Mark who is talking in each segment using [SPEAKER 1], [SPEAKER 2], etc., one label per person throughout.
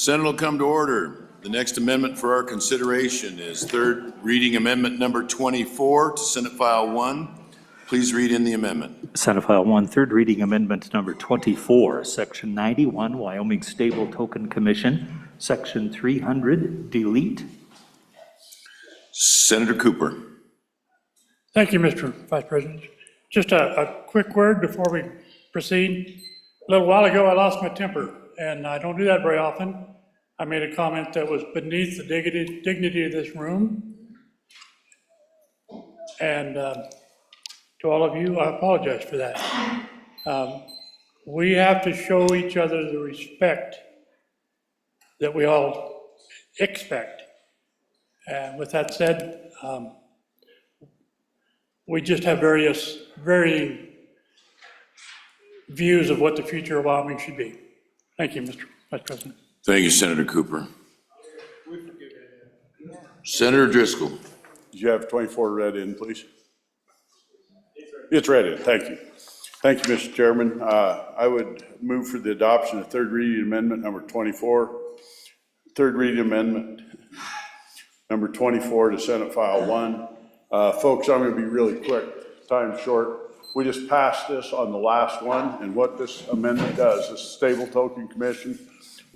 [SPEAKER 1] Senate will come to order. The next amendment for our consideration is third reading amendment number 24 to Senate File 1. Please read in the amendment.
[SPEAKER 2] Senate File 1, third reading amendment number 24, Section 91, Wyoming Stable Token Commission, Section 300, delete.
[SPEAKER 1] Senator Cooper.
[SPEAKER 3] Thank you, Mr. Vice President. Just a quick word before we proceed. A little while ago, I lost my temper, and I don't do that very often. I made a comment that was beneath the dignity of this room. And to all of you, I apologize for that. We have to show each other the respect that we all expect. And with that said, we just have varying views of what the future of Wyoming should be. Thank you, Mr. Vice President.
[SPEAKER 1] Thank you, Senator Cooper. Senator Driscoll.
[SPEAKER 4] Did you have 24 read in, please? It's read in. Thank you. Thank you, Mr. Chairman. I would move for the adoption of third reading amendment number 24. Third reading amendment number 24 to Senate File 1. Folks, I'm going to be really quick. Time's short. We just passed this on the last one, and what this amendment does, this Stable Token Commission,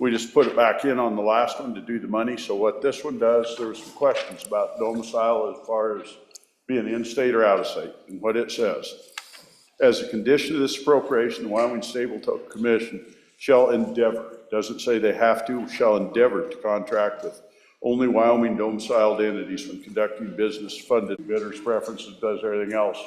[SPEAKER 4] we just put it back in on the last one to do the money. So what this one does, there were some questions about domicile as far as being in-state or out-of-state, and what it says. As a condition of this appropriation, the Wyoming Stable Token Commission shall endeavor, doesn't say they have to, shall endeavor to contract with only Wyoming domiciled entities when conducting business, funded bidders, preferences, does everything else.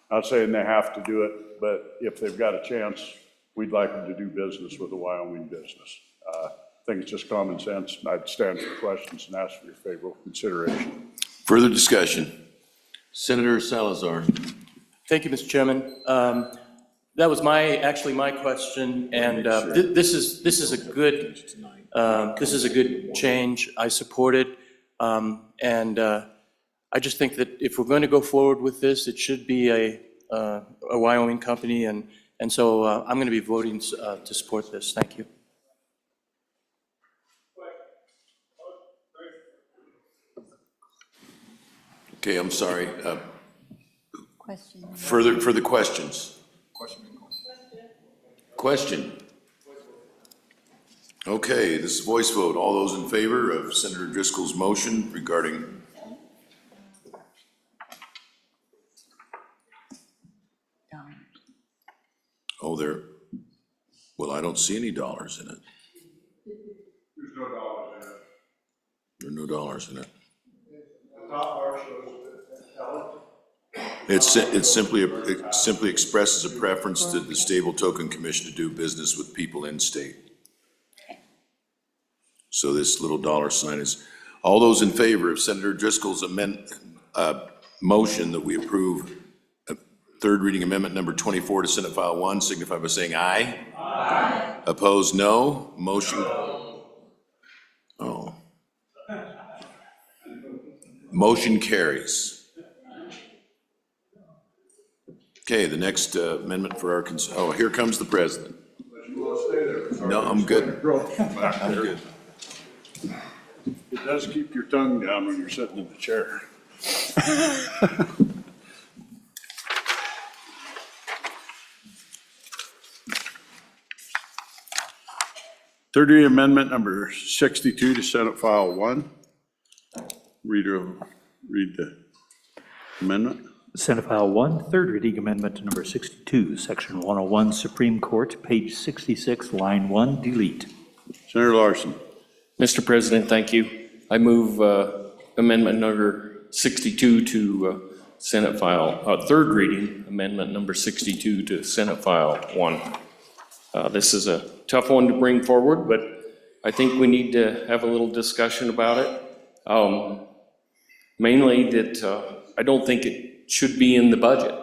[SPEAKER 4] Not saying they have to do it, but if they've got a chance, we'd like them to do business with a Wyoming business. I think it's just common sense. I'd stand for questions and ask for your favorable consideration.
[SPEAKER 1] Further discussion. Senator Salazar.
[SPEAKER 5] Thank you, Mr. Chairman. That was actually my question, and this is a good change. I support it, and I just think that if we're going to go forward with this, it should be a Wyoming company, and so I'm going to be voting to support this. Thank you.
[SPEAKER 1] Okay, I'm sorry.
[SPEAKER 6] Question.
[SPEAKER 1] Further questions? Question. Okay, this is voice vote. All those in favor of Senator Driscoll's motion regarding well, I don't see any dollars in it.
[SPEAKER 4] There's no dollars in it.
[SPEAKER 1] There are no dollars in it.
[SPEAKER 4] The top bar shows
[SPEAKER 1] It simply expresses a preference to the Stable Token Commission to do business with people in state. So this little dollar sign is, all those in favor of Senator Driscoll's motion that we approve third reading amendment number 24 to Senate File 1 signify by saying aye. Aye. Opposed, no. Motion. Oh. Motion carries. Okay, the next amendment for our, oh, here comes the president. No, I'm good. I'm good.
[SPEAKER 4] It does keep your tongue down when you're sitting in the chair. Third reading amendment number 62 to Senate File 1. Read the amendment.
[SPEAKER 2] Senate File 1, third reading amendment number 62, Section 101, Supreme Court, page 66, line 1, delete.
[SPEAKER 4] Senator Larson.
[SPEAKER 7] Mr. President, thank you. I move amendment number 62 to Senate File, third reading amendment number 62 to Senate File 1. This is a tough one to bring forward, but I think we need to have a little discussion about it. Mainly that I don't think it should be in the budget.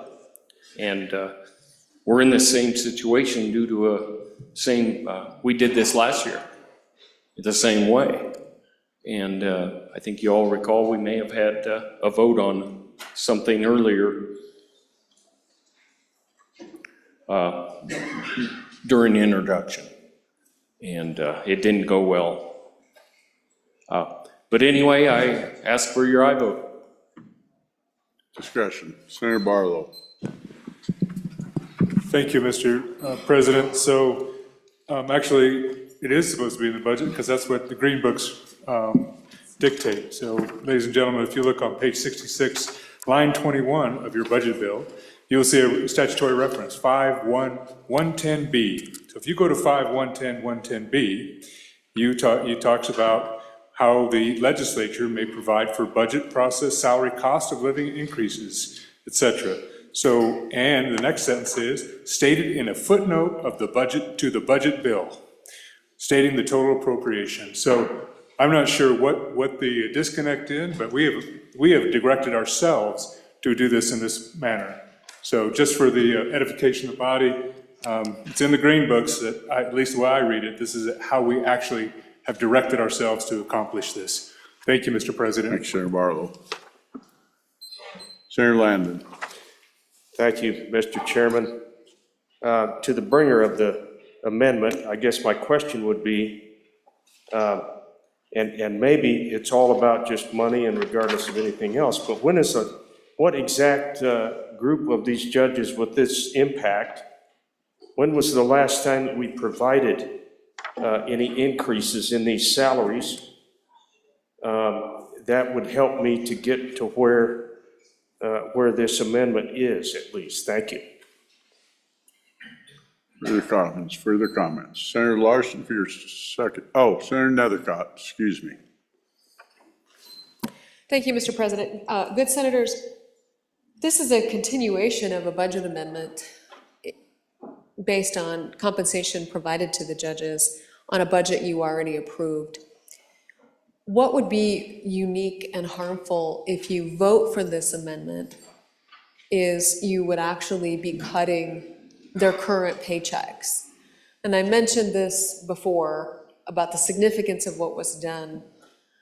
[SPEAKER 7] And we're in the same situation due to we did this last year the same way. And I think you all recall we may have had a vote on something earlier during introduction. And it didn't go well. But anyway, I ask for your aye vote.
[SPEAKER 4] Discussion. Senator Barlow.
[SPEAKER 8] Thank you, Mr. President. So actually, it is supposed to be in the budget because that's what the Green Books dictate. So ladies and gentlemen, if you look on page 66, line 21 of your budget bill, you'll see a statutory reference, 5110B. So if you go to 5110.110B, you talks about how the legislature may provide for budget process, salary, cost of living increases, et cetera. So, and the next sentence is, stated in a footnote of the budget to the budget bill, stating the total appropriation. So I'm not sure what the disconnect is, but we have directed ourselves to do this in this manner. So just for the edification of the body, it's in the Green Books that, at least the way I read it, this is how we actually have directed ourselves to accomplish this. Thank you, Mr. President.
[SPEAKER 4] Thanks, Senator Barlow. Senator Landon.
[SPEAKER 9] Thank you, Mr. Chairman. To the bringer of the amendment, I guess my question would be, and maybe it's all about just money and regardless of anything else, but what exact group of these judges with this impact, when was the last time that we provided any increases in these salaries? That would help me to get to where this amendment is, at least. Thank you.
[SPEAKER 4] Further comments. Senator Larson for your second, Senator Nethercott, excuse me.
[SPEAKER 10] Thank you, Mr. President. Good senators, this is a continuation of a budget amendment based on compensation provided to the judges on a budget you already approved. What would be unique and harmful if you vote for this amendment is you would actually be cutting their current paychecks. And I mentioned this before about the significance of what was done.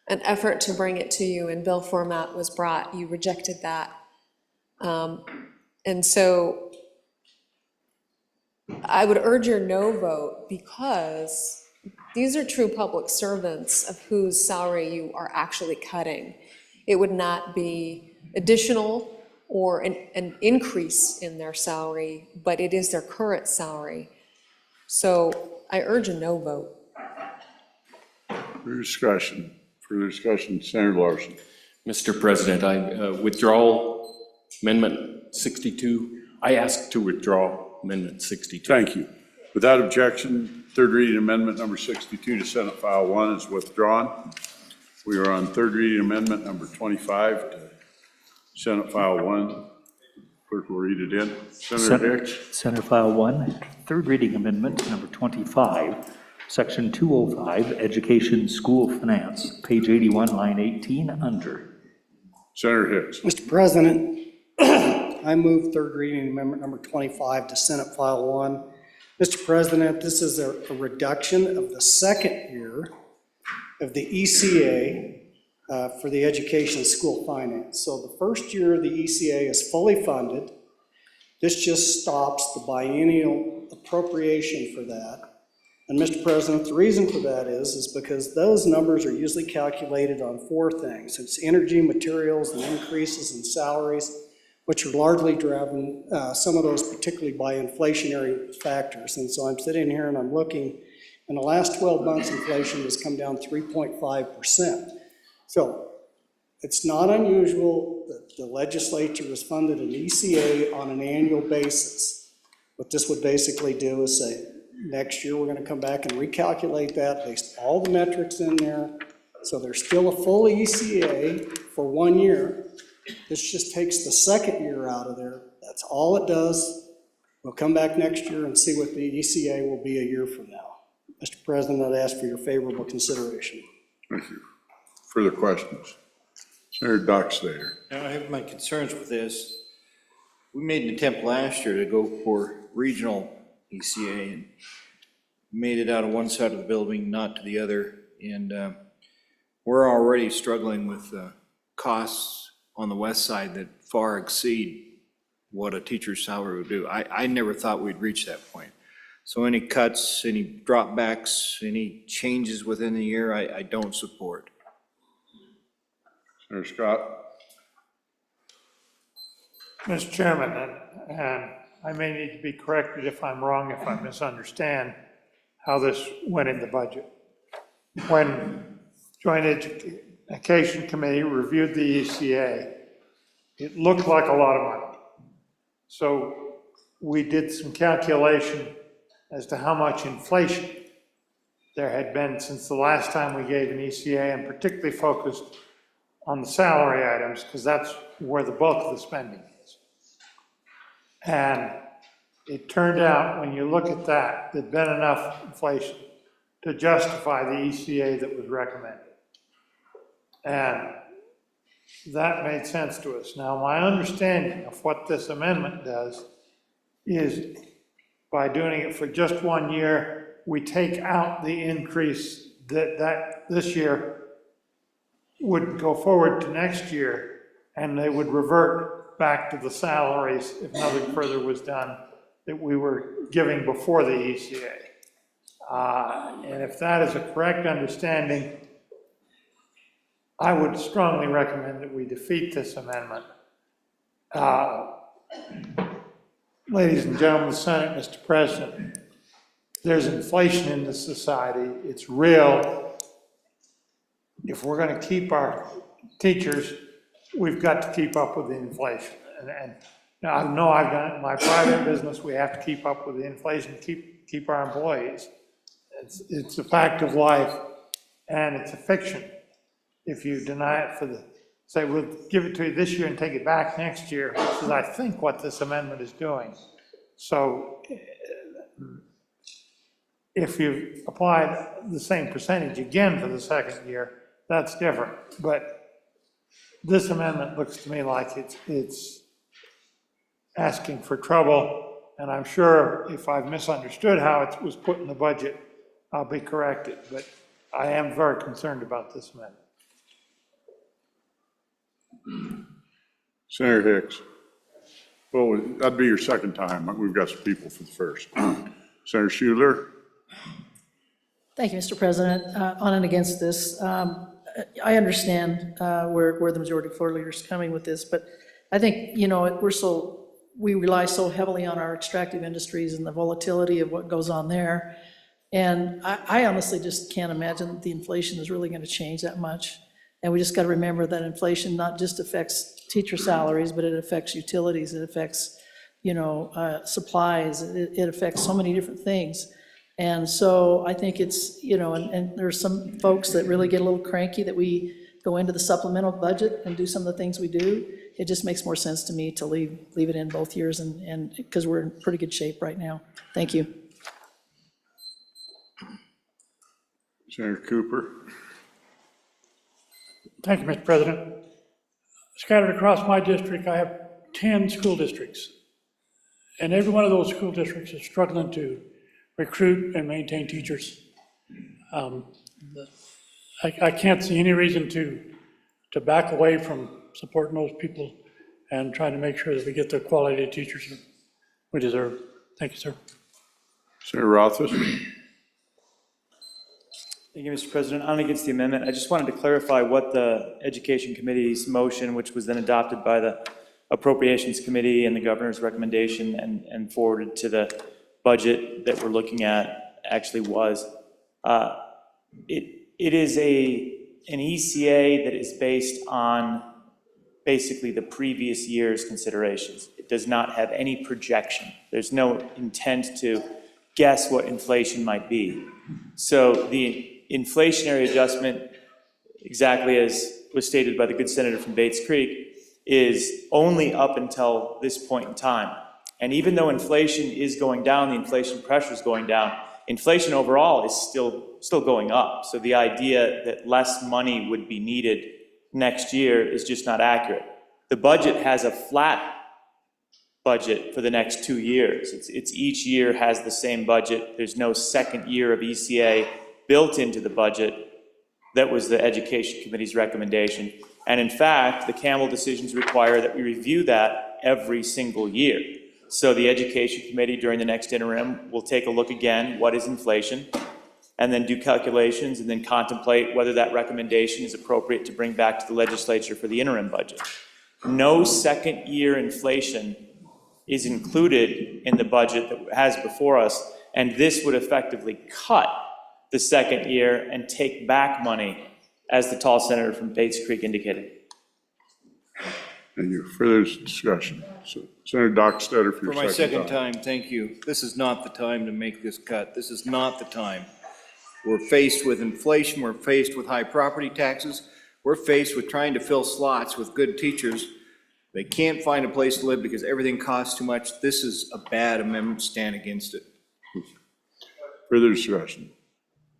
[SPEAKER 10] An effort to bring it to you in bill format was brought, you rejected that. And so I would urge your no vote because these are true public servants of whose salary you are actually cutting. It would not be additional or an increase in their salary, but it is their current salary. So I urge a no vote.
[SPEAKER 4] Further discussion, Senator Larson.
[SPEAKER 7] Mr. President, I withdraw Amendment 62. I ask to withdraw Amendment 62.
[SPEAKER 4] Thank you. Without objection, third reading amendment number 62 to Senate File 1 is withdrawn. We are on third reading amendment number 25 to Senate File 1. Clerk will read it in. Senator Hicks.
[SPEAKER 2] Senate File 1, third reading amendment number 25, Section 205, Education School Finance, page 81, line 18, under.
[SPEAKER 4] Senator Hicks.
[SPEAKER 11] Mr. President, I move third reading amendment number 25 to Senate File 1. Mr. President, this is a reduction of the second year of the ECA for the education school finance. So the first year of the ECA is fully funded. This just stops the biennial appropriation for that. And Mr. President, the reason for that is because those numbers are usually calculated on four things. It's energy, materials, and increases in salaries, which are largely driven, some of those particularly by inflationary factors. And so I'm sitting here and I'm looking, in the last 12 months, inflation has come down 3.5%. So it's not unusual that the legislature has funded an ECA on an annual basis. What this would basically do is say, next year we're going to come back and recalculate that based on all the metrics in there. So there's still a full ECA for 1 year. This just takes the second year out of there. That's all it does. We'll come back next year and see what the ECA will be a year from now. Mr. President, I'd ask for your favorable consideration.
[SPEAKER 4] Thank you. Further questions? Senator Dockstader.
[SPEAKER 12] Now, I have my concerns with this. We made an attempt last year to go for regional ECA and made it out of one side of the building, not to the other. And we're already struggling with costs on the west side that far exceed what a teacher's salary would do. I never thought we'd reach that point. So any cuts, any dropbacks, any changes within the year, I don't support.
[SPEAKER 4] Senator Scott?
[SPEAKER 3] Mr. Chairman, and I may need to be corrected if I'm wrong, if I misunderstand how this went in the budget. When Joint Education Committee reviewed the ECA, it looked like a lot of money. So we did some calculation as to how much inflation there had been since the last time we gave an ECA, and particularly focused on the salary items, because that's where the bulk of the spending is. And it turned out, when you look at that, there'd been enough inflation to justify the ECA that was recommended. And that made sense to us. Now, my understanding of what this amendment does is, by doing it for just 1 year, we take out the increase that this year would go forward to next year, and they would revert back to the salaries if nothing further was done that we were giving before the ECA. And if that is a correct understanding, I would strongly recommend that we defeat this amendment. Ladies and gentlemen of the Senate, Mr. President, there's inflation in this society. It's real. If we're going to keep our teachers, we've got to keep up with the inflation. And now, I know I've done it in my private business. We have to keep up with the inflation, keep our employees. It's a fact of life, and it's a fiction. If you deny it for say, we'll give it to you this year and take it back next year, which is, I think, what this amendment is doing. So if you apply the same percentage again for the second year, that's different. But this amendment looks to me like it's asking for trouble, and I'm sure if I've misunderstood how it was put in the budget, I'll be corrected. But I am very concerned about this amendment.
[SPEAKER 4] Senator Hicks? Well, that'd be your second time. We've got some people for the first. Senator Schuler?
[SPEAKER 13] Thank you, Mr. President. On and against this. I understand where the majority floor leader is coming with this, but I think, you know, we rely so heavily on our extractive industries and the volatility of what goes on there. And I honestly just can't imagine that the inflation is really going to change that much. And we just got to remember that inflation not just affects teacher salaries, but it affects utilities, it affects, you know, supplies, it affects so many different things. And so I think it's, you know, and there's some folks that really get a little cranky that we go into the supplemental budget and do some of the things we do. It just makes more sense to me to leave it in both years, and because we're in pretty good shape right now. Thank you.
[SPEAKER 4] Senator Cooper?
[SPEAKER 3] Thank you, Mr. President. Scattered across my district, I have 10 school districts. And every one of those school districts is struggling to recruit and maintain teachers. I can't see any reason to back away from supporting those people and trying to make sure that we get the quality of teachers we deserve. Thank you, sir.
[SPEAKER 4] Senator Rothfuss?
[SPEAKER 14] Thank you, Mr. President. On and against the amendment, I just wanted to clarify what the Education Committee's motion, which was then adopted by the Appropriations Committee and the governor's recommendation and forwarded to the budget that we're looking at, actually was. It is an ECA that is based on basically the previous year's considerations. It does not have any projection. There's no intent to guess what inflation might be. So the inflationary adjustment, exactly as was stated by the good senator from Bates Creek, is only up until this point in time. And even though inflation is going down, the inflation pressure is going down, inflation overall is still going up. So the idea that less money would be needed next year is just not accurate. The budget has a flat budget for the next 2 years. It's each year has the same budget. There's no second year of ECA built into the budget. That was the Education Committee's recommendation. And in fact, the Campbell decisions require that we review that every single year. So the Education Committee during the next interim will take a look again, what is inflation? and then do calculations, and then contemplate whether that recommendation is appropriate to bring back to the legislature for the interim budget. No second-year inflation is included in the budget that has before us, and this would effectively cut the second year and take back money, as the tall senator from Bates Creek indicated.
[SPEAKER 4] Thank you. Further discussion. Senator Dockstader for
[SPEAKER 12] For
[SPEAKER 4] your
[SPEAKER 12] my second
[SPEAKER 4] time.
[SPEAKER 12] time, thank you. This is not the time to make this cut. This is not the time. We're faced with inflation, we're faced with high property taxes, we're faced with trying to fill slots with good teachers. They can't find a place to live because everything costs too much. This is a bad amendment, stand against it.
[SPEAKER 4] Further discussion.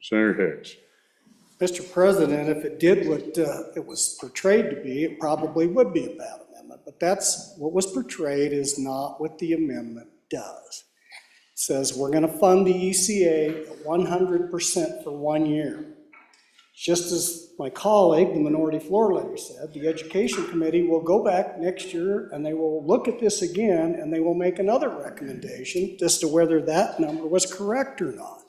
[SPEAKER 4] Senator Higgs.
[SPEAKER 11] Mr. President, if it did what it was portrayed to be, it probably would be a bad amendment. But that's, what was portrayed is not what the amendment does. It says we're going to fund the ECA at 100% for 1 year. Just as my colleague, the minority floor leader, said, the Education Committee will go back next year and they will look at this again and they will make another recommendation as to whether that number was correct or not.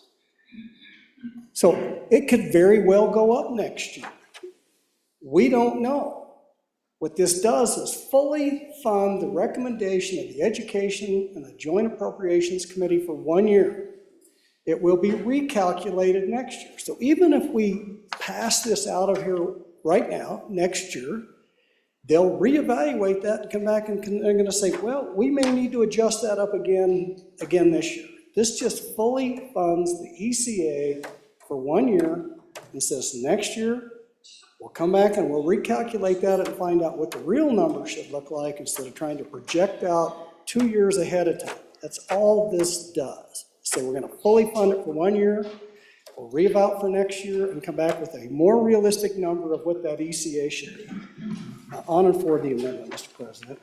[SPEAKER 11] So it could very well go up next year. We don't know. What this does is fully fund the recommendation of the Education and the Joint Appropriations Committee for 1 year. It will be recalculated next year. So even if we pass this out of here right now, next year, they'll reevaluate that and come back and they're going to say, well, we may need to adjust that up again this year. This just fully funds the ECA for 1 year and says next year, we'll come back and we'll recalculate that and find out what the real number should look like instead of trying to project out 2 years ahead of time. That's all this does. So we're going to fully fund it for 1 year, we'll reeval for next year and come back with a more realistic number of what that ECA should be. On and for the amendment, Mr. President.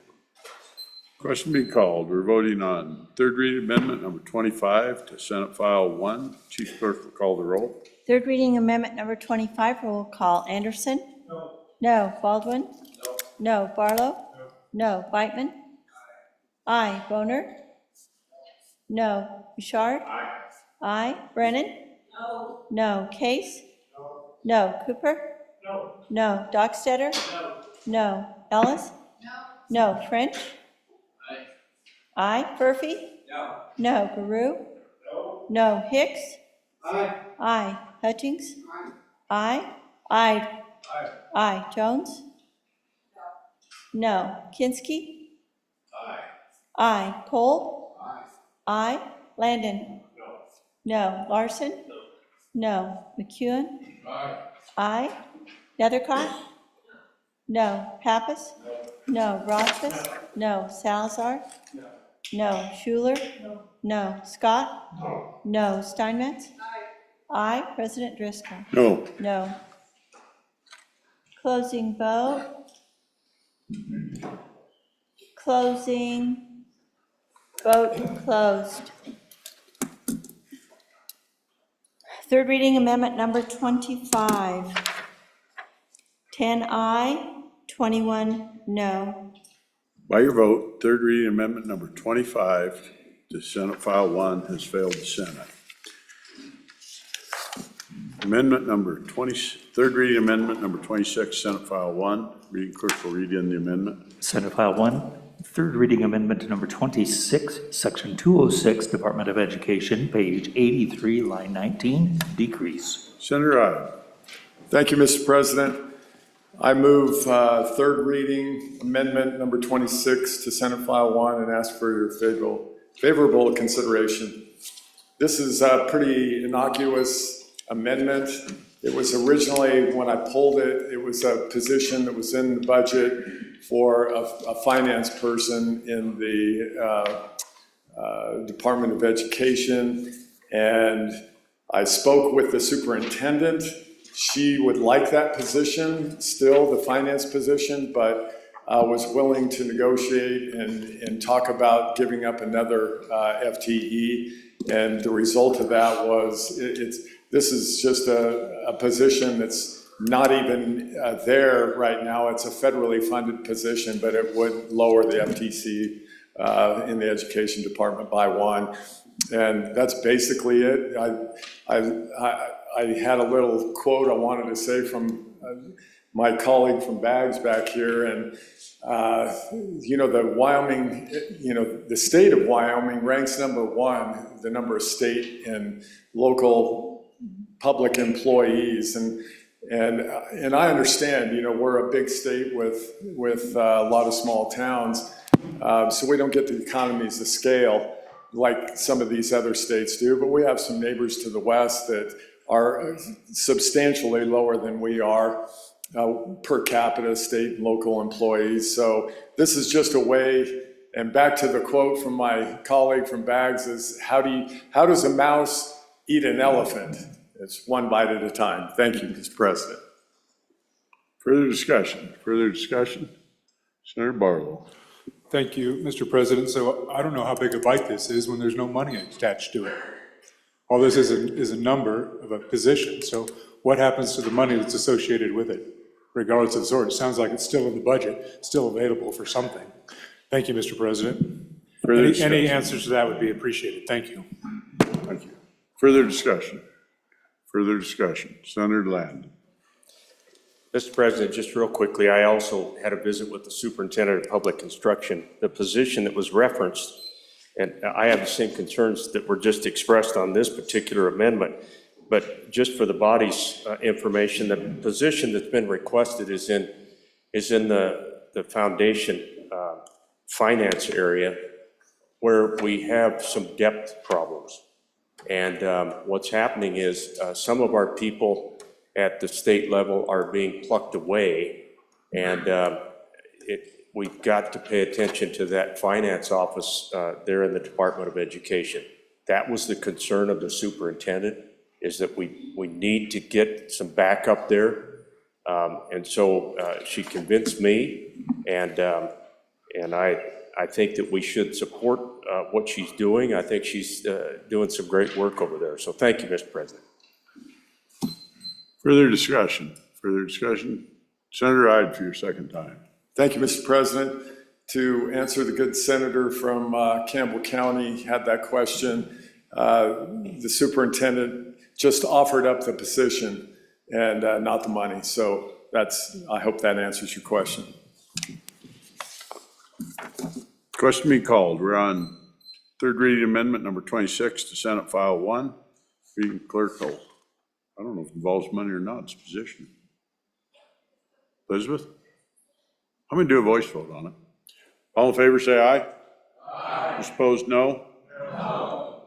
[SPEAKER 4] Question being called. We're voting on third reading amendment number 25 to Senate File 1. Chief Clerk will call the roll.
[SPEAKER 6] Third reading amendment number 25, roll call. Anderson? No. No. Baldwin? No. No. Barlow? No. Whitman? Aye. Boner? No. Bouchard? Aye. Aye. Brennan? No. No. Case? No. No. Cooper? No. No. Dockstader? No. No. Ellis? No. No. French? Aye. Aye. Furphy? No. No. Baru? No. No. Hicks? Aye. Aye. Hutchings? Aye. Aye. Aye. Aye. Jones? No. Kinski? Aye. Aye. Cole? Aye. Aye. Landon? No. No. Larson? No. No. McEwen? Aye. Aye. Nethercott? No. Pappas? No. Rothfuss? No. Salazar? No. No. Schuler? No. Scott? No. No. Steinmetz? Aye. President Driscoll?
[SPEAKER 4] No.
[SPEAKER 6] No. Closing vote. Closing. Vote closed. Third reading amendment number 25. 10 aye, 21 no.
[SPEAKER 4] By your vote, third reading amendment number 25 to Senate File 1 has failed the Senate. Amendment number 20, third reading amendment number 26, Senate File 1. Reading clerk will read in the amendment.
[SPEAKER 2] Senate File 1, third reading amendment number 26, Section 206, Department of Education, page 83, line 19, decrease.
[SPEAKER 4] Senator Ide.
[SPEAKER 15] Thank you, Mr. President. I move third reading amendment number 26 to Senate File 1 and ask for your favorable consideration. This is a pretty innocuous amendment. It was originally, when I pulled it, it was a position that was in the budget for a finance person in the Department of Education. And I spoke with the superintendent. She would like that position, still the finance position, but was willing to negotiate and talk about giving up another FTE. And the result of that was this is just a position that's not even there right now. It's a federally funded position, but it would lower the FTC in the Education Department by 1. And that's basically it. I had a little quote I wanted to say from my colleague from Bags back here, and the Wyoming, the state of Wyoming ranks #1, the number of state and local public employees, and I understand, we're a big state with a lot of small towns, so we don't get the economies of scale like some of these other states do, but we have some neighbors to the west that are substantially lower than we are per capita state and local employees. So this is just a way, and back to the quote from my colleague from Bags is, how does a mouse eat an elephant? It's one bite at a time. Thank you, Mr. President.
[SPEAKER 4] Further discussion? Senator Barlow.
[SPEAKER 8] Thank you, Mr. President. So I don't know how big a bite this is when there's no money attached to it. All this is a number of a position. So what happens to the money that's associated with it, regardless of the sort? It sounds like it's still in the budget, still available for something. Thank you, Mr. President. Any answers to that would be appreciated. Thank you.
[SPEAKER 4] Thank you. Further discussion? Senator Land.
[SPEAKER 9] Mr. President, just real quickly, I also had a visit with the superintendent of public construction. The position that was referenced, and I have the same concerns that were just expressed on this particular amendment, but just for the body's information, the position that's been requested is in the foundation finance area, where we have some depth problems. And what's happening is some of our people at the state level are being plucked away, and we've got to pay attention to that finance office there in the Department of Education. That was the concern of the superintendent, is that we need to get some backup there. And so she convinced me, and I think that we should support what she's doing. I think she's doing some great work over there. So thank you, Mr. President.
[SPEAKER 4] Further discussion? Senator Ide for your second time.
[SPEAKER 15] Thank you, Mr. President. To answer the good senator from Campbell County had that question, the superintendent just offered up the position and not the money. So I hope that answers your question.
[SPEAKER 4] Question being called. We're on third reading amendment number 26 to Senate File 1. Reading clerk will, I don't know if it involves money or not, it's position. Elizabeth? I'm going to do a voice vote on it. All in favor, say aye. Aye. Those opposed, no? No.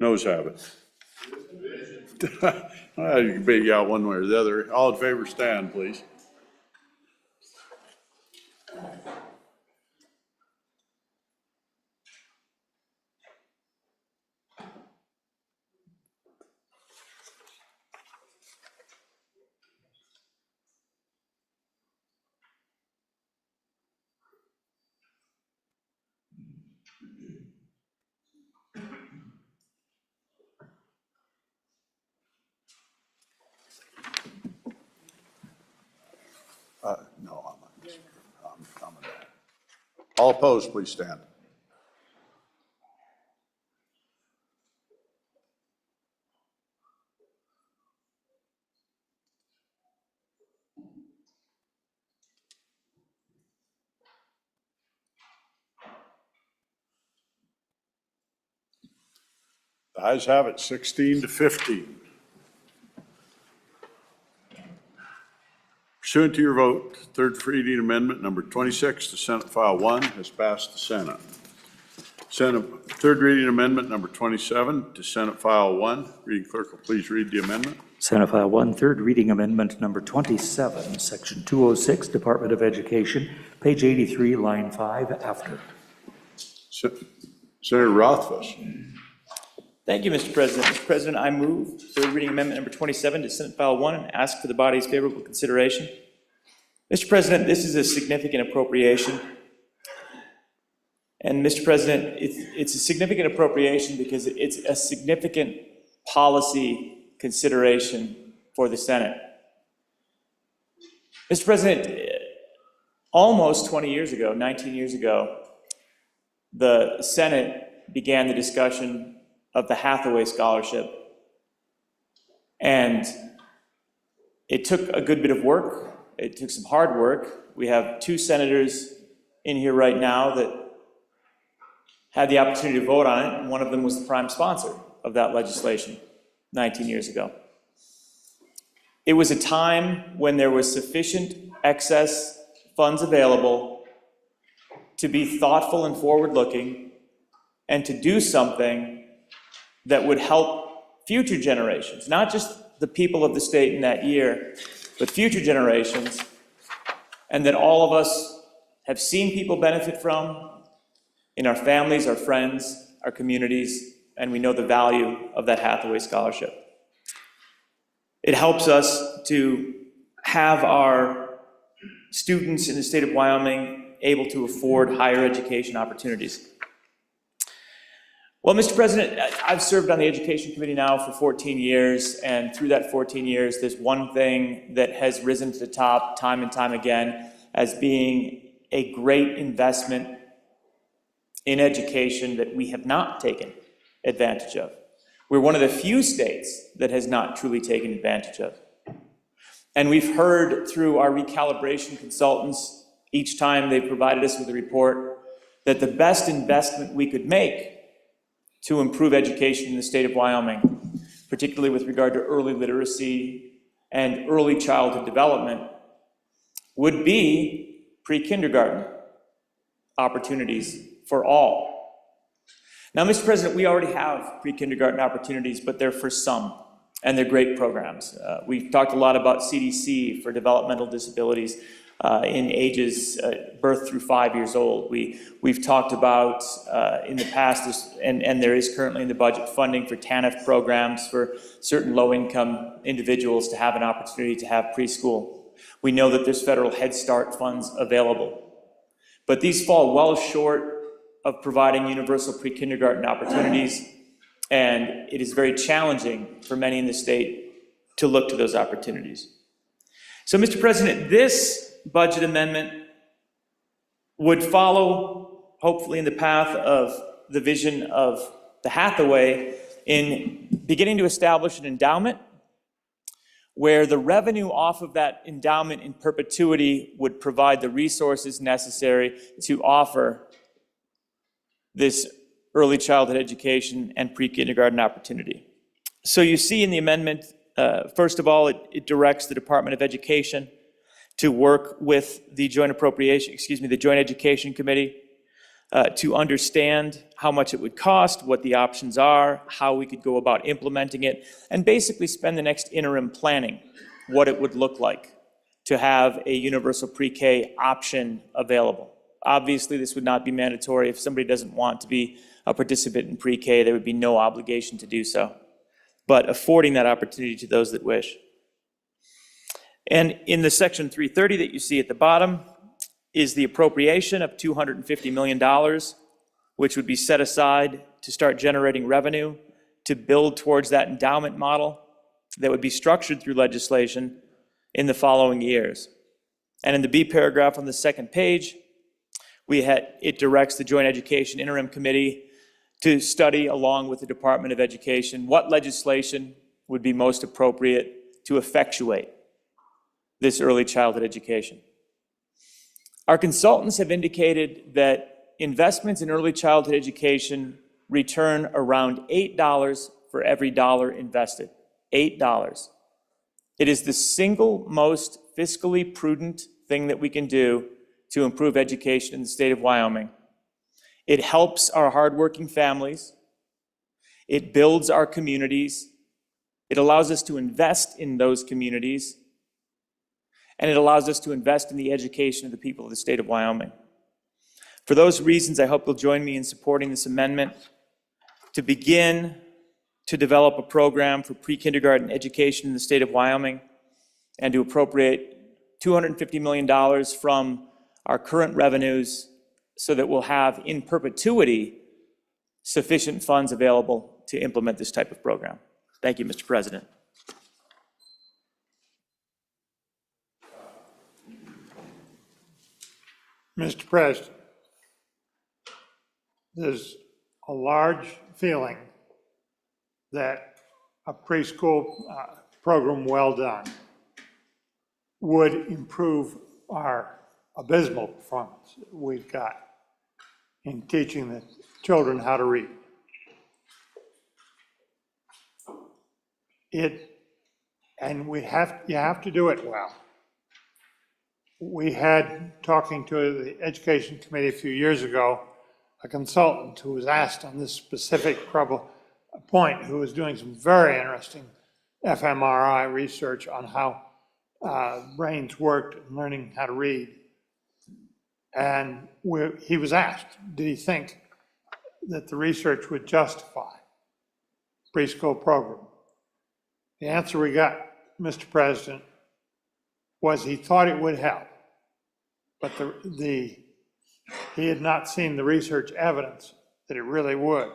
[SPEAKER 4] Noes have it. You can beat you out one way or the other. All in favor, stand, please. No, I'm a no. All opposed, please stand. The ayes have it, 16-15. Pursuant to your vote, third reading amendment number 26 to Senate File 1 has passed the Senate. Third reading amendment number 27 to Senate File 1. Reading clerk will please read the amendment.
[SPEAKER 2] Senate File 1, third reading amendment number 27, Section 206, Department of Education, page 83, line 5, after.
[SPEAKER 4] Senator Rothfuss.
[SPEAKER 14] Thank you, Mr. President. Mr. President, I move third reading amendment number 27 to Senate File 1 and ask for the body's favorable consideration. Mr. President, this is a significant appropriation. And Mr. President, it's a significant appropriation because it's a significant policy consideration for the Senate. Mr. President, almost 20 years ago, 19 years ago, the Senate began the discussion of the Hathaway Scholarship. And it took a good bit of work. It took some hard work. We have 2 senators in here right now that had the opportunity to vote on it, and one of them was the prime sponsor of that legislation 19 years ago. It was a time when there was sufficient excess funds available to be thoughtful and forward-looking and to do something that would help future generations, not just the people of the state in that year, but future generations, and that all of us have seen people benefit from in our families, our friends, our communities, and we know the value of that Hathaway Scholarship. It helps us to have our students in the state of Wyoming able to afford higher education opportunities. Well, Mr. President, I've served on the Education Committee now for 14 years, and through that 14 years, there's one thing that has risen to the top time and time again as being a great investment in education that we have not taken advantage of. We're one of the few states that has not truly taken advantage of. And we've heard through our recalibration consultants, each time they provided us with a report, that the best investment we could make to improve education in the state of Wyoming, particularly with regard to early literacy and early childhood development, would be pre-kindergarten opportunities for all. Now, Mr. President, we already have pre-kindergarten opportunities, but they're for some, and they're great programs. We've talked a lot about CDC for developmental disabilities in ages birth through 5 years old. We've talked about in the past, and there is currently in the budget funding for TANF programs for certain low-income individuals to have an opportunity to have preschool. We know that there's federal Head Start funds available. But these fall well short of providing universal pre-kindergarten opportunities, and it is very challenging for many in the state to look to those opportunities. So, Mr. President, this budget amendment would follow, hopefully, in the path of the vision of the Hathaway in beginning to establish an endowment where the revenue off of that endowment in perpetuity would provide the resources necessary to offer this early childhood education and pre-kindergarten opportunity. So you see in the amendment, first of all, it directs the Department of Education to work with the Joint Education Committee to understand how much it would cost, what the options are, how we could go about implementing it, and basically spend the next interim planning what it would look like to have a universal pre-K option available. Obviously, this would not be mandatory. If somebody doesn't want to be a participant in pre-K, there would be no obligation to do so, but affording that opportunity to those that wish. And in the Section 330 that you see at the bottom is the appropriation of $250 million, which would be set aside to start generating revenue to build towards that endowment model that would be structured through legislation in the following years. And in the B paragraph on the second page, it directs the Joint Education Interim Committee to study, along with the Department of Education, what legislation would be most appropriate to effectuate this early childhood education. Our consultants have indicated that investments in early childhood education return around $8 for every dollar invested. $8. It is the single most fiscally prudent thing that we can do to improve education in the state of Wyoming. It helps our hardworking families. It builds our communities. It allows us to invest in those communities. And it allows us to invest in the education of the people of the state of Wyoming. For those reasons, I hope you'll join me in supporting this amendment to begin to develop a program for pre-kindergarten education in the state of Wyoming and to appropriate $250 million from our current revenues so that we'll have in perpetuity sufficient funds available to implement this type of program. Thank you, Mr. President.
[SPEAKER 3] Mr. President, there's a large feeling that a preschool program well done would improve our abysmal performance we've got in teaching the children how to read. And you have to do it well. We had, talking to the Education Committee a few years ago, a consultant who was asked on this specific point, who was doing some very interesting fMRI research on how brains worked in learning how to read. And he was asked, did he think that the research would justify preschool program? The answer we got, Mr. President, was he thought it would help, but he had not seen the research evidence that it really would.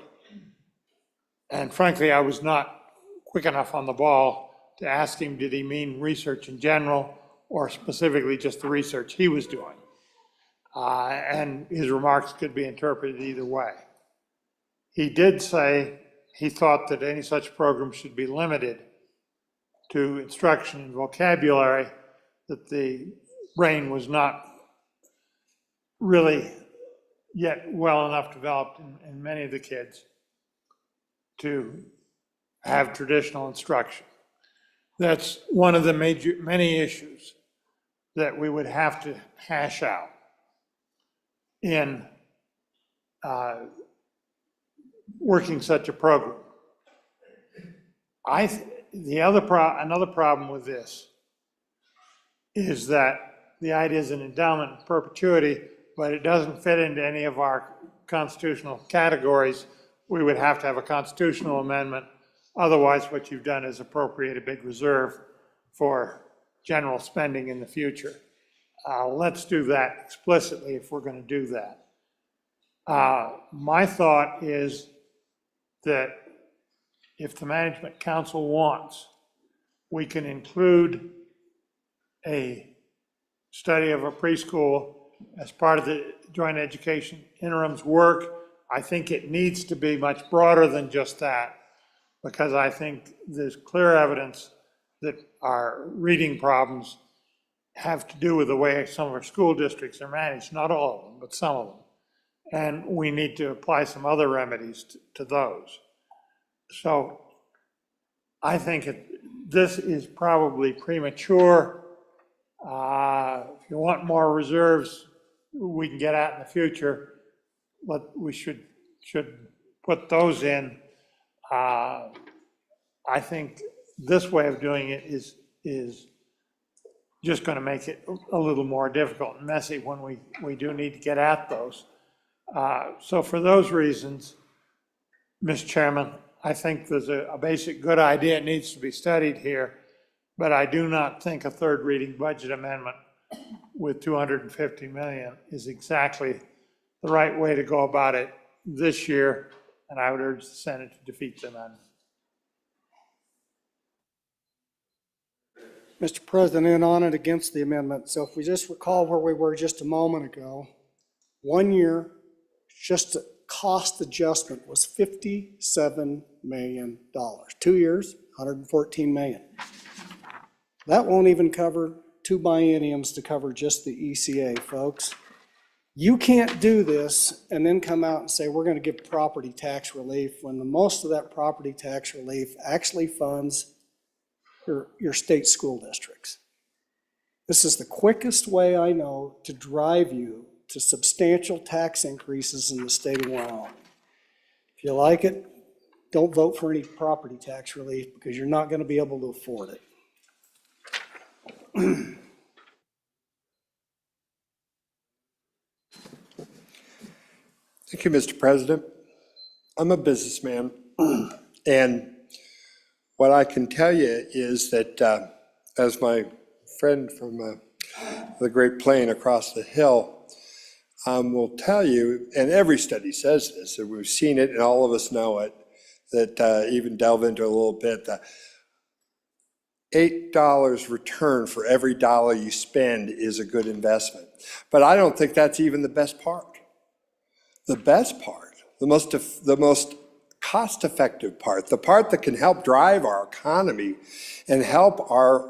[SPEAKER 3] And frankly, I was not quick enough on the ball to ask him, did he mean research in general or specifically just the research he was doing? And his remarks could be interpreted either way. He did say he thought that any such program should be limited to instruction in vocabulary, that the brain was not really yet well enough developed in many of the kids to have traditional instruction. That's one of the many issues that we would have to hash out in working such a program. Another problem with this is that the idea is an endowment in perpetuity, but it doesn't fit into any of our constitutional categories. We would have to have a constitutional amendment. Otherwise, what you've done is appropriate a big reserve for general spending in the future. Let's do that explicitly if we're going to do that. My thought is that if the Management Council wants, we can include a study of a preschool as part of the Joint Education Interim's work. I think it needs to be much broader than just that, because I think there's clear evidence that our reading problems have to do with the way some of our school districts are managed, not all of them, but some of them. And we need to apply some other remedies to those. So I think this is probably premature. If you want more reserves we can get at in the future, we should put those in. I think this way of doing it is just going to make it a little more difficult and messy when we do need to get at those. So for those reasons, Mr. Chairman, I think there's a basic good idea. It needs to be studied here, but I do not think a third reading budget amendment with $250 million is exactly the right way to go about it this year, and I would urge the Senate to defeat the amendment.
[SPEAKER 11] Mr. President, on and against the amendment. So if we just recall where we were just a moment ago, 1 year, just a cost adjustment was $57 million. 2 years, $114 million. That won't even cover 2 bienniums to cover just the ECA, folks. You can't do this and then come out and say, we're going to give property tax relief, when the most of that property tax relief actually funds your state school districts. This is the quickest way I know to drive you to substantial tax increases in the state of Wyoming. If you like it, don't vote for any property tax relief, because you're not going to be able to afford it.
[SPEAKER 16] Thank you, Mr. President. I'm a businessman, and what I can tell you is that, as my friend from the Great Plain across the hill will tell you, and every study says this, and we've seen it and all of us know it, that even delve into a little bit, that $8 return for every dollar you spend is a good investment. But I don't think that's even the best part. The best part the most cost-effective part, the part that can help drive our economy and help our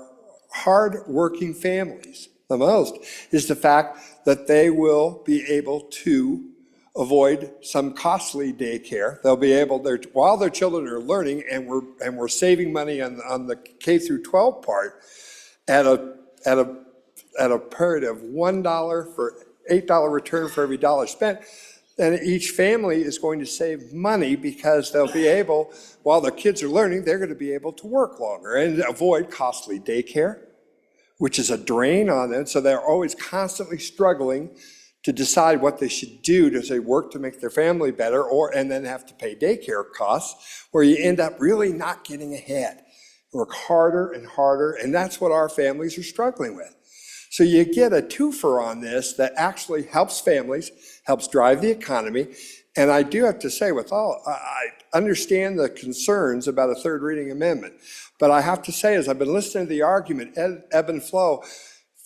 [SPEAKER 16] hard-working families the most, is the fact that they will be able to avoid some costly daycare. They'll be able, while their children are learning, and we're saving money on the K through 12 part, at a period of $1 for $8 return for every dollar spent, then each family is going to save money because they'll be able, while their kids are learning, they're going to be able to work longer and avoid costly daycare, which is a drain on them. So they're always constantly struggling to decide what they should do. Does they work to make their family better, and then have to pay daycare costs, where you end up really not getting ahead. Work harder and harder, and that's what our families are struggling with. So you get a twofer on this that actually helps families, helps drive the economy. And I do have to say, I understand the concerns about a third reading amendment, but I have to say, as I've been listening to the argument, ebb and flow,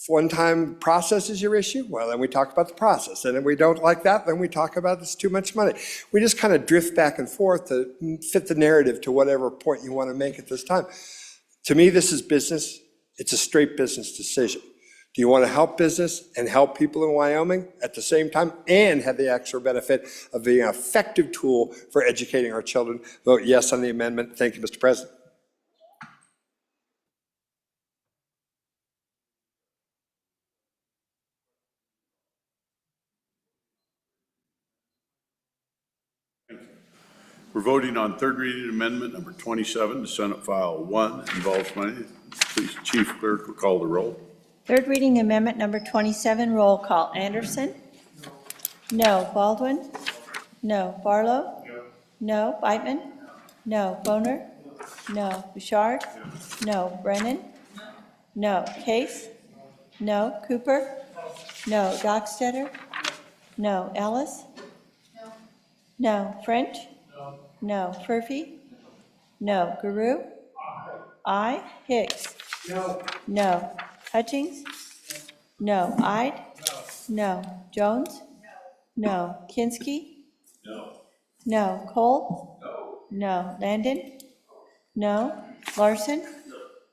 [SPEAKER 16] one time process is your issue, well, then we talk about the process. And if we don't like that, then we talk about it's too much money. We just kind of drift back and forth to fit the narrative to whatever point you want to make at this time. To me, this is business. It's a straight business decision. Do you want to help business and help people in Wyoming at the same time and have the extra benefit of being an effective tool for educating our children? Vote yes on the amendment. Thank you, Mr. President.
[SPEAKER 4] We're voting on third reading amendment number 27 to Senate File 1, involves money. Please, Chief Clerk, will call the roll.
[SPEAKER 6] Third reading amendment number 27, roll call. Anderson? No. Baldwin? No. Barlow? No. Beitman? No. Boner? No. Bouchard? No. Brennan? No. Case? No. Cooper? No. Dockstetter? No. Ellis? No. French? No. Furphy? No. Guru? Aye. Hicks? No. Hutchings? No. Ide? No. Jones? No. Kinski? No. Cole? No. Landon? No. Larson?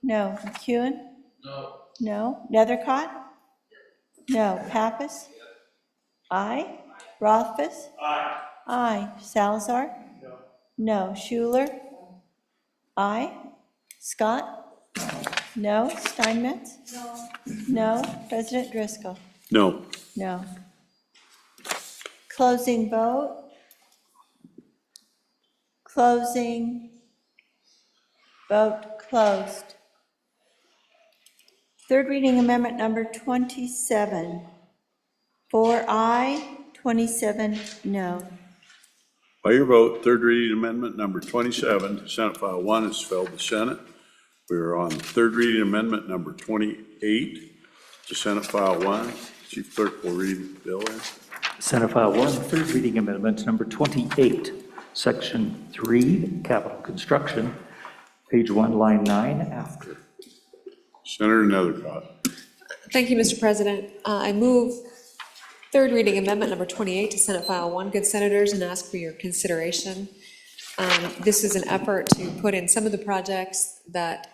[SPEAKER 6] No. McEwen? No. Nethercott? No. Pappas? Aye. Rothfuss? Aye. Salazar? No. Schuler? Aye. Scott? No. Steinmetz? No. President Driscoll?
[SPEAKER 4] No.
[SPEAKER 6] No. Closing vote. Closing. Vote closed. Third reading amendment number 27. 4 aye, 27 no.
[SPEAKER 4] By your vote, third reading amendment number 27 to Senate File 1 is filed the Senate. We are on third reading amendment number 28 to Senate File 1. Chief Clerk will read the bill in.
[SPEAKER 2] Senate File 1, third reading amendment number 28, Section 3, capital construction, page 1, line 9, after.
[SPEAKER 4] Senator Nethercott.
[SPEAKER 10] Thank you, Mr. President. I move third reading amendment number 28 to Senate File 1, good senators, and ask for your consideration. This is an effort to put in some of the projects that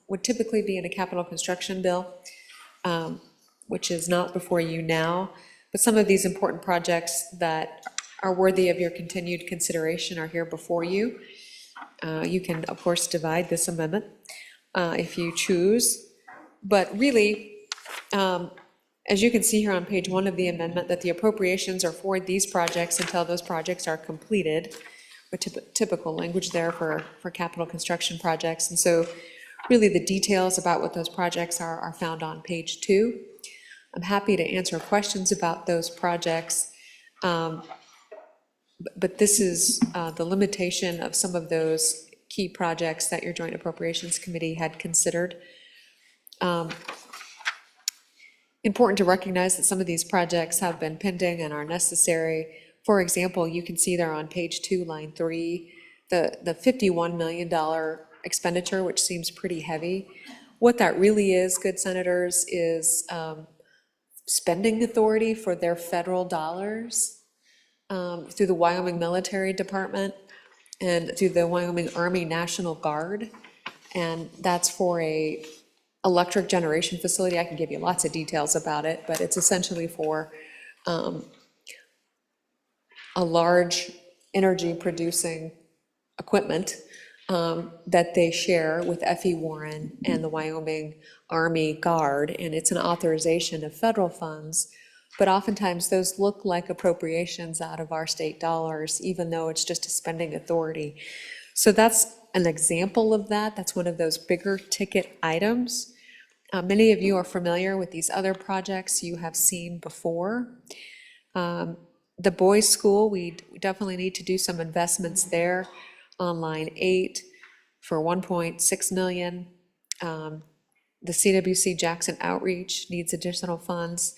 [SPEAKER 10] would typically be in a capital construction bill, which is not before you now, but some of these important projects that are worthy of your continued consideration are here before you. You can, of course, divide this amendment if you choose, but really, as you can see here on page 1 of the amendment, that the appropriations are for these projects until those projects are completed, with typical language there for capital construction projects. And so really the details about what those projects are found on page 2. I'm happy to answer questions about those projects, but this is the limitation of some of those key projects that your Joint Appropriations Committee had considered. Important to recognize that some of these projects have been pending and are necessary. For example, you can see there on page 2, line 3, the $51 million expenditure, which seems pretty heavy. What that really is, good senators, is spending authority for their federal dollars. through the Wyoming Military Department and through the Wyoming Army National Guard. And that's for a electric generation facility. I can give you lots of details about it, but it's essentially for a large energy-producing equipment that they share with F.E. Warren and the Wyoming Army Guard, and it's an authorization of federal funds, but oftentimes those look like appropriations out of our state dollars, even though it's just a spending authority. So that's an example of that. That's one of those bigger ticket items. Many of you are familiar with these other projects you have seen before. The boys' school, we definitely need to do some investments there on line 8 for $1.6 million. The CWC Jackson Outreach needs additional funds.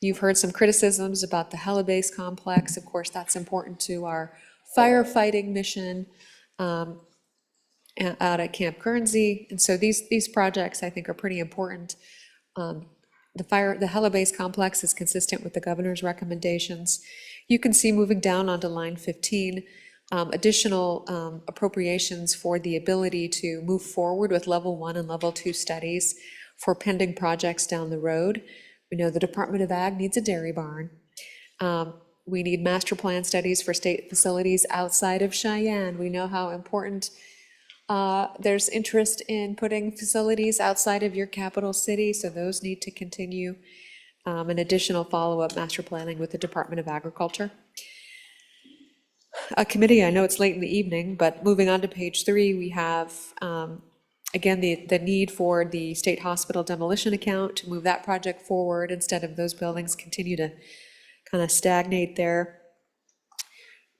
[SPEAKER 10] You've heard some criticisms about the Helibase complex. Of course, that's important to our firefighting mission out at Camp Guernsey. And so these projects, I think, are pretty important. The Helibase complex is consistent with the governor's recommendations. You can see moving down onto line 15, additional appropriations for the ability to move forward with level 1 and level 2 studies for pending projects down the road. We know the Department of Ag needs a dairy barn. We need master plan studies for state facilities outside of Cheyenne. We know how important there's interest in putting facilities outside of your capital city, so those need to continue. An additional follow-up master planning with the Department of Agriculture. A committee, I know it's late in the evening, but moving on to page 3, we have, again, the need for the state hospital demolition account to move that project forward instead of those buildings continue to kind of stagnate there.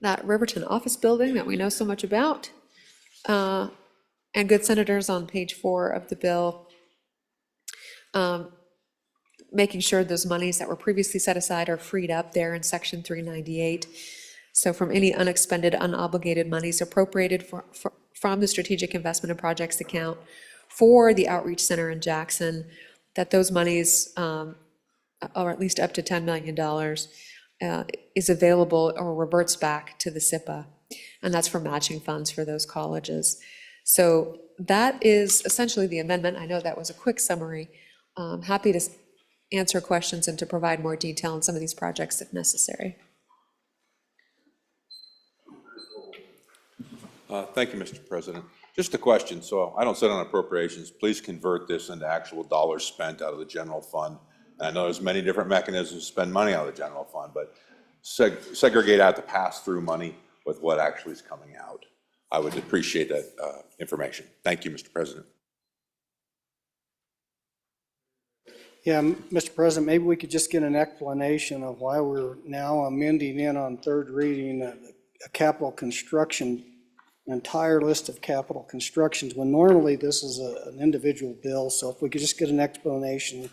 [SPEAKER 10] That Riverton office building that we know so much about. And good senators, on page 4 of the bill, making sure those monies that were previously set aside are freed up there in section 398. So from any unexpended, unobligated monies appropriated from the strategic investment and projects account for the outreach center in Jackson, that those monies, or at least up to $10 million, is available or reverts back to the SIPA. And that's for matching funds for those colleges. So that is essentially the amendment. I know that was a quick summary. Happy to answer questions and to provide more detail on some of these projects if necessary.
[SPEAKER 17] Thank you, Mr. President. Just a question. So I don't sit on appropriations. Please convert this into actual dollars spent out of the general fund. And I know there's many different mechanisms to spend money out of the general fund, but segregate out the pass-through money with what actually is coming out. I would appreciate that information. Thank you, Mr. President.
[SPEAKER 11] Yeah, Mr. President, maybe we could just get an explanation of why we're now amending in on third reading a capital construction, an entire list of capital constructions, when normally this is an individual bill. So if we could just get an explanation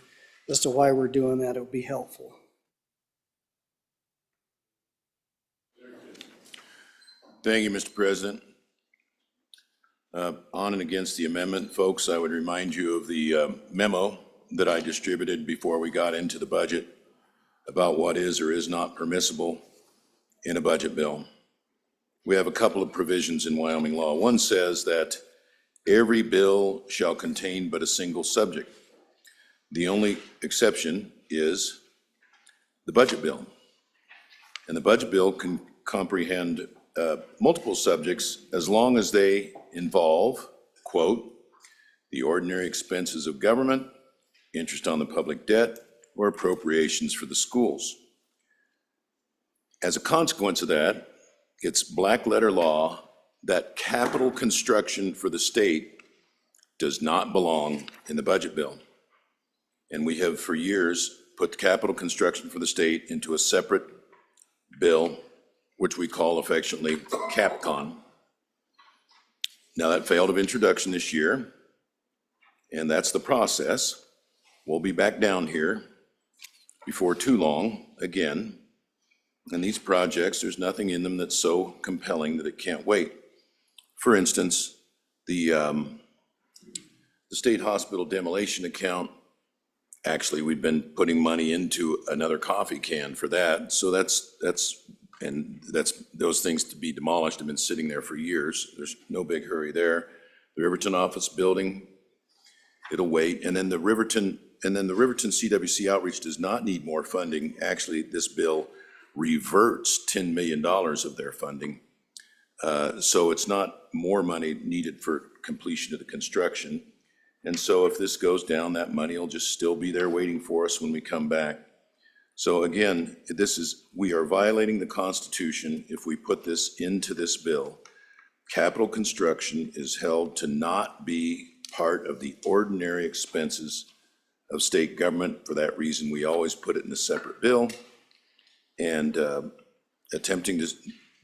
[SPEAKER 11] as to why we're doing that, it would be helpful.
[SPEAKER 1] Thank you, Mr. President. On and against the amendment, folks, I would remind you of the memo that I distributed before we got into the budget about what is or is not permissible in a budget bill. We have a couple of provisions in Wyoming law. One says that every bill shall contain but a single subject. The only exception is the budget bill. And the budget bill can comprehend multiple subjects as long as they involve, quote, the ordinary expenses of government, interest on the public debt, or appropriations for the schools. As a consequence of that, it's black letter law that capital construction for the state does not belong in the budget bill. And we have for years put capital construction for the state into a separate bill, which we call affectionately CapCon. Now that failed of introduction this year, and that's the process. We'll be back down here before too long again. And these projects, there's nothing in them that's so compelling that it can't wait. For instance, the state hospital demolition account, actually, we've been putting money into another coffee can for that. So that's And those things to be demolished have been sitting there for years. There's no big hurry there. The Riverton office building, it'll wait. And then the Riverton CWC outreach does not need more funding. Actually, this bill reverts $10 million of their funding. So it's not more money needed for completion of the construction. And so if this goes down, that money will just still be there waiting for us when we come back. So again, we are violating the Constitution if we put this into this bill. Capital construction is held to not be part of the ordinary expenses of state government. For that reason, we always put it in a separate bill. And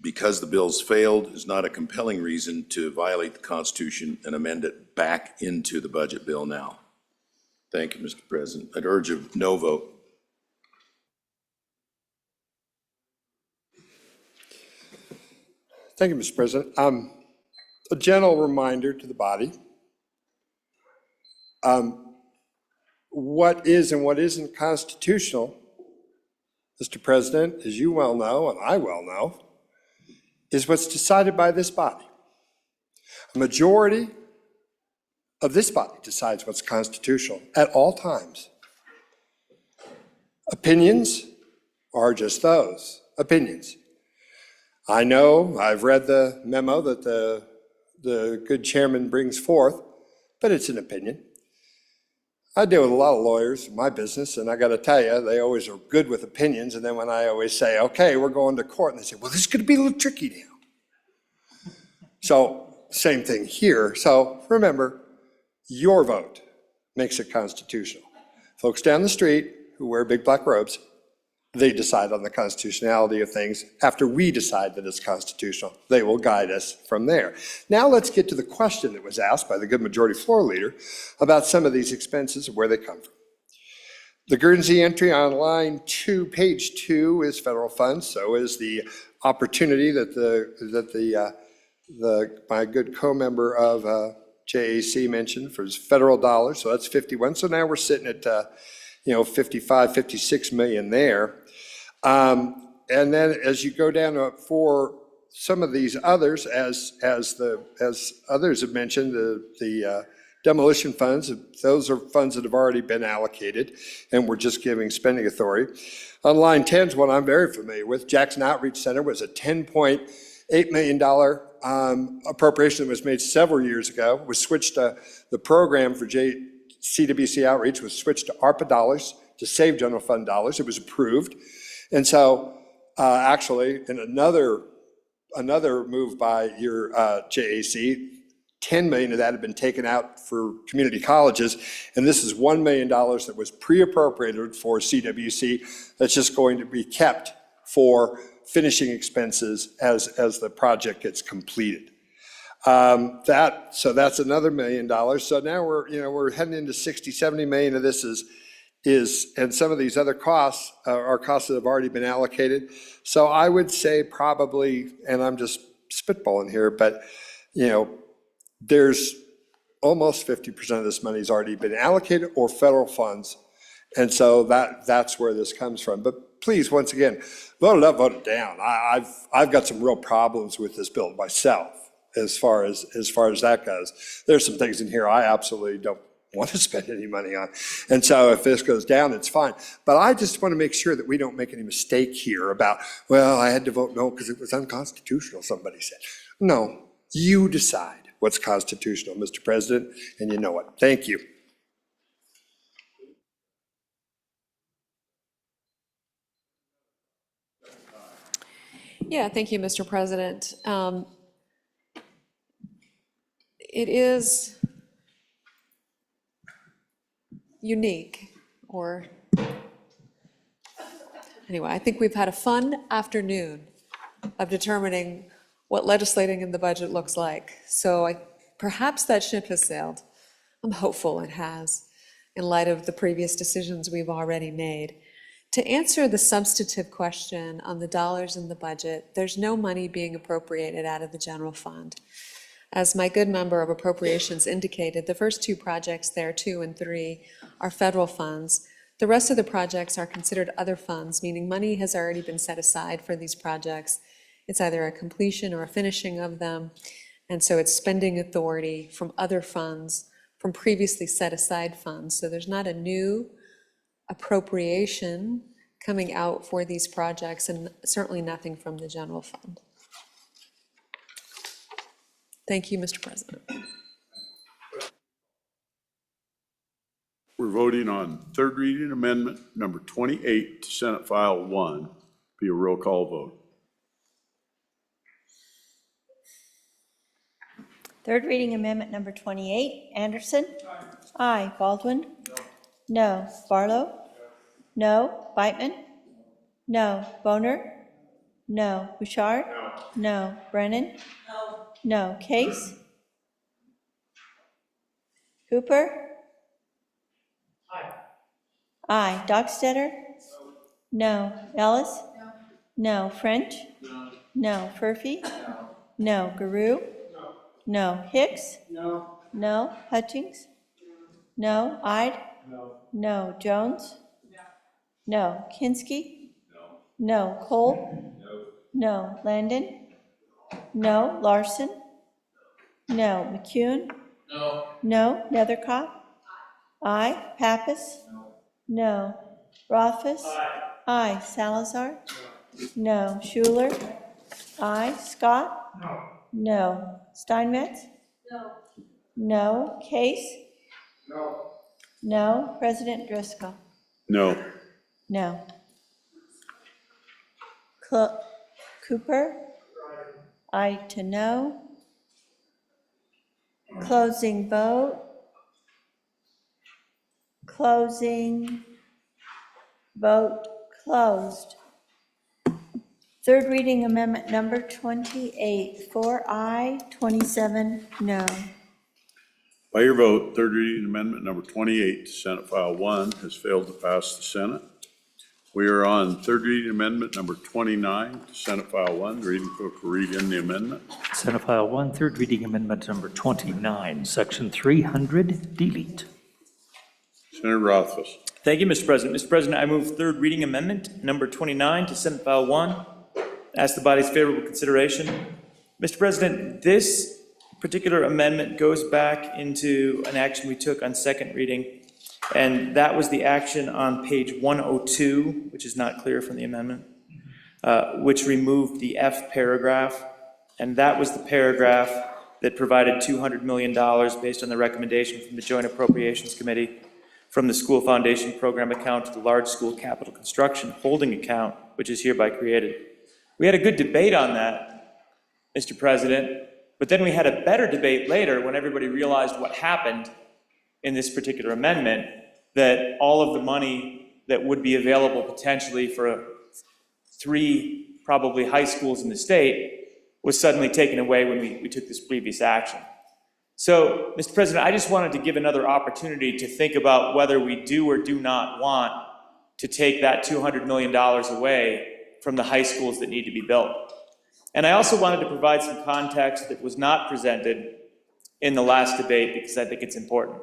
[SPEAKER 1] because the bill's failed is not a compelling reason to violate the Constitution and amend it back into the budget bill now. Thank you, Mr. President. I'd urge a no vote.
[SPEAKER 16] Thank you, Mr. President. A gentle reminder to the body. What is and what isn't constitutional, Mr. President, as you well know, and I well know, is what's decided by this body. A majority of this body decides what's constitutional at all times. Opinions are just those, opinions. I know, I've read the memo that the good chairman brings forth, but it's an opinion. I deal with a lot of lawyers in my business, and I got to tell you, they always are good with opinions, and then when I always say, okay, we're going to court, and they say, well, this is going to be a little tricky now. So, same thing here. So, remember, your vote makes it constitutional. Folks down the street who wear big black robes, they decide on the constitutionality of things. After we decide that it's constitutional, they will guide us from there. Now let's get to the question that was asked by the good majority floor leader about some of these expenses and where they come from. The Guernsey entry on line 2, page 2 is federal funds. So is the opportunity that my good co-member of JAC mentioned for federal dollars. So that's 51. So now we're sitting at 55, 56 million there. And then as you go down for some of these others, as others have mentioned, the demolition funds, those are funds that have already been allocated, and we're just giving spending authority. On line 10 is one I'm very familiar with. Jackson Outreach Center was a $10.8 million appropriation that was made several years ago. Was switched to the program for CWC Outreach was switched to ARPA dollars to save general fund dollars. It was approved. And so actually in another move by your JAC, 10 million of that had been taken out for community colleges. And this is $1 million that was pre-appropriated for CWC that's just going to be kept for finishing expenses as the project gets completed. So that's another $1 million. So now we're heading into 60, 70 million of this and some of these other costs are costs that have already been allocated. So I would say probably, and I'm just spitballing here, but there's almost 50% of this money has already been allocated or federal funds. And so that's where this comes from. But please, once again, vote it up, vote it down. I've got some real problems with this bill myself. As far as that goes, there's some things in here I absolutely don't want to spend any money on. And so if this goes down, it's fine. But I just want to make sure that we don't make any mistake here about, well, I had to vote no because it was unconstitutional, somebody said. No, you decide what's constitutional, Mr. President, and you know what. Thank you.
[SPEAKER 10] Yeah, thank you, Mr. President. It is unique, or anyway, I think we've had a fun afternoon of determining what legislating in the budget looks like. So perhaps that ship has sailed. I'm hopeful it has, in light of the previous decisions we've already made. To answer the substantive question on the dollars in the budget, there's no money being appropriated out of the general fund. As my good member of appropriations indicated, the first two projects there, 2 and 3, are federal funds. The rest of the projects are considered other funds, meaning money has already been set aside for these projects. It's either a completion or a finishing of them, and so it's spending authority from other funds, from previously set aside funds. So there's not a new appropriation coming out for these projects, and certainly nothing from the general fund. Thank you, Mr. President.
[SPEAKER 4] We're voting on third reading amendment number 28 to Senate File 1. Be a roll call vote.
[SPEAKER 6] Third reading amendment number 28, Anderson? Aye. Baldwin? No. Barlow? No. Beitman? No. Boner? No. Bouchard? No. Brennan? No. Case? Cooper? Aye. Dockstetter? No. Ellis? No. French? No. Furphy? No. Garou? No. Hicks? No. Hutchings? No. Ide? No. Jones? No. Kinsky? No. Cole? No. Landon? No. Larson? No. McCune? No. Nethercott? Aye. Pappas? No. Rothfuss? Aye. Salazar? No. Schuler? Aye. Scott? No. Steinmetz? No. Case? No. President Driscoll?
[SPEAKER 4] No.
[SPEAKER 6] No. Cooper? Aye to no. Closing vote. Closing vote closed. Third reading amendment number 28, 4 aye, 27 no.
[SPEAKER 4] By your vote, third reading amendment number 28 to Senate File 1 has failed to pass the Senate. We are on third reading amendment number 29 to Senate File 1. The reading clerk will read in the amendment.
[SPEAKER 2] Senate File 1, third reading amendment number 29, Section 300, delete.
[SPEAKER 4] Senator Rothfuss.
[SPEAKER 14] Thank you, Mr. President. Mr. President, I move third reading amendment number 29 to Senate File 1. Ask the body's favorable consideration. Mr. President, this particular amendment goes back into an action we took on second reading, and that was the action on page 102, which is not clear from the amendment, which removed the F paragraph, and that was the paragraph that provided $200 million based on the recommendation from the Joint Appropriations Committee from the School Foundation Program account to the Large School Capital Construction Holding Account, which is hereby created. We had a good debate on that, Mr. President, but then we had a better debate later when everybody realized what happened in this particular amendment, that all of the money that would be available potentially for 3 probably high schools in the state was suddenly taken away when we took this previous action. So, Mr. President, I just wanted to give another opportunity to think about whether we do or do not want to take that $200 million away from the high schools that need to be built. And I also wanted to provide some context that was not presented in the last debate because I think it's important.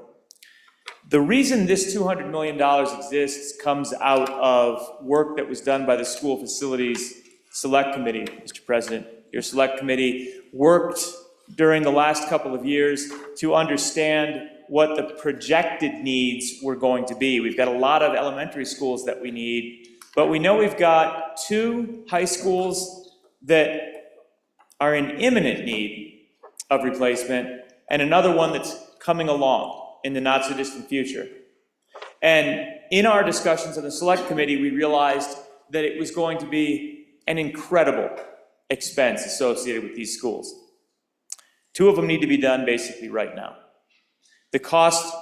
[SPEAKER 14] The reason this $200 million exists comes out of work that was done by the School Facilities Select Committee, Mr. President. Your Select Committee worked during the last couple of years to understand what the projected needs were going to be. We've got a lot of elementary schools that we need, but we know we've got 2 high schools that are in imminent need of replacement, and another one that's coming along in the not-so-distant future. And in our discussions on the Select Committee, we realized that it was going to be an incredible expense associated with these schools. 2 of them need to be done basically right now. The cost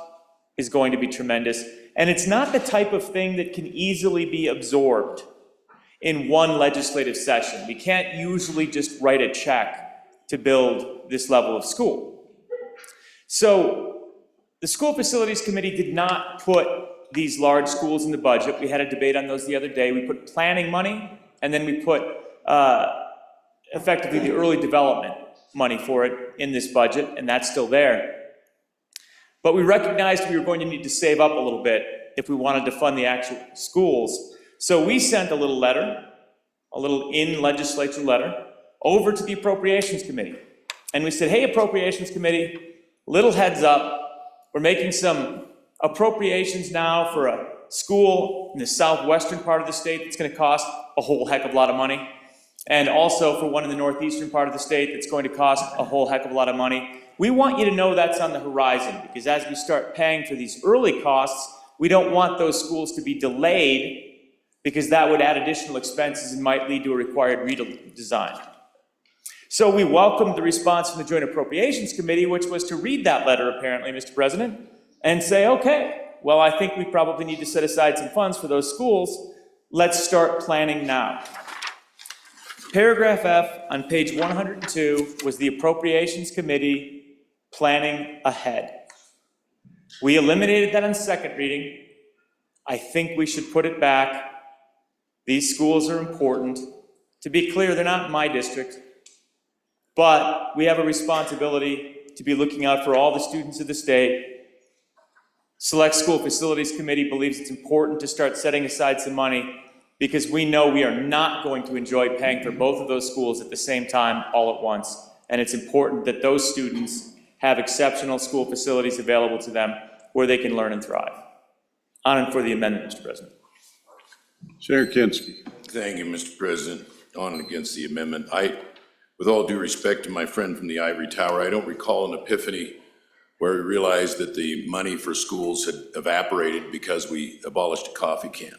[SPEAKER 14] is going to be tremendous, and it's not the type of thing that can easily be absorbed in one legislative session. We can't usually just write a check to build this level of school. So the School Facilities Committee did not put these large schools in the budget. We had a debate on those the other day. We put planning money, and then we put effectively the early development money for it in this budget, and that's still there. But we recognized we were going to need to save up a little bit if we wanted to fund the actual schools. So we sent a little letter, a little in-legislature letter, over to the Appropriations Committee. And we said, hey, Appropriations Committee, little heads up, we're making some appropriations now for a school in the southwestern part of the state that's gonna cost a whole heck of a lot of money. And also for one in the northeastern part of the state that's going to cost a whole heck of a lot of money. We want you to know that's on the horizon, because as we start paying for these early costs, we don't want those schools to be delayed, because that would add additional expenses and might lead to a required redesign. So we welcomed the response from the Joint Appropriations Committee, which was to read that letter, apparently, Mr. President, and say, okay, well, I think we probably need to set aside some funds for those schools. Let's start planning now. Paragraph F on page 102 was the Appropriations Committee planning ahead. We eliminated that on second reading. I think we should put it back. These schools are important. To be clear, they're not in my district, but we have a responsibility to be looking out for all the students of the state. Select School Facilities Committee believes it's important to start setting aside some money, because we know we are not going to enjoy paying for both of those schools at the same time all at once. And it's important that those students have exceptional school facilities available to them where they can learn and thrive. On and for the amendment, Mr. President.
[SPEAKER 4] Senator Kinski.
[SPEAKER 1] Thank you, Mr. President. On and against the amendment. With all due respect to my friend from the ivory tower, I don't recall an epiphany where we realized that the money for schools had evaporated because we abolished a coffee can.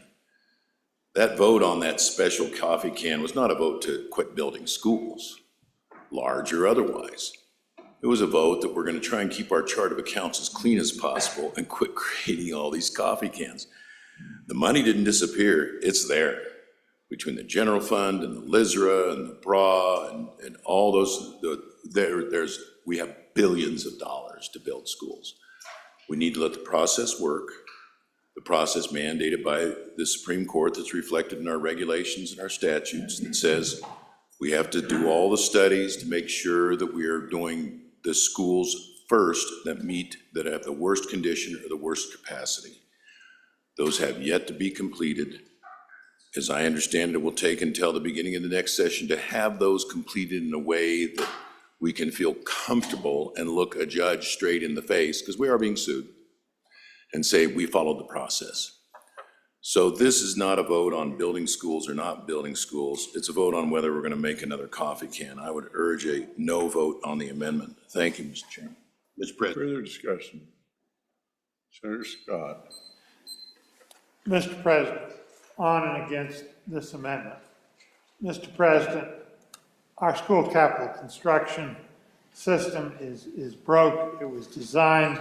[SPEAKER 1] That vote on that special coffee can was not a vote to quit building schools, large or otherwise. It was a vote that we're going to try and keep our chart of accounts as clean as possible and quit creating all these coffee cans. The money didn't disappear, it's there. Between the general fund and the LISRA and the BRA and all those, we have billions of dollars to build schools. We need to let the process work. The process mandated by the Supreme Court that's reflected in our regulations and our statutes that says we have to do all the studies to make sure that we are doing the schools first that have the worst condition or the worst capacity. Those have yet to be completed. As I understand it, will take until the beginning of the next session to have those completed in a way that we can feel comfortable and look a judge straight in the face, because we are being sued, and say we followed the process. So this is not a vote on building schools or not building schools. It's a vote on whether we're going to make another coffee can. I would urge a no vote on the amendment. Thank you, Mr. Chairman. Mr. President.
[SPEAKER 4] Further discussion? Senator Scott.
[SPEAKER 3] Mr. President, on and against this amendment. Mr. President, our school capital construction system is broke. It was designed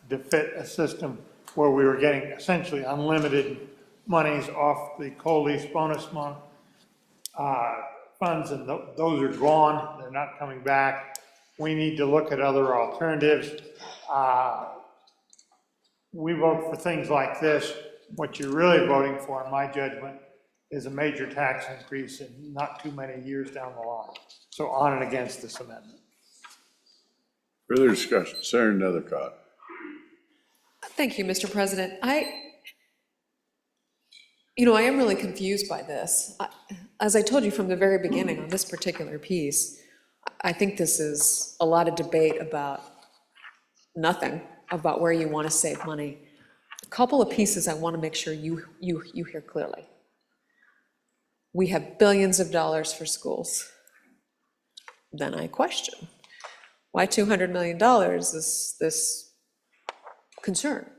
[SPEAKER 3] to fit a system where we were getting essentially unlimited monies off the COLEAS bonus funds, and those are gone. They're not coming back. We need to look at other alternatives. We vote for things like this. What you're really voting for, in my judgment, is a major tax increase in not too many years down the line. So on and against this amendment.
[SPEAKER 4] Further discussion? Senator Nethercott.
[SPEAKER 10] Thank you, Mr. President. I am really confused by this. As I told you from the very beginning on this particular piece, I think this is a lot of debate about nothing, about where you want to save money. A couple of pieces I want to make sure you hear clearly. We have billions of dollars for schools. Then I question, why $200 million is this concern?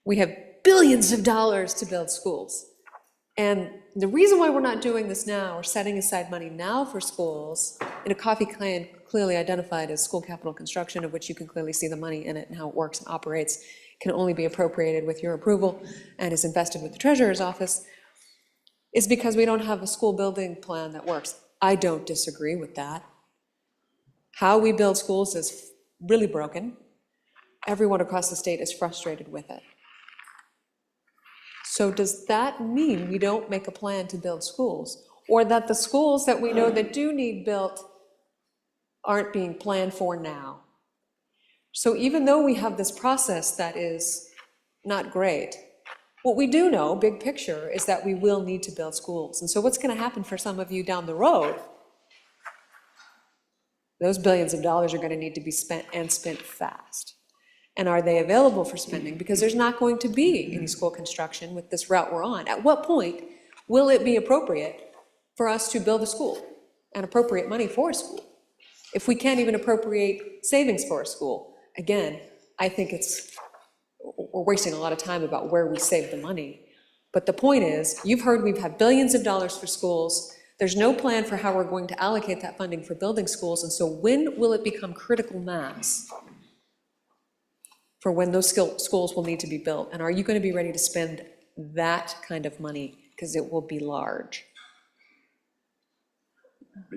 [SPEAKER 10] We have billions of dollars to build schools. And the reason why we're not doing this now, or setting aside money now for schools, in a coffee can clearly identified as school capital construction, of which you can clearly see the money in it and how it works and operates, can only be appropriated with your approval and is invested with the treasurer's office, is because we don't have a school building plan that works. I don't disagree with that. How we build schools is really broken. Everyone across the state is frustrated with it. So does that mean we don't make a plan to build schools? Or that the schools that we know that do need built aren't being planned for now? So even though we have this process that is not great. What we do know, big picture, is that we will need to build schools. And so what's going to happen for some of you down the road? Those billions of dollars are going to need to be spent, and spent fast. And are they available for spending? Because there's not going to be any school construction with this route we're on. At what point will it be appropriate for us to build a school and appropriate money for a school? If we can't even appropriate savings for a school, again, I think we're wasting a lot of time about where we save the money. But the point is, you've heard we've had billions of dollars for schools. There's no plan for how we're going to allocate that funding for building schools. And so when will it become critical mass for when those schools will need to be built? And are you going to be ready to spend that kind of money? Because it will be large.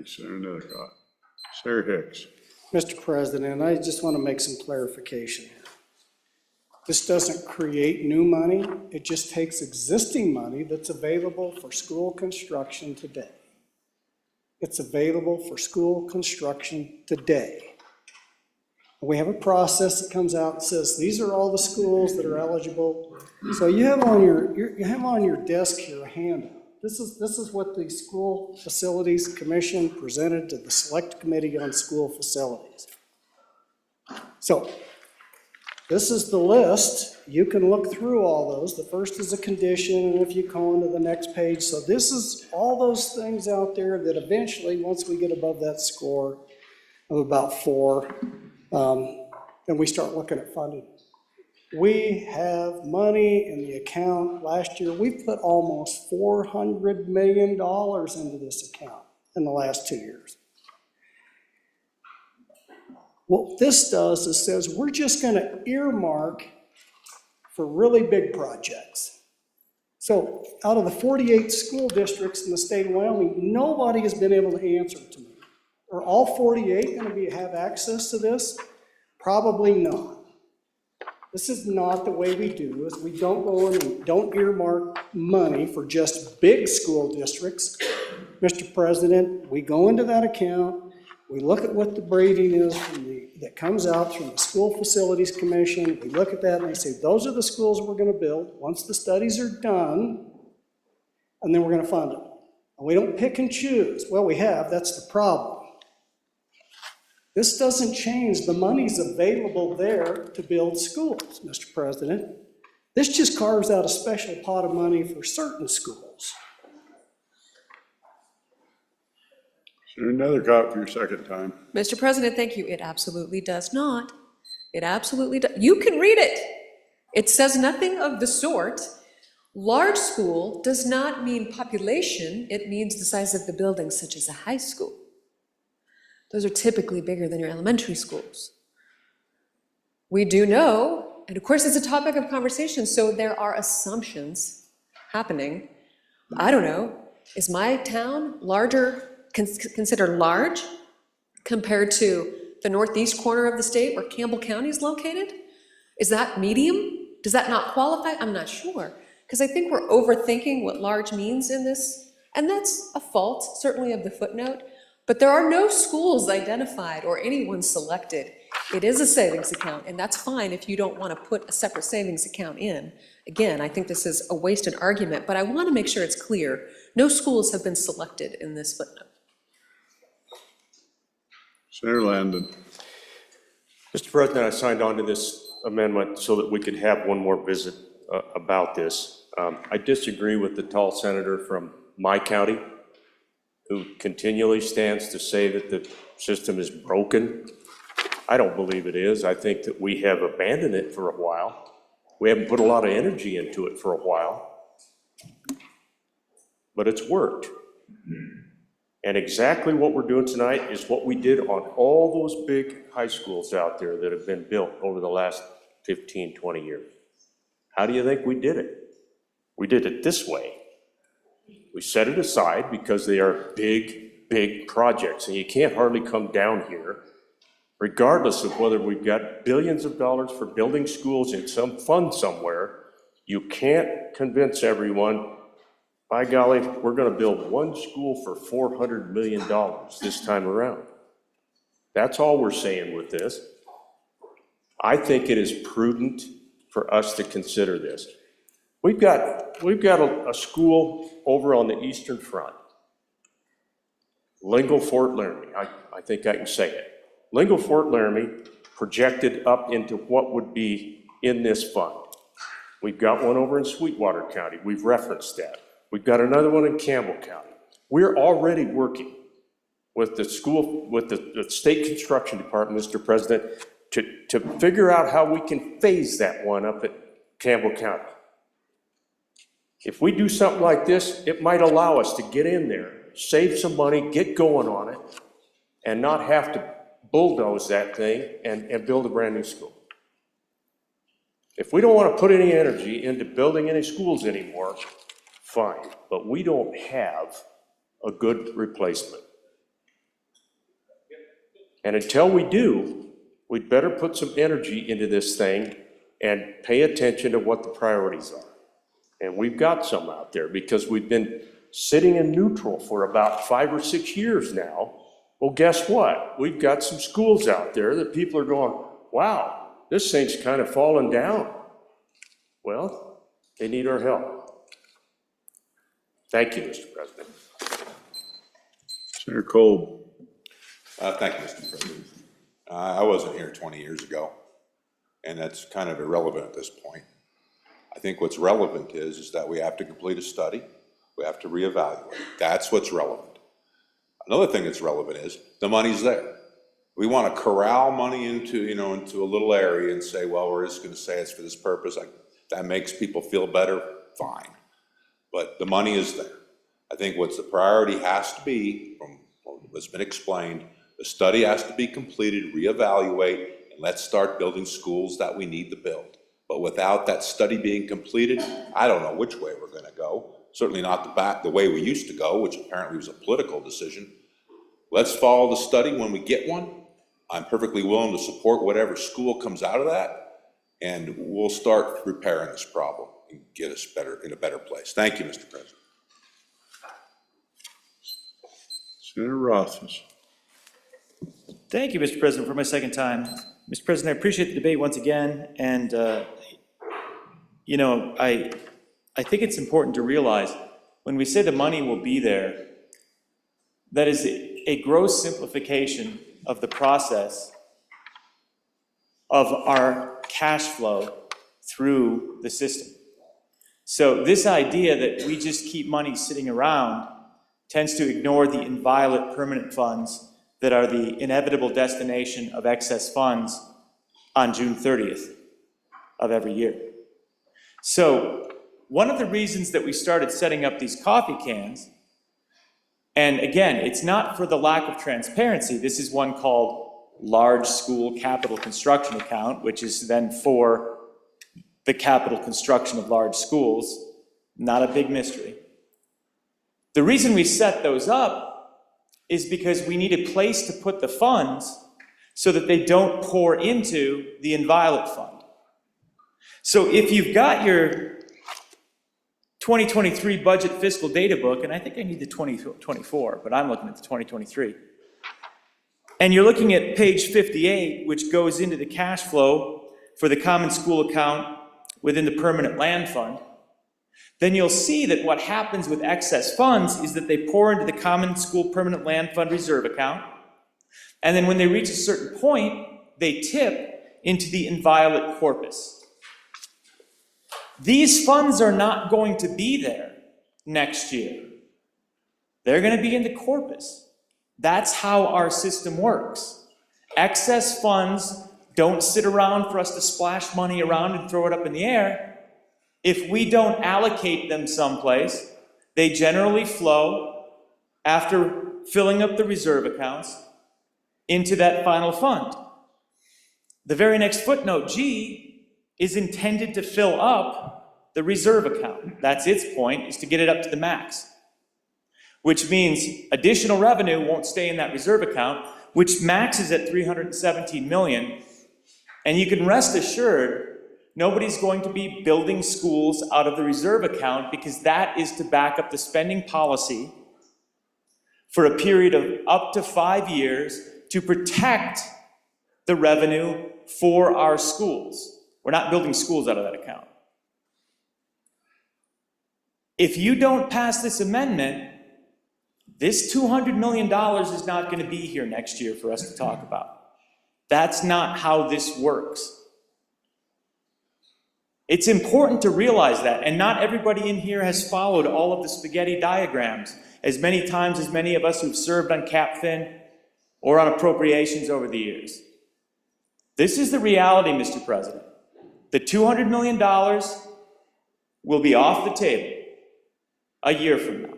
[SPEAKER 4] Senator Nethercott. Senator Hicks.
[SPEAKER 11] Mr. President, I just want to make some clarification here. This doesn't create new money, it just takes existing money that's available for school construction today. It's available for school construction today. We have a process that comes out and says, these are all the schools that are eligible. So you have on your desk here a handout. This is what the School Facilities Commission presented to the Select Committee on School Facilities. So this is the list. You can look through all those. The first is a condition, and if you go into the next page. So this is all those things out there that eventually, once we get above that score of about 4, then we start looking at funding. We have money in the account. Last year, we put almost $400 million into this account in the last 2 years. What this does is says we're just going to earmark for really big projects. So out of the 48 school districts in the state of Wyoming, nobody has been able to answer to me. Are all 48 going to have access to this? Probably not. This is not the way we do, is we don't go in and don't earmark money for just big school districts. Mr. President, we go into that account, we look at what the grading is that comes out from the School Facilities Commission, we look at that and they say, those are the schools we're gonna build once the studies are done, and then we're gonna fund them. And we don't pick and choose. Well, we have, that's the problem. This doesn't change. The money's available there to build schools, Mr. President. This just carves out a special pot of money for certain schools.
[SPEAKER 4] Senator Nethercott for your second time.
[SPEAKER 10] Mr. President, thank you. It absolutely does not. It absolutely does. You can read it. It says nothing of the sort. Large school does not mean population. It means the size of the building, such as a high school. Those are typically bigger than your elementary schools. We do know, and of course it's a topic of conversation, so there are assumptions happening. I don't know, is my town larger, considered large compared to the northeast corner of the state where Campbell County is located? Is that medium? Does that not qualify? I'm not sure, because I think we're overthinking what large means in this, and that's a fault, certainly of the footnote. But there are no schools identified or anyone selected. It is a savings account, and that's fine if you don't want to put a separate savings account in. Again, I think this is a wasted argument, but I want to make sure it's clear. No schools have been selected in this footnote.
[SPEAKER 4] Senator Landon.
[SPEAKER 9] Mr. President, I signed on to this amendment so that we could have one more visit about this. I disagree with the tall senator from my county, who continually stands to say that the system is broken. I don't believe it is. I think that we have abandoned it for a while. We haven't put a lot of energy into it for a while, but it's worked. And exactly what we're doing tonight is what we did on all those big high schools out there that have been built over the last 15, 20 years. How do you think we did it? We did it this way. We set it aside because they are big, big projects, and you can't hardly come down here, regardless of whether we've got billions of dollars for building schools in some fund somewhere. You can't convince everyone, by golly, we're gonna build one school for $400 million this time around. That's all we're saying with this. I think it is prudent for us to consider this. We've got a school over on the eastern front. Lingle Fort Laramie, I think I can say it. Lingle Fort Laramie projected up into what would be in this fund. We've got one over in Sweetwater County, we've referenced that. We've got another one in Campbell County. We're already working with the school, with the state construction department, Mr. President, to figure out how we can phase that one up at Campbell County. If we do something like this, it might allow us to get in there, save some money, get going on it, and not have to bulldoze that thing and build a brand new school. If we don't want to put any energy into building any schools anymore, fine, but we don't have a good replacement. And until we do, we'd better put some energy into this thing and pay attention to what the priorities are. And we've got some out there because we've been sitting in neutral for about 5 or 6 years now. Well, guess what? We've got some schools out there that people are going, wow, this thing's kind of falling down. Well, they need our help. Thank you, Mr. President.
[SPEAKER 4] Senator Kolb.
[SPEAKER 17] Thank you, Mr. President. I wasn't here 20 years ago, and that's kind of irrelevant at this point. I think what's relevant is that we have to complete a study, we have to reevaluate. That's what's relevant. Another thing that's relevant is the money's there. We want to corral money into a little area and say, well, we're just going to say it's for this purpose. That makes people feel better, fine. But the money is there. I think what's the priority has to be, from what's been explained, the study has to be completed, reevaluate, and let's start building schools that we need to build. But without that study being completed, I don't know which way we're going to go. Certainly not the way we used to go, which apparently was a political decision. Let's follow the study when we get one. I'm perfectly willing to support whatever school comes out of that, and we'll start repairing this problem and get us in a better place. Thank you, Mr. President.
[SPEAKER 4] Senator Rothfuss.
[SPEAKER 14] Thank you, Mr. President, for my second time. Mr. President, I appreciate the debate once again, and, I think it's important to realize when we say the money will be there, that is a gross simplification of the process of our cash flow through the system. So this idea that we just keep money sitting around tends to ignore the inviolate permanent funds that are the inevitable destination of excess funds on June 30th of every year. So one of the reasons that we started setting up these coffee cans, and again, it's not for the lack of transparency, this is one called Large School Capital Construction Account, which is then for the capital construction of large schools, not a big mystery. The reason we set those up is because we need a place to put the funds so that they don't pour into the inviolate fund. So if you've got your 2023 budget fiscal data book, and I think I need the 2024, but I'm looking at the 2023, and you're looking at page 58, which goes into the cash flow for the common school account within the permanent land fund, then you'll see that what happens with excess funds is that they pour into the common school permanent land fund reserve account, and then when they reach a certain point, they tip into the inviolate corpus. These funds are not going to be there next year. They're going to be in the corpus. That's how our system works. Excess funds don't sit around for us to splash money around and throw it up in the air. If we don't allocate them someplace, they generally flow, after filling up the reserve accounts, into that final fund. The very next footnote, G, is intended to fill up the reserve account. That's its point, is to get it up to the max. Which means additional revenue won't stay in that reserve account, which maxes at $317 million. And you can rest assured, nobody's going to be building schools out of the reserve account, because that is to back up the spending policy for a period of up to 5 years to protect the revenue for our schools. We're not building schools out of that account. If you don't pass this amendment, this $200 million is not going to be here next year for us to talk about. That's not how this works. It's important to realize that, and not everybody in here has followed all of the spaghetti diagrams as many times as many of us who've served on CapFin or on appropriations over the years. This is the reality, Mr. President. The $200 million will be off the table a year from now.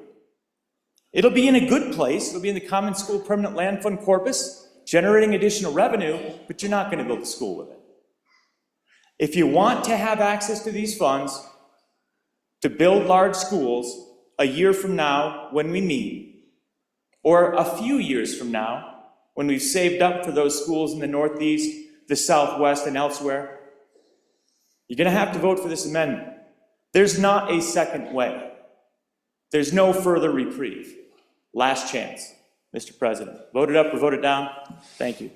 [SPEAKER 14] It'll be in a good place. It'll be in the Common School Permanent Land Fund corpus, generating additional revenue, but you're not going to build a school with it. If you want to have access to these funds to build large schools a year from now when we meet, or a few years from now when we've saved up for those schools in the Northeast, the Southwest, and elsewhere, you're going to have to vote for this amendment. There's not a second way. There's no further reprieve. Last chance, Mr. President. Vote it up or vote it down. Thank you.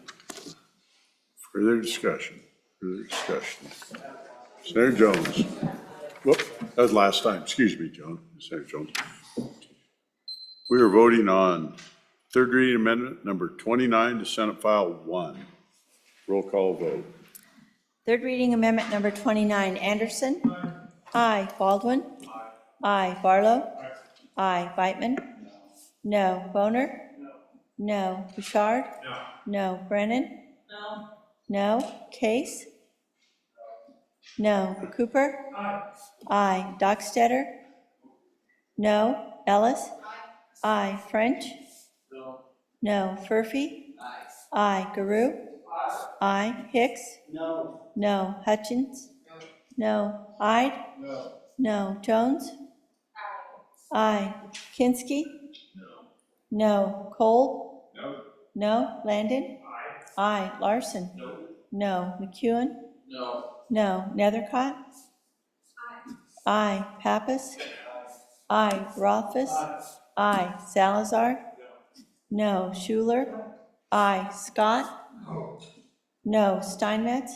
[SPEAKER 4] Further discussion, further discussion. Senator Jones. Whoop, that was last time. Excuse me, John. Senator Jones. We are voting on third reading amendment number 29 to Senate File 1. Roll call vote.
[SPEAKER 6] Third reading amendment number 29, Anderson. Aye. Baldwin. Aye. Barlow. Aye. Beitman. No. Boner. No. Bouchard. No. Brennan. No. Case. No. Cooper. Aye. Dockstetter. No. Ellis. Aye. French. No. Furphy. Aye. Garou. Aye. Hicks. No. Hutchins. No. Ide. No. Jones. Aye. Kinski. No. Cole. No. Landon. Aye. Larson. No. McEwen. No. Nethercott. Aye. Pappas. Aye. Rothfuss. Aye. Salazar. No. Schuler. Aye. Scott. No. Steinmetz.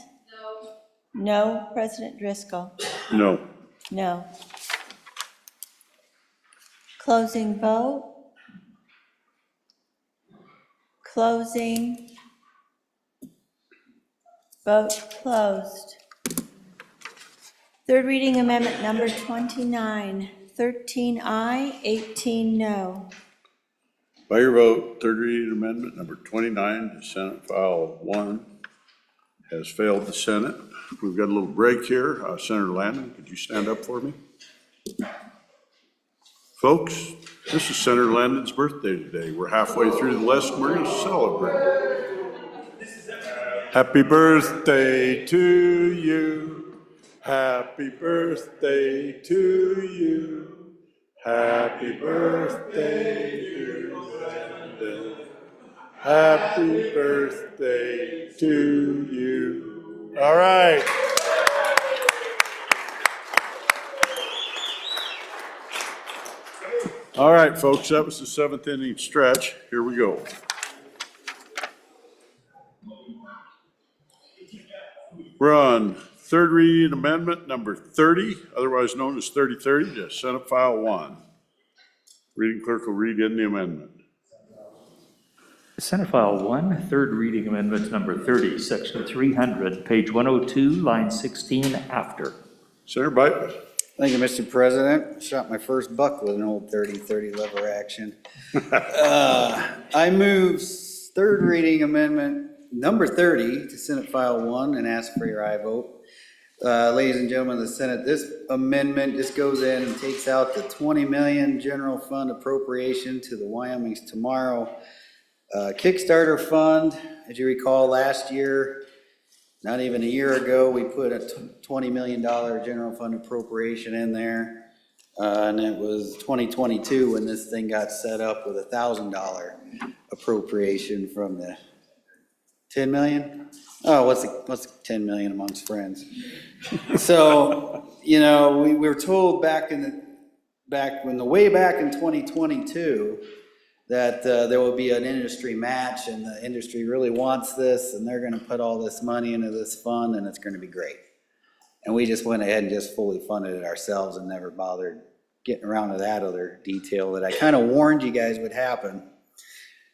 [SPEAKER 6] No. President Driscoll.
[SPEAKER 4] No.
[SPEAKER 6] No. Closing vote. Closing. Vote closed. Third reading amendment number 29, 13 aye, 18 no.
[SPEAKER 4] By your vote, third reading amendment number 29 to Senate File 1 has failed the Senate. We've got a little break here. Senator Landon, could you stand up for me? Folks, this is Senator Landon's birthday today. We're halfway through the lesson. We're going to celebrate. Happy birthday to you. Happy birthday to you. Happy birthday, dear Landon. Happy birthday to you. All right. All right, folks, that was the seventh inning stretch. Here we go. We're on third reading amendment number 30, otherwise known as 3030, to Senate File 1. Reading clerk will read in the amendment.
[SPEAKER 2] Senate File 1, third reading amendment number 30, section 300, page 102, line 16 after.
[SPEAKER 4] Senator Beitman.
[SPEAKER 18] Thank you, Mr. President. Shot my first buck with an old 30-30 lever action. I move third reading amendment number 30 to Senate File 1 and ask for your aye vote. Ladies and gentlemen of the Senate, this amendment just goes in and takes out the 20 million general fund appropriation to the Wyoming's Tomorrow Kickstarter fund. As you recall, last year, not even a year ago, we put a $20 million general fund appropriation in there. And it was 2022 when this thing got set up with a $1,000 appropriation from the 10 million? Oh, what's 10 million amongst friends? So, you know, we were told way back in 2022 that there will be an industry match and the industry really wants this and they're gonna put all this money into this fund and it's gonna be great. And we just went ahead and just fully funded it ourselves and never bothered getting around to that other detail that I kind of warned you guys would happen.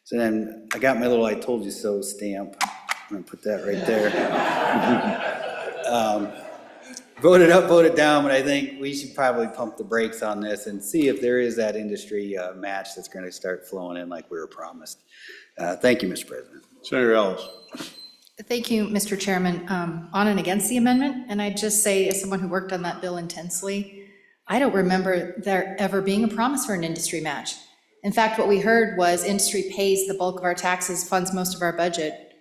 [SPEAKER 18] So then I got my little "I told you so" stamp. I'm gonna put that right there. Voted up, voted down, but I think we should probably pump the brakes on this and see if there is that industry match that's gonna start flowing in like we were promised. Thank you, Mr. President.
[SPEAKER 4] Senator Ellis.
[SPEAKER 19] Thank you, Mr. Chairman. On and against the amendment, and I'd just say, as someone who worked on that bill intensely, I don't remember there ever being a promise for an industry match. In fact, what we heard was industry pays the bulk of our taxes, funds most of our budget.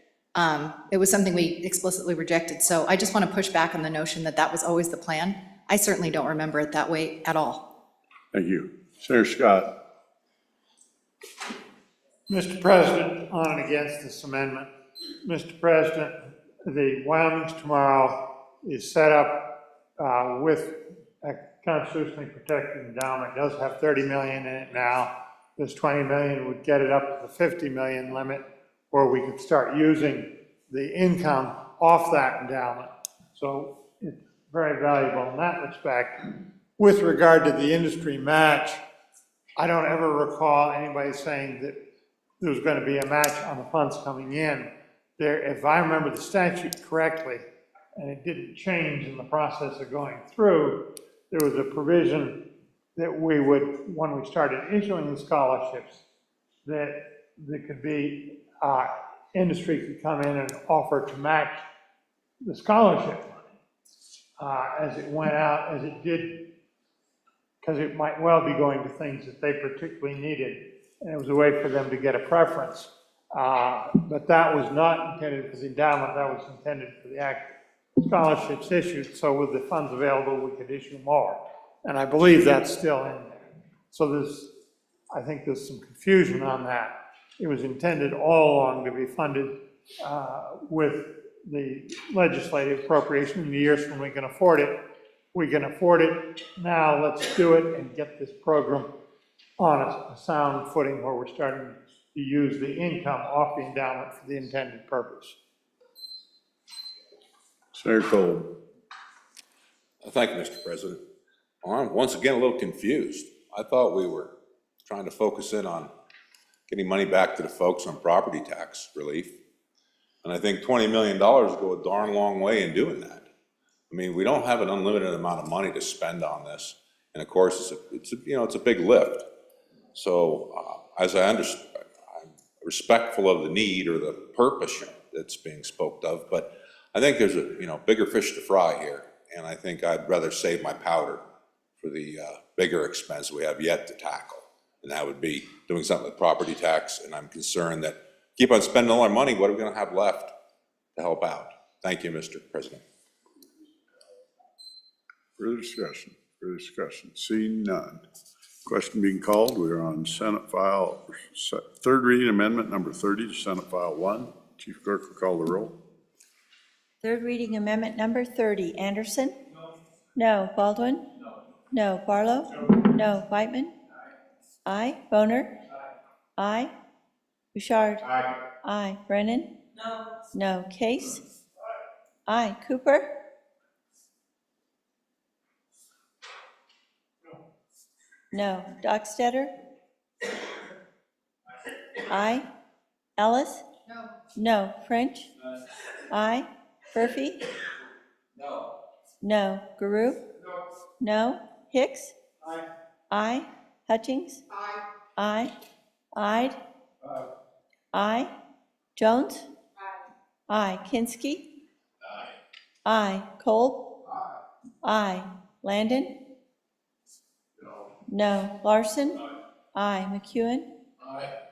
[SPEAKER 19] It was something we explicitly rejected, so I just want to push back on the notion that that was always the plan. I certainly don't remember it that way at all.
[SPEAKER 4] Thank you. Senator Scott.
[SPEAKER 3] Mr. President, on and against this amendment. Mr. President, the Wyoming's Tomorrow is set up with a constitutionally protected endowment. It does have 30 million in it now. This 20 million would get it up to the 50 million limit, where we could start using the income off that endowment. So it's very valuable in that respect. With regard to the industry match, I don't ever recall anybody saying that there was going to be a match on the funds coming in. There, if I remember the statute correctly, and it didn't change in the process of going through, there was a provision that we would, when we started issuing the scholarships, that there could be, industry could come in and offer to match the scholarship as it went out, as it did, because it might well be going to things that they particularly needed. And it was a way for them to get a preference. But that was not intended for the endowment, that was intended for the actual scholarships issued. So with the funds available, we could issue more. And I believe that's still in there. So I think there's some confusion on that. It was intended all along to be funded with the legislative appropriation in the years when we can afford it. We can afford it now, let's do it and get this program on a sound footing where we're starting to use the income off the endowment for the intended purpose.
[SPEAKER 4] Senator Cole.
[SPEAKER 17] Thank you, Mr. President. Well, I'm once again a little confused. I thought we were trying to focus in on getting money back to the folks on property tax relief. And I think $20 million go a darn long way in doing that. I mean, we don't have an unlimited amount of money to spend on this. And of course, it's a big lift. So as I understand, I'm respectful of the need or the purpose that's being spoke of, but I think there's a bigger fish to fry here. And I think I'd rather save my powder for the bigger expense we have yet to tackle. And that would be doing something with property tax. And I'm concerned that keep on spending all our money, what are we going to have left to help out? Thank you, Mr. President.
[SPEAKER 4] Further discussion? Further discussion? Seeing none. Question being called. We are on Senate file, third reading amendment number 30 to Senate file 1. Chief Clerk will call the roll.
[SPEAKER 6] Third reading amendment number 30, Anderson? No. Baldwin? No. Barlow? No. Whitman? Aye. Boner? Aye. Bouchard? Aye. Brennan? No. Case? Aye. Cooper? No. Dockstetter? Aye. Ellis? No. French? Aye. Murphy? No. Guru? No. Hicks? Aye. Hutchings? Aye. Ide? Aye. Jones? Aye. Kinski? Aye. Kolb? Aye. Landon? No. Larson? Aye. McEwen?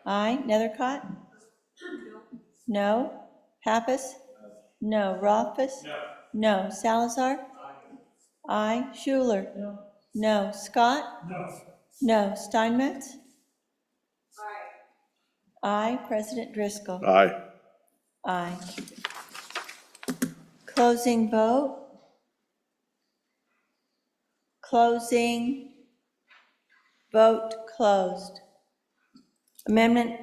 [SPEAKER 6] Aye. Nethercott? No. Pappas? No. Rothfuss? No. Salazar? Aye. Schuler? No. Scott? No. Steinmetz? Aye. President Driscoll?
[SPEAKER 4] Aye.
[SPEAKER 6] Aye. Closing vote. Closing. Vote closed. Amendment,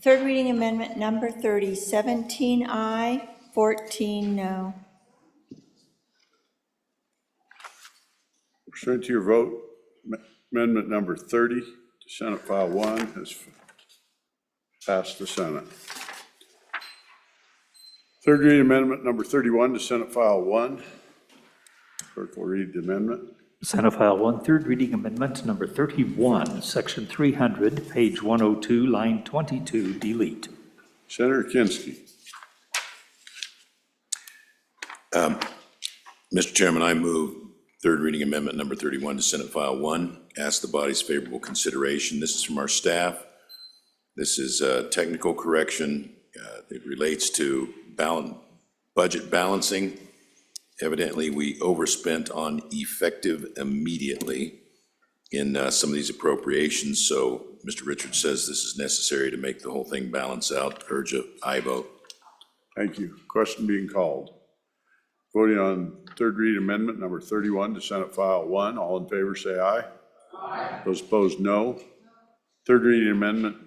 [SPEAKER 6] third reading amendment number 30, 17 aye, 14 no.
[SPEAKER 4] Pursuant to your vote, amendment number 30 to Senate File 1 has passed the Senate. Third reading amendment number 31 to Senate File 1. Clerk will read the amendment.
[SPEAKER 2] Senate File 1, third reading amendment number 31, Section 300, page 102, line 22, delete.
[SPEAKER 4] Senator Kinski.
[SPEAKER 1] Mr. Chairman, I move third reading amendment number 31 to Senate File 1. Ask the body's favorable consideration. This is from our staff. This is a technical correction. It relates to budget balancing. Evidently, we overspent on effective immediately in some of these appropriations. So Mr. Richards says this is necessary to make the whole thing balance out. Urge a aye vote.
[SPEAKER 4] Thank you. Question being called. Voting on third read amendment number 31 to Senate File 1. All in favor say aye. Aye. Those opposed, no. Third reading amendment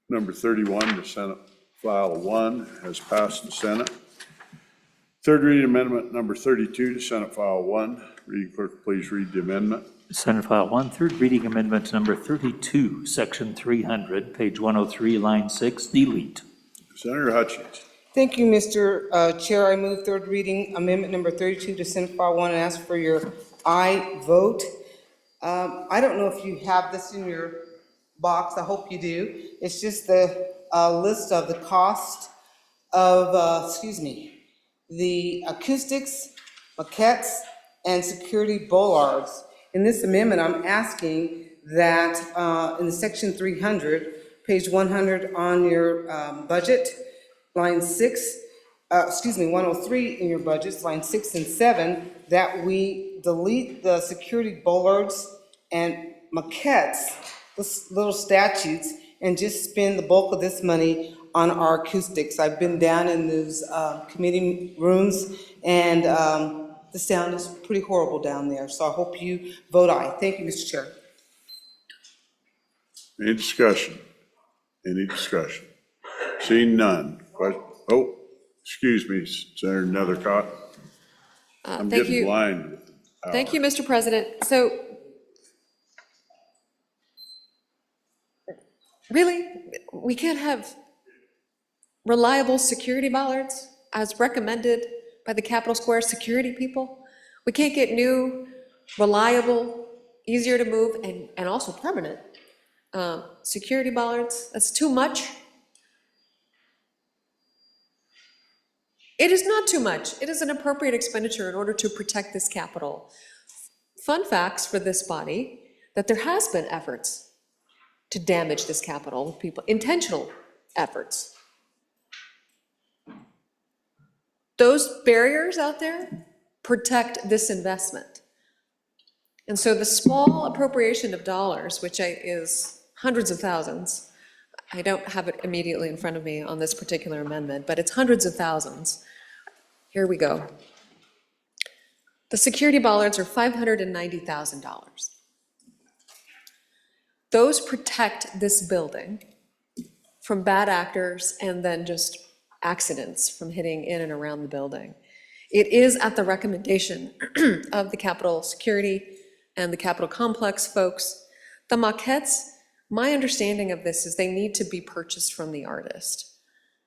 [SPEAKER 4] number 31 to Senate File 1 has passed the Senate. Third reading amendment number 32 to Senate File 1. Reading clerk, please read the amendment.
[SPEAKER 2] Senate File 1, third reading amendment number 32, Section 300, page 103, line 6, delete.
[SPEAKER 4] Senator Hutchins.
[SPEAKER 20] Thank you, Mr. Chair. I move third reading amendment number 32 to Senate File 1 and ask for your aye vote. I don't know if you have this in your box. I hope you do. It's just the list of the cost of, the acoustics, maquettes, and security bollards. In this amendment, I'm asking that in the section 300, page 100 on your budget, line 103 in your budgets, line 6 and 7, that we delete the security bollards and maquettes, the little statutes, and just spend the bulk of this money on our acoustics. I've been down in those committee rooms, and the sound is pretty horrible down there, so I hope you vote aye. Thank you, Mr. Chair.
[SPEAKER 4] Any discussion? Any discussion? Seeing none. Oh, excuse me, Senator Nethercott. I'm
[SPEAKER 10] Thank
[SPEAKER 4] getting
[SPEAKER 10] you.
[SPEAKER 4] blind with the power.
[SPEAKER 10] Thank you, Mr. President. So, really, we can't have reliable security bollards as recommended by the Capitol Square security people? We can't get new, reliable, easier to move, and also permanent security bollards? That's too much? It is not too much. It is an appropriate expenditure in order to protect this Capitol. Fun facts for this body, that there has been efforts to damage this Capitol with people, intentional efforts. Those barriers out there protect this investment. And so the small appropriation of dollars, which is hundreds of thousands, I don't have it immediately in front of me on this particular amendment, but it's hundreds of thousands. Here we go. The security bollards are $590,000. Those protect this building from bad actors and then just accidents from hitting in and around the building. It is at the recommendation of the Capitol Security and the Capitol Complex folks. The maquettes, my understanding of this is they need to be purchased from the artist.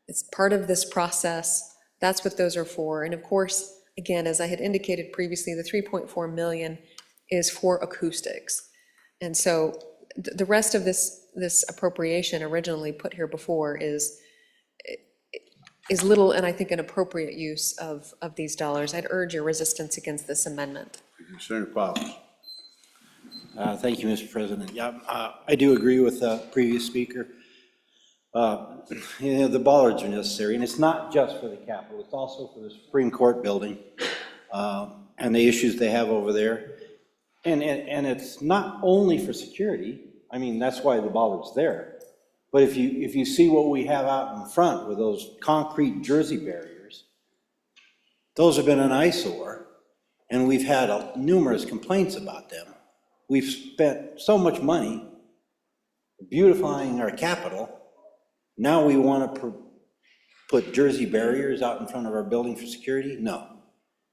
[SPEAKER 10] It's part of this process. That's what those are for. And of course, again, as I had indicated previously, the 3.4 million is for acoustics. And so the rest of this appropriation originally put here before is little, and I think an appropriate use of these dollars. I'd urge your resistance against this amendment.
[SPEAKER 4] Senator Powell.
[SPEAKER 18] Thank you, Mr. President. Yeah, I do agree with the previous speaker. The bollards are necessary, and it's not just for the Capitol, it's also for the Supreme Court building and the issues they have over there. And it's not only for security. I mean, that's why the bollard's there. But if you see what we have out in front with those concrete Jersey barriers, those have been an eyesore, and we've had numerous complaints about them. We've spent so much money beautifying our Capitol. Now we want to put Jersey barriers out in front of our building for security? No.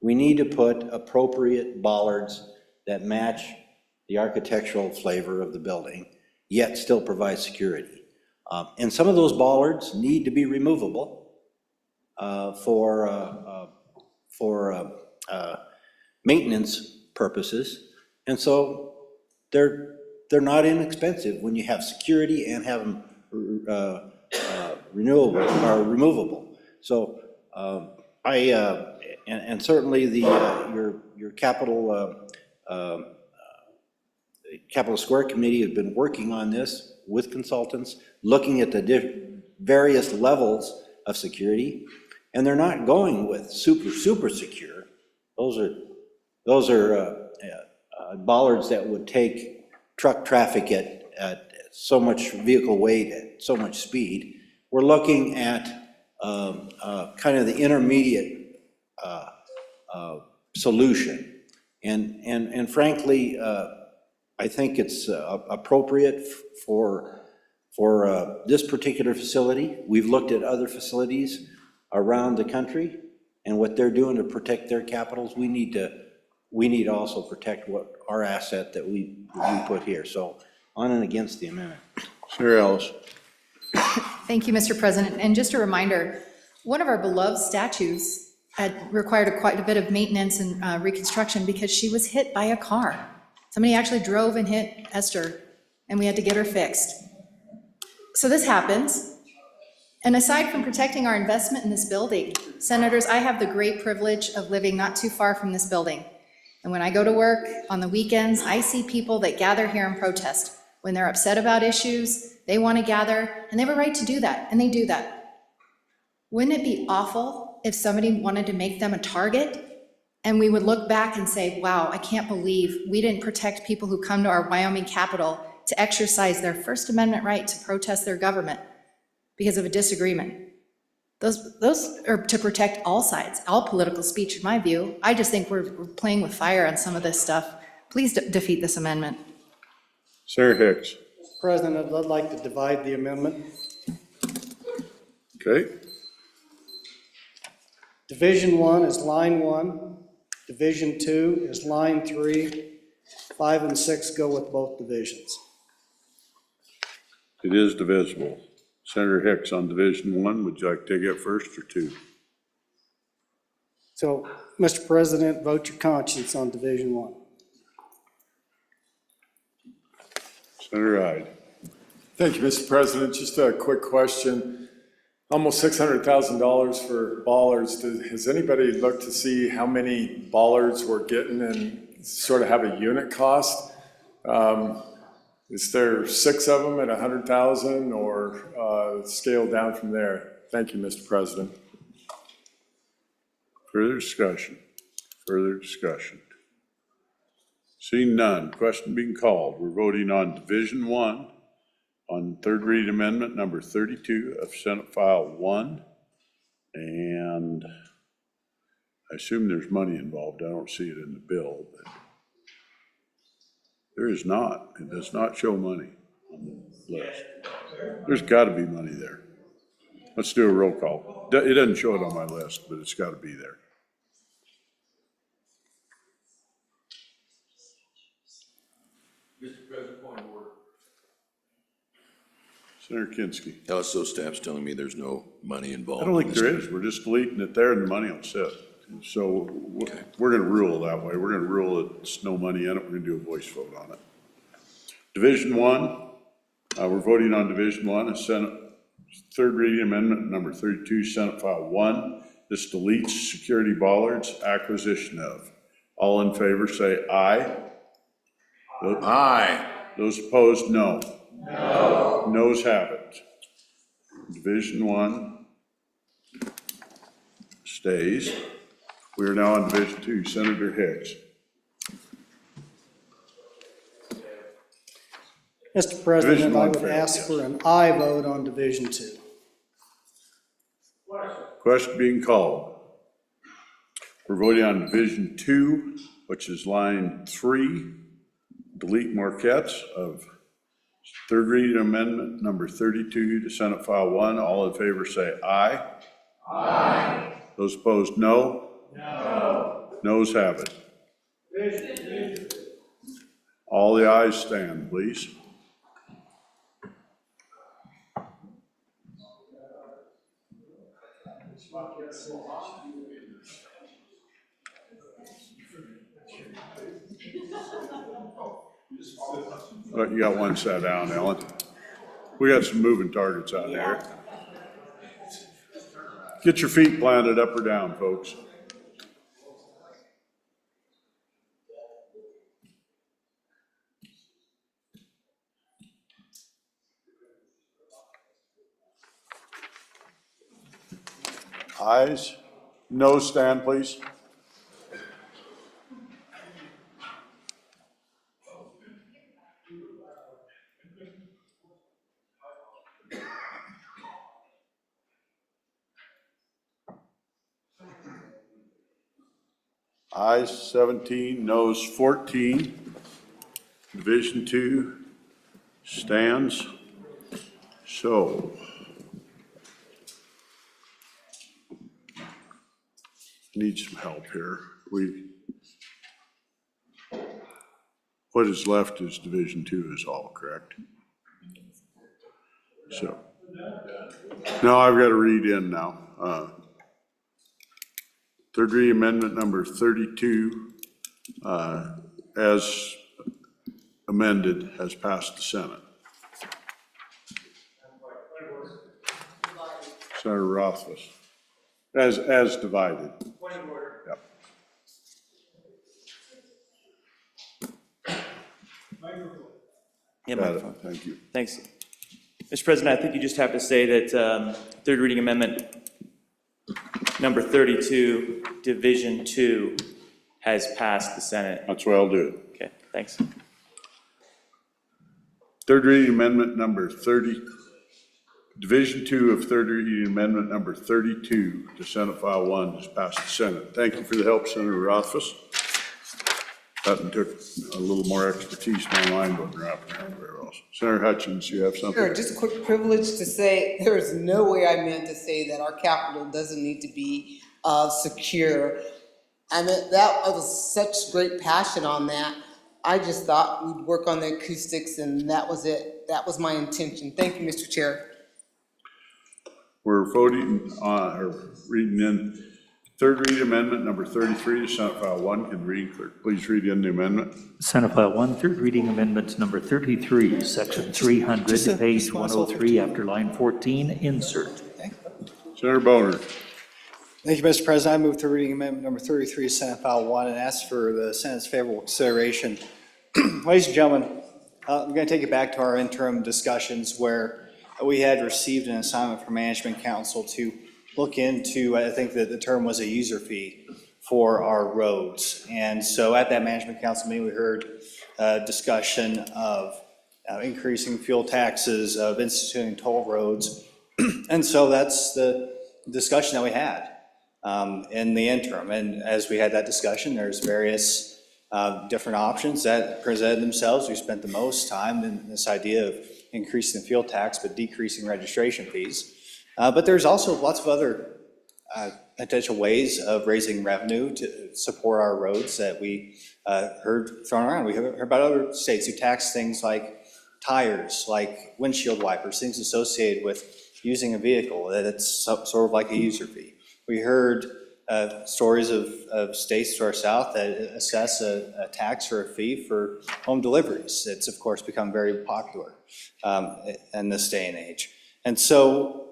[SPEAKER 18] We need to put appropriate bollards that match the architectural flavor of the building, yet still provide security. And some of those bollards need to be removable for maintenance purposes. And so they're not inexpensive when you have security and have them renewable or removable. So and certainly your Capital Square Committee has been working on this with consultants, looking at the various levels of security, and they're not going with super secure. Those are bollards that would take truck traffic at so much vehicle weight at so much speed. We're looking at kind of the intermediate solution, and frankly, I think it's appropriate for this particular facility. We've looked at other facilities around the country and what they're doing to protect their capitals. We need to also protect what our asset that we put here. So on and against the amendment.
[SPEAKER 4] Senator Ellis.
[SPEAKER 19] Thank you, Mr. President. And just a reminder, one of our beloved statues had required quite a bit of maintenance and reconstruction because she was hit by a car. Somebody actually drove and hit Esther, and we had to get her fixed. So this happens. And aside from protecting our investment in this building, Senators, I have the great privilege of living not too far from this building. And when I go to work on the weekends, I see people that gather here and protest. When they're upset about issues, they want to gather, and they have a right to do that, and they do that. Wouldn't it be awful if somebody wanted to make them a target? And we would look back and say, wow, I can't believe we didn't protect people who come to our Wyoming Capitol to exercise their First Amendment right to protest their government because of a disagreement. Those are to protect all sides, all political speech, in my view. I just think we're playing with fire on some of this stuff. Please defeat this amendment.
[SPEAKER 4] Senator Hicks.
[SPEAKER 11] President, I'd like to divide the amendment.
[SPEAKER 4] Okay.
[SPEAKER 11] Division 1 is line 1. Division 2 is line 3. 5 and 6 go with both divisions.
[SPEAKER 4] It is divisible. Senator Hicks on Division 1, would you like to take it first or 2?
[SPEAKER 11] So, Mr. President, vote your conscience on Division 1.
[SPEAKER 4] Senator Hyde.
[SPEAKER 15] Thank you, Mr. President. Just a quick question. Almost $600,000 for bollards. Has anybody looked to see how many bollards we're getting and sort of have a unit cost? Is there 6 of them at 100,000 or scale down from there? Thank you, Mr. President.
[SPEAKER 4] Further discussion? Further discussion? Seeing none, question being called. We're voting on Division 1 on third reading amendment number 32 of Senate File 1. And I assume there's money involved. I don't see it in the bill, but there is not. It does not show money on the list. There's got to be money there. Let's do a roll call. It doesn't show it on my list, but it's got to be there.
[SPEAKER 17] Mr. President, point of order.
[SPEAKER 4] Senator Kinski.
[SPEAKER 1] Also, staff's telling me there's no money involved.
[SPEAKER 4] I don't think
[SPEAKER 1] in this.
[SPEAKER 4] there is. We're just deleting it there and the money will sit. So we're going to rule that way. We're going to rule that it's no money in it. We're going to do a voice vote on it. Division 1, we're voting on Division 1, a Senate third reading amendment number 32, Senate File 1. This deletes security bollards, acquisition of. All in favor say aye.
[SPEAKER 1] Aye.
[SPEAKER 4] Those opposed, no. No. Noes have it. Division 1 stays. We are now on Division 2. Senator Hicks.
[SPEAKER 11] Mr. President,
[SPEAKER 4] Division
[SPEAKER 11] I
[SPEAKER 4] 1
[SPEAKER 11] would
[SPEAKER 4] failed,
[SPEAKER 11] ask
[SPEAKER 4] yes.
[SPEAKER 11] for an aye vote on Division 2.
[SPEAKER 4] Question being called. We're voting on Division 2, which is line 3, delete Marquettes of third reading amendment number 32 to Senate File 1. All in favor say aye. Aye. Those opposed, no. No. Noes have it. All the ayes stand, please. You got one sat down, Ellen. We got some moving targets out there. Get your feet planted up or down, folks. Ayes? No stand, please. Ayes 17, noes 14. Division 2 stands. So need some help here. What is left is Division 2 is all, correct? So, now I've got to read in now. Third reading amendment number 32, as amended, has passed the Senate. Senator Rothfuss, as divided. Yep.
[SPEAKER 14] Yeah,
[SPEAKER 4] Got it.
[SPEAKER 14] microphone.
[SPEAKER 4] Thank you.
[SPEAKER 14] Thanks. Mr. President, I think you just have to say that third reading amendment number 32, Division 2, has passed the Senate.
[SPEAKER 4] That's what I'll do.
[SPEAKER 14] Okay, thanks.
[SPEAKER 4] Third reading amendment number 30, Division 2 of third reading amendment number 32 to Senate File 1 has passed the Senate. Thank you for the help, Senator Rothfuss. That took a little more expertise. My mind wasn't wrapping around very well. Senator Hutchins, you have something?
[SPEAKER 20] Sure, just a quick privilege to say, there is no way I meant to say that our capital doesn't need to be secure. I mean, that was such great passion on that. I just thought we'd work on the acoustics and that was it. That was my intention. Thank you, Mr. Chair.
[SPEAKER 4] We're voting on, or reading in third reading amendment number 33 to Senate File 1. Can read clerk please read in the amendment?
[SPEAKER 2] Senate File 1, third reading amendment number 33, section 300, page 103, after line 14, insert.
[SPEAKER 4] Senator Boner.
[SPEAKER 18] Thank you, Mr. President. I move to reading amendment number 33, Senate File 1, and ask for the Senate's favorable consideration. Ladies and gentlemen, I'm going to take it back to our interim discussions where we had received an assignment from Management Council to look into, I think that the term was a user fee for our roads. And so at that Management Council meeting, we heard discussion of increasing fuel taxes, of instituting toll roads. And so that's the discussion that we had in the interim. And as we had that discussion, there's various different options that presented themselves. We spent the most time in this idea of increasing the fuel tax, but decreasing registration fees. But there's also lots of other potential ways of raising revenue to support our roads that we heard thrown around. We heard about other states who tax things like tires, like windshield wipers, things associated with using a vehicle, that it's sort of like a user fee. We heard stories of states to our south that assess a tax or a fee for home deliveries. It's of course become very popular in this day and age. And so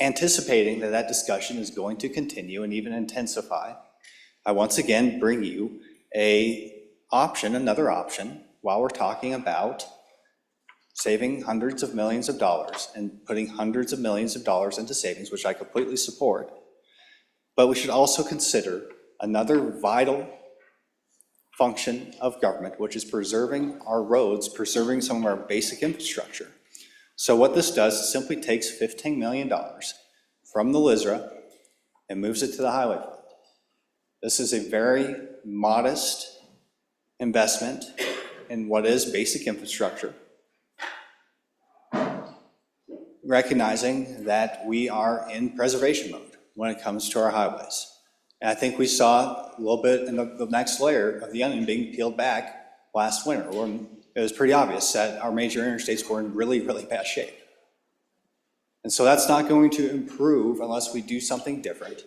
[SPEAKER 18] anticipating that that discussion is going to continue and even intensify, I once again bring you another option, while we're talking about saving hundreds of millions of dollars and putting hundreds of millions of dollars into savings, which I completely support. But we should also consider another vital function of government, which is preserving our roads, preserving some of our basic infrastructure. So what this does is simply takes $15 million from the LISRA and moves it to the highway fund. This is a very modest investment in what is basic infrastructure, recognizing that we are in preservation mode when it comes to our highways. And I think we saw a little bit in the next layer of the onion being peeled back
[SPEAKER 21] last winter, when it was pretty obvious that our major interstates were in really, really bad shape. And so that's not going to improve unless we do something different.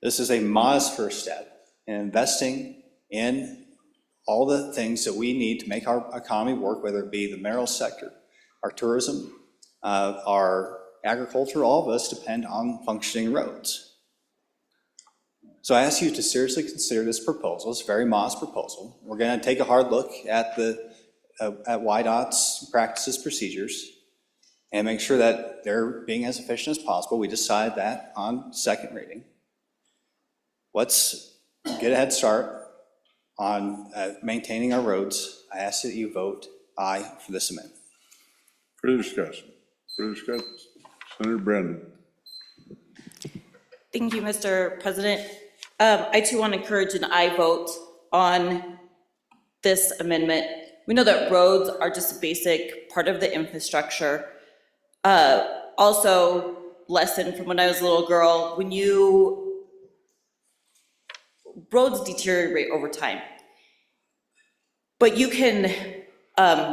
[SPEAKER 21] This is a modest first step in investing in all the things that we need to make our economy work, whether it be the mineral sector, our tourism, our agriculture. All of us depend on functioning roads. So I ask you to seriously consider this proposal. It's a very modest proposal. We're going to take a hard look at at YDOT's practices, procedures, and make sure that they're being as efficient as possible. We decide that on second reading. Let's get a head start on maintaining our roads. I ask that you vote aye for this amendment.
[SPEAKER 4] Further discussion? Further discussion? Senator Brennan.
[SPEAKER 22] Thank you, Mr. President. I too want to encourage an aye vote on this amendment. We know that roads are just a basic part of the infrastructure. Also, lesson from when I was a little girl, roads deteriorate over time, but you can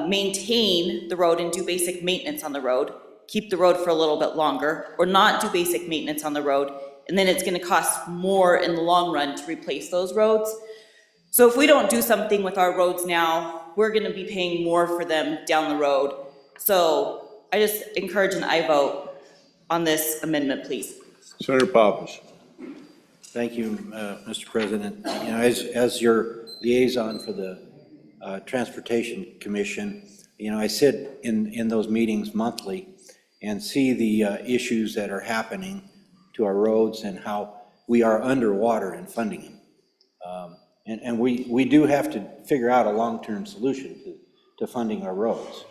[SPEAKER 22] maintain the road and do basic maintenance on the road, keep the road for a little bit longer, or not do basic maintenance on the road, and then it's going to cost more in the long run to replace those roads. So if we don't do something with our roads now, we're going to be paying more for them down the road. So I just encourage an aye vote on this amendment, please.
[SPEAKER 4] Senator Pappas.
[SPEAKER 12] Thank you, Mr. President. You know, as your liaison for the Transportation Commission, you know, I sit in those meetings monthly and see the issues that are happening to our roads and how we are underwater in funding them. And we do have to figure out a long-term solution to funding our roads,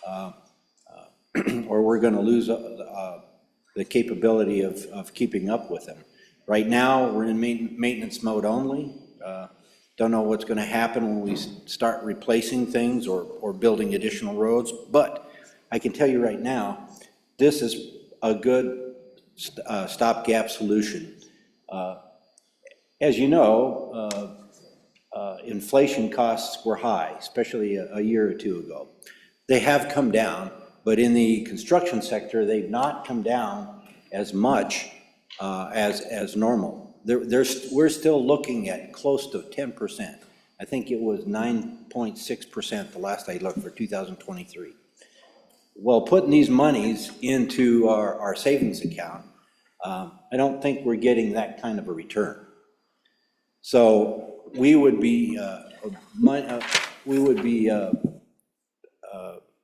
[SPEAKER 12] or we're going to lose the capability of keeping up with them. Right now, we're in maintenance mode only. Don't know what's going to happen when we start replacing things or building additional roads, but I can tell you right now, this is a good stopgap solution. As you know, inflation costs were high, especially a year or two ago. They have come down, but in the construction sector, they've not come down as much as normal. We're still looking at close to 10%. I think it was 9.6% the last I looked for 2023. Well, putting these monies into our savings account, I don't think we're getting that kind of a return. So we would be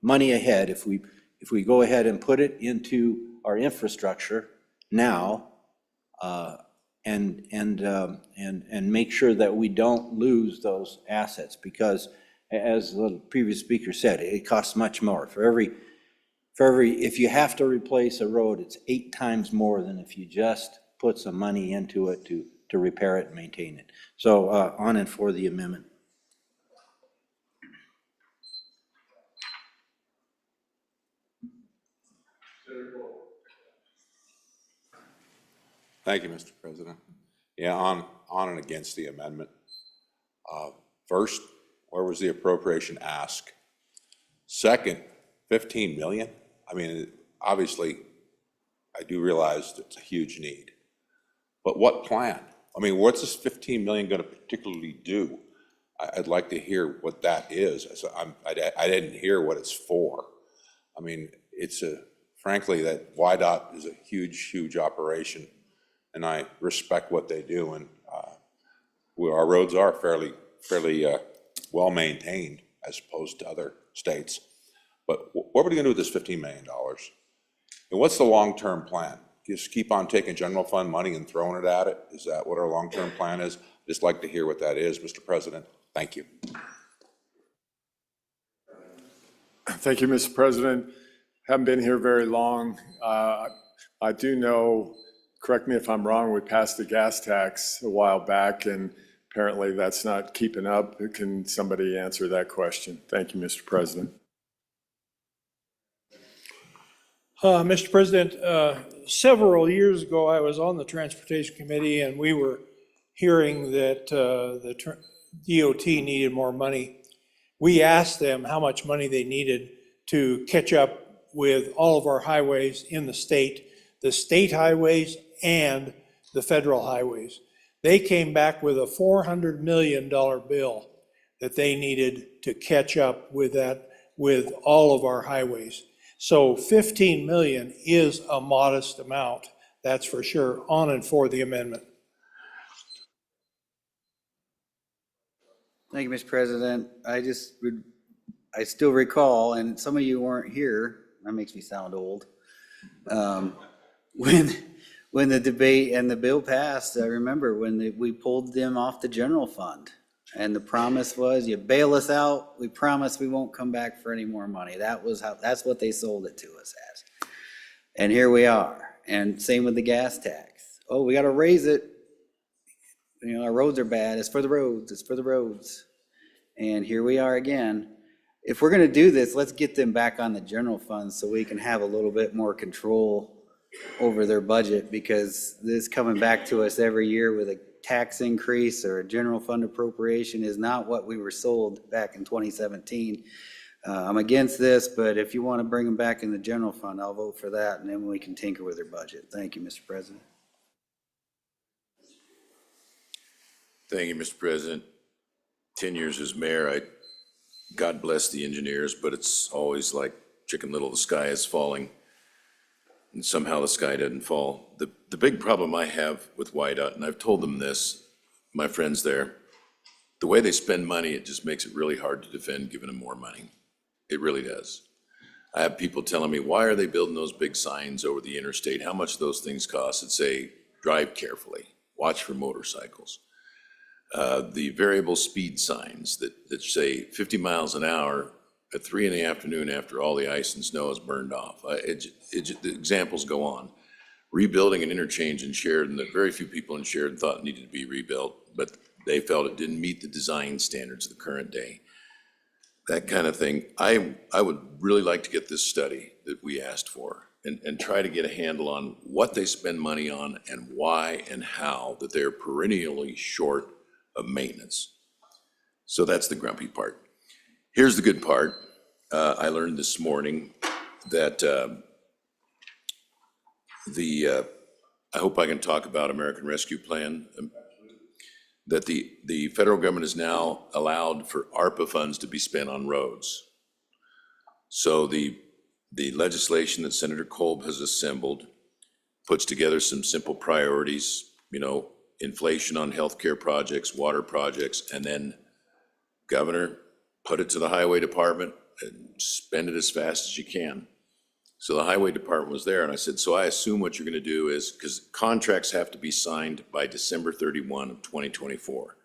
[SPEAKER 12] money ahead if we go ahead and put it into our infrastructure now, and make sure that we don't lose those assets, because as the previous speaker said, it costs much more. If you have to replace a road, it's 8 times more than if you just put some money into it to repair it and maintain it. So on and for the amendment.
[SPEAKER 17] Thank you, Mr. President. Yeah, on and against the amendment. First, where was the appropriation ask? Second, 15 million? I mean, obviously, I do realize it's a huge need. But what plan? I mean, what's this 15 million going to particularly do? I'd like to hear what that is. I didn't hear what it's for. I mean, frankly, that YDOT is a huge, huge operation, and I respect what they do, and our roads are fairly well maintained as opposed to other states. But what are we going to do with this $15 million? And what's the long-term plan? Just keep on taking general fund money and throwing it at it? Is that what our long-term plan is? Just like to hear what that is, Mr. President. Thank you.
[SPEAKER 15] Thank you, Mr. President. Haven't been here very long. I do know, correct me if I'm wrong, we passed the gas tax a while back, and apparently that's not keeping up. Can somebody answer that question? Thank you, Mr. President.
[SPEAKER 23] Mr. President, several years ago, I was on the Transportation Committee, and we were hearing that the DOT needed more money. we asked them how much money they needed to catch up with all of our highways in the state highways and the federal highways. They came back with a $400 million bill that they needed to catch up with that, with all of our highways. So 15 million is a modest amount, that's for sure, on and for the amendment.
[SPEAKER 18] Thank you, Mr. President. I still recall, and some of you weren't here, that makes me sound old. When the debate and the bill passed, I remember when we pulled them off the general fund. And the promise was, you bail us out, we promise we won't come back for any more money. That's what they sold it to us as. And here we are. And same with the gas tax. Oh, we gotta raise it. You know, our roads are bad. It's for the roads, it's for the roads. And here we are again. If we're gonna do this, let's get them back on the general fund so we can have a little bit more control over their budget, because this coming back to us every year with a tax increase or a general fund appropriation is not what we were sold back in 2017. I'm against this, but if you want to bring them back in the general fund, I'll vote for that, and then we can tinker with their budget. Thank you, Mr. President.
[SPEAKER 1] Thank you, Mr. President. 10 years as mayor, God bless the engineers, but it's always like Chicken Little, the sky is falling, and somehow the sky doesn't fall. The big problem I have with WYDOT, and I've told them this, my friends there, the way they spend money, it just makes it really hard to defend giving them more money. It really does. I have people telling me, why are they building those big signs over the interstate? How much those things cost that say, drive carefully, watch for motorcycles. The variable speed signs that say 50 miles an hour at 3 in the afternoon after all the ice and snow is burned off. The examples go on. Rebuilding an interchange in Sheridan that very few people in Sheridan thought needed to be rebuilt, but they felt it didn't meet the design standards of the current day. That kind of thing. I would really like to get this study that we asked for and try to get a handle on what they spend money on and why and how that they're perennially short of maintenance. So that's the grumpy part. Here's the good part. I learned this morning that I hope I can talk about American Rescue Plan, that the federal government is now allowed for ARPA funds to be spent on roads. So the legislation that Senator Kolb has assembled puts together some simple priorities, you know, inflation on healthcare projects, water projects, and then, Governor, put it to the highway department and spend it as fast as you can. So the highway department was there, and I said, so I assume what you're gonna do is, because contracts have to be signed by December 31 of 2024.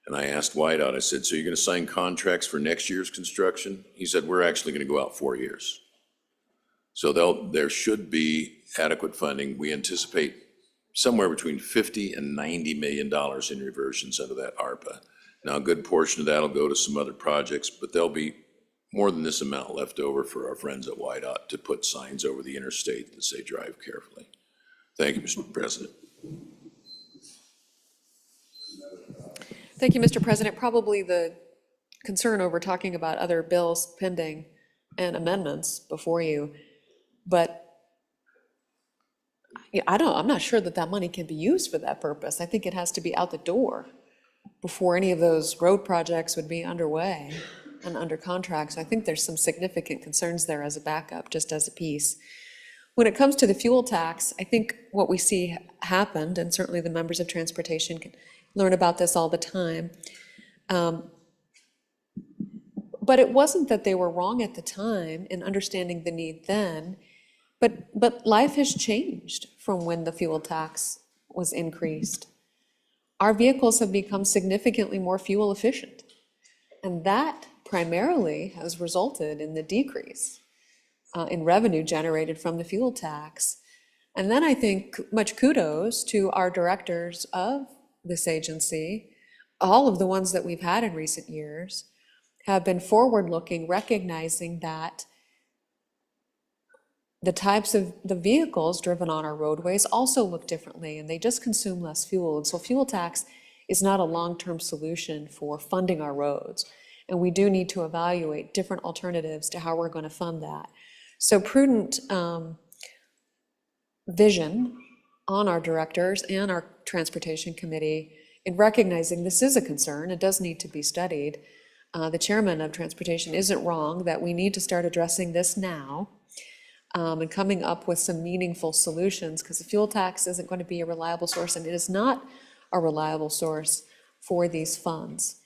[SPEAKER 1] And I asked WYDOT, I said, so you're gonna sign contracts for next year's construction? He said, we're actually gonna go out 4 years. So there should be adequate funding. We anticipate somewhere between $50 and $90 million in reversions under that ARPA. Now, a good portion of that will go to some other projects, but there'll be more than this amount left over for our friends at WYDOT to put signs over the interstate that say drive carefully. Thank you, Mr. President.
[SPEAKER 10] Thank you, Mr. President. Probably the concern over talking about other bills pending and amendments before you, but yeah, I'm not sure that money can be used for that purpose. I think it has to be out the door before any of those road projects would be underway and under contracts. I think there's some significant concerns there as a backup, just as a piece. When it comes to the fuel tax, I think what we see happened, and certainly the members of transportation can learn about this all the time, but it wasn't that they were wrong at the time in understanding the need then, but life has changed from when the fuel tax was increased. Our vehicles have become significantly more fuel efficient, and that primarily has resulted in the decrease in revenue generated from the fuel tax. And then I think much kudos to our directors of this agency. All of the ones that we've had in recent years have been forward-looking, recognizing that the types of the vehicles driven on our roadways also look differently, and they just consume less fuel. And so fuel tax is not a long-term solution for funding our roads. And we do need to evaluate different alternatives to how we're going to fund that. So prudent vision on our directors and our transportation committee in recognizing this is a concern, it does need to be studied. The chairman of transportation isn't wrong that we need to start addressing this now and coming up with some meaningful solutions, because the fuel tax isn't going to be a reliable source, and it is not a reliable source for these funds.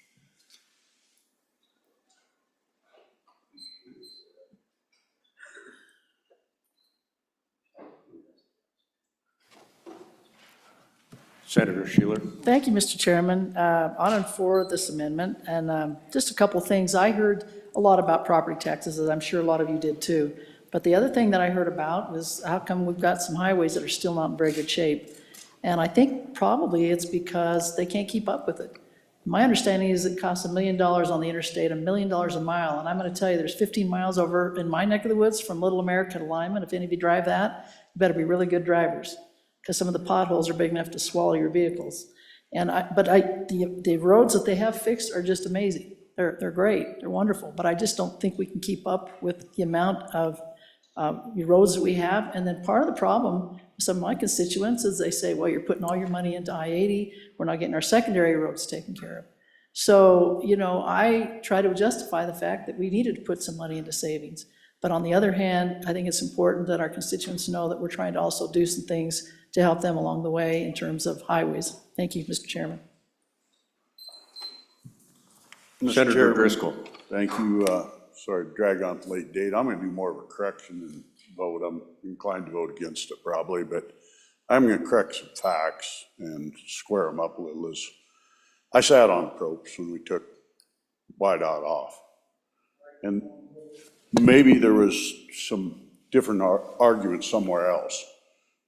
[SPEAKER 9] Senator Sheeler.
[SPEAKER 5] Thank you, Mr. Chairman. On and for this amendment, and just a couple things. I heard a lot about property taxes, as I'm sure a lot of you did too. But the other thing that I heard about was how come we've got some highways that are still not in very good shape. And I think probably it's because they can't keep up with it. My understanding is it costs $1 million on the interstate, $1 million a mile. And I'm going to tell you, there's 15 miles over in my neck of the woods from Little America to Lyman. If any of you drive that, you better be really good drivers, because some of the potholes are big enough to swallow your vehicles. And the roads that they have fixed are just amazing. They're great, they're wonderful, but I just don't think we can keep up with the amount of roads that we have. And then part of the problem, some of my constituents, is they say, well, you're putting all your money into I-80, we're not getting our secondary roads taken care of. So, you know, I try to justify the fact that we needed to put some money into savings. But on the other hand, I think it's important that our constituents know that we're trying to also do some things to help them along the way in terms of highways. Thank you, Mr. Chairman.
[SPEAKER 4] Senator Chairman, Driscoll. Thank you. Sorry to drag on to late date. I'm going to do more of a correction than vote. I'm inclined to vote against it probably, but I'm going to correct some facts and square them up a little. I sat on PROPS when we took YDOT off. And maybe there was some different arguments somewhere else.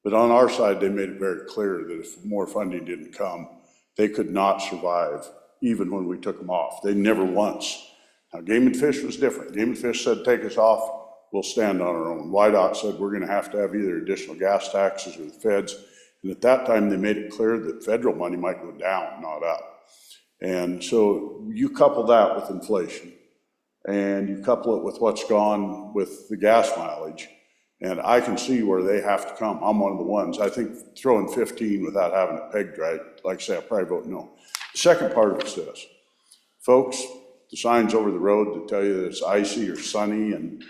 [SPEAKER 4] But on our side, they made it very clear that if more funding didn't come, they could not survive, even when we took them off. They never once. Now, Game and Fish was different. Game and Fish said, take us off, we'll stand on our own. YDOT said, we're gonna have to have either additional gas taxes or the feds. And at that time, they made it clear that federal money might go down, not up. And so you couple that with inflation, and you couple it with what's gone with the gas mileage, and I can see where they have to come. I'm one of the ones. I think throwing 15 without having it pegged right, like I say, I'll probably vote no. The second part of it's this. Folks, the signs over the road that tell you that it's icy or sunny and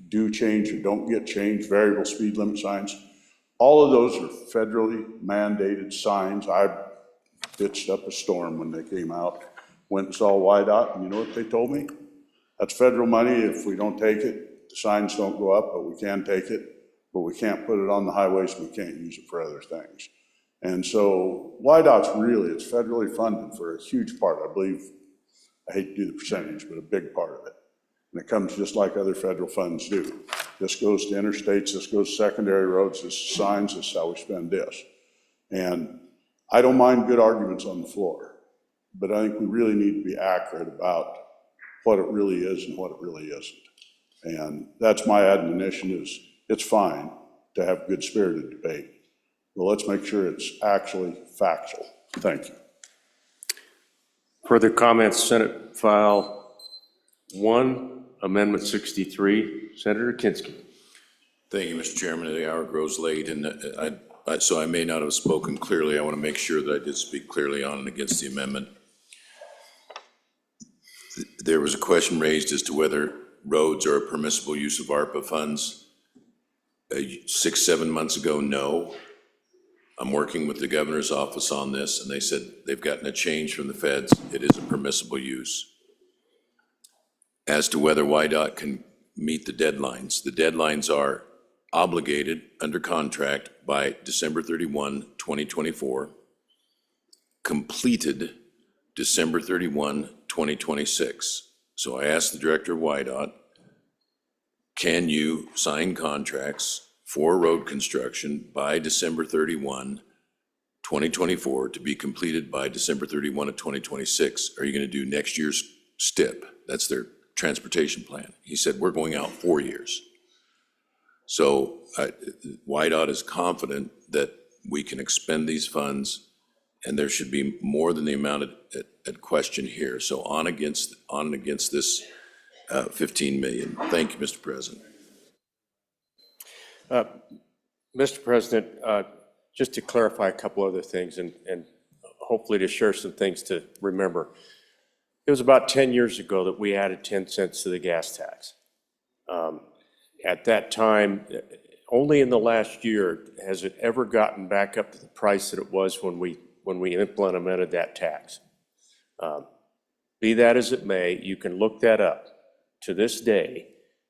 [SPEAKER 4] do change or don't get changed, variable speed limit signs, all of those are federally mandated signs. I bitched up a storm when they came out, went and saw YDOT, and you know what they told me? That's federal money. If we don't take it, the signs don't go up, but we can take it, but we can't put it on the highways, and we can't use it for other things. And so YDOT's really, it's federally funded for a huge part, I believe. I hate to do the percentage, but a big part of it. And it comes just like other federal funds do. This goes to interstates, this goes to secondary roads, this is signs, this is how we spend this. And I don't mind good arguments on the floor, but I think we really need to be accurate about what it really is and what it really isn't. And that's my admonition is, it's fine to have good spirited debate, but let's make sure it's actually factual. Thank you.
[SPEAKER 9] Further comments, Senate File 1, Amendment 63. Senator Kinski.
[SPEAKER 1] Thank you, Mr. Chairman. The hour grows late, and so I may not have spoken clearly. I want to make sure that I did speak clearly on and against the amendment. There was a question raised as to whether roads are a permissible use of ARPA funds. 6-7 months ago, no. I'm working with the governor's office on this, and they said they've gotten a change from the feds. It is a permissible use. As to whether YDOT can meet the deadlines are obligated under contract by December 31, 2024, completed December 31, 2026. So I asked the director of YDOT, can you sign contracts for road construction by December 31, 2024 to be completed by December 31 of 2026? Are you going to do next year's STIP? That's their transportation plan. He said, we're going out 4 years. So YDOT is confident that we can expend these funds And there should be more than the amount at question here. So on and against this 15 million. Thank you, Mr. President.
[SPEAKER 9] Mr. President, just to clarify a couple other things and hopefully to share some things to remember. It was about 10 years ago that we added 10 cents to the gas tax. At that time, only in the last year has it ever gotten back up to the price that it was when we implemented that tax. Be that as it may, you can look that up. To this day,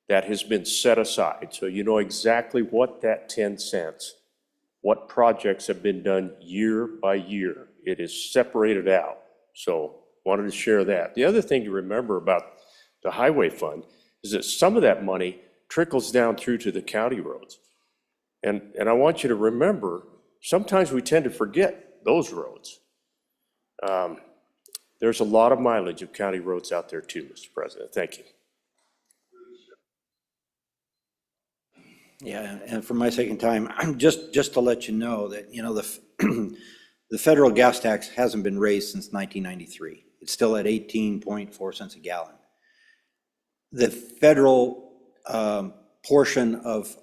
[SPEAKER 9] that has been set aside, so you know exactly what that 10 cents, what projects have been done year by year. It is separated out, so wanted to share that. The other thing to remember about the highway fund is that some of that money trickles down through to the county roads. And I want you to remember, sometimes we tend to forget those roads. There's a lot of mileage of county roads out there too, Mr. President. Thank you.
[SPEAKER 7] Yeah, and for my second time, just to let you know that, you know, the federal gas tax hasn't been raised since 1993. It's still at 18.4 cents a gallon. The federal portion of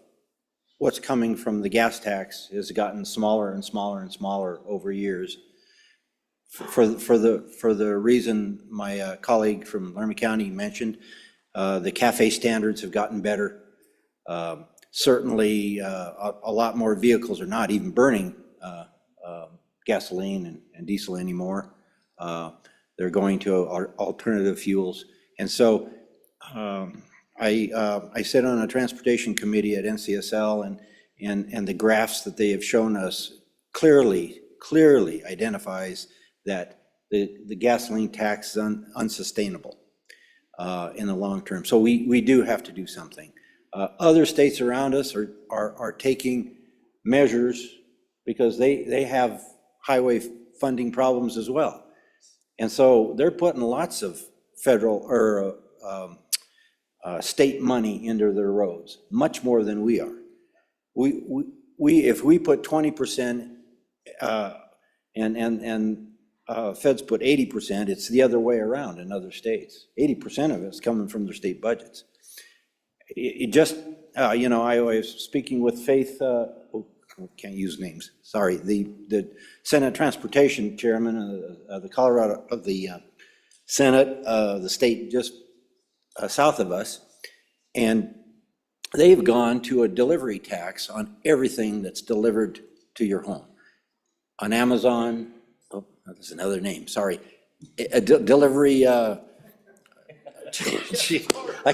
[SPEAKER 7] what's coming from the gas tax has gotten smaller and smaller and smaller over years. For the reason my colleague from Laramie County mentioned, the CAFE standards have gotten better. Certainly, a lot more vehicles are not even burning gasoline and diesel anymore. They're going to alternative fuels. And so I sit on a transportation committee at NCSL, and the graphs that they have shown us clearly identifies that the gasoline tax is unsustainable in the long term. So we do have to do something. Other states around us are taking measures because they have highway funding problems as well. And so they're putting lots of federal or state money into their roads, much more than we are. If we put 20% and feds put 80%, it's the other way around in other states. 80% of it's coming from their state budgets. It just, you know, I was speaking with Faith, can't use names, sorry, the Senate Transportation Chairman of the Colorado, of the Senate, the state just south of us, and they've gone to a delivery tax on everything that's delivered to your home. On Amazon, oh, there's another name, sorry, a delivery, I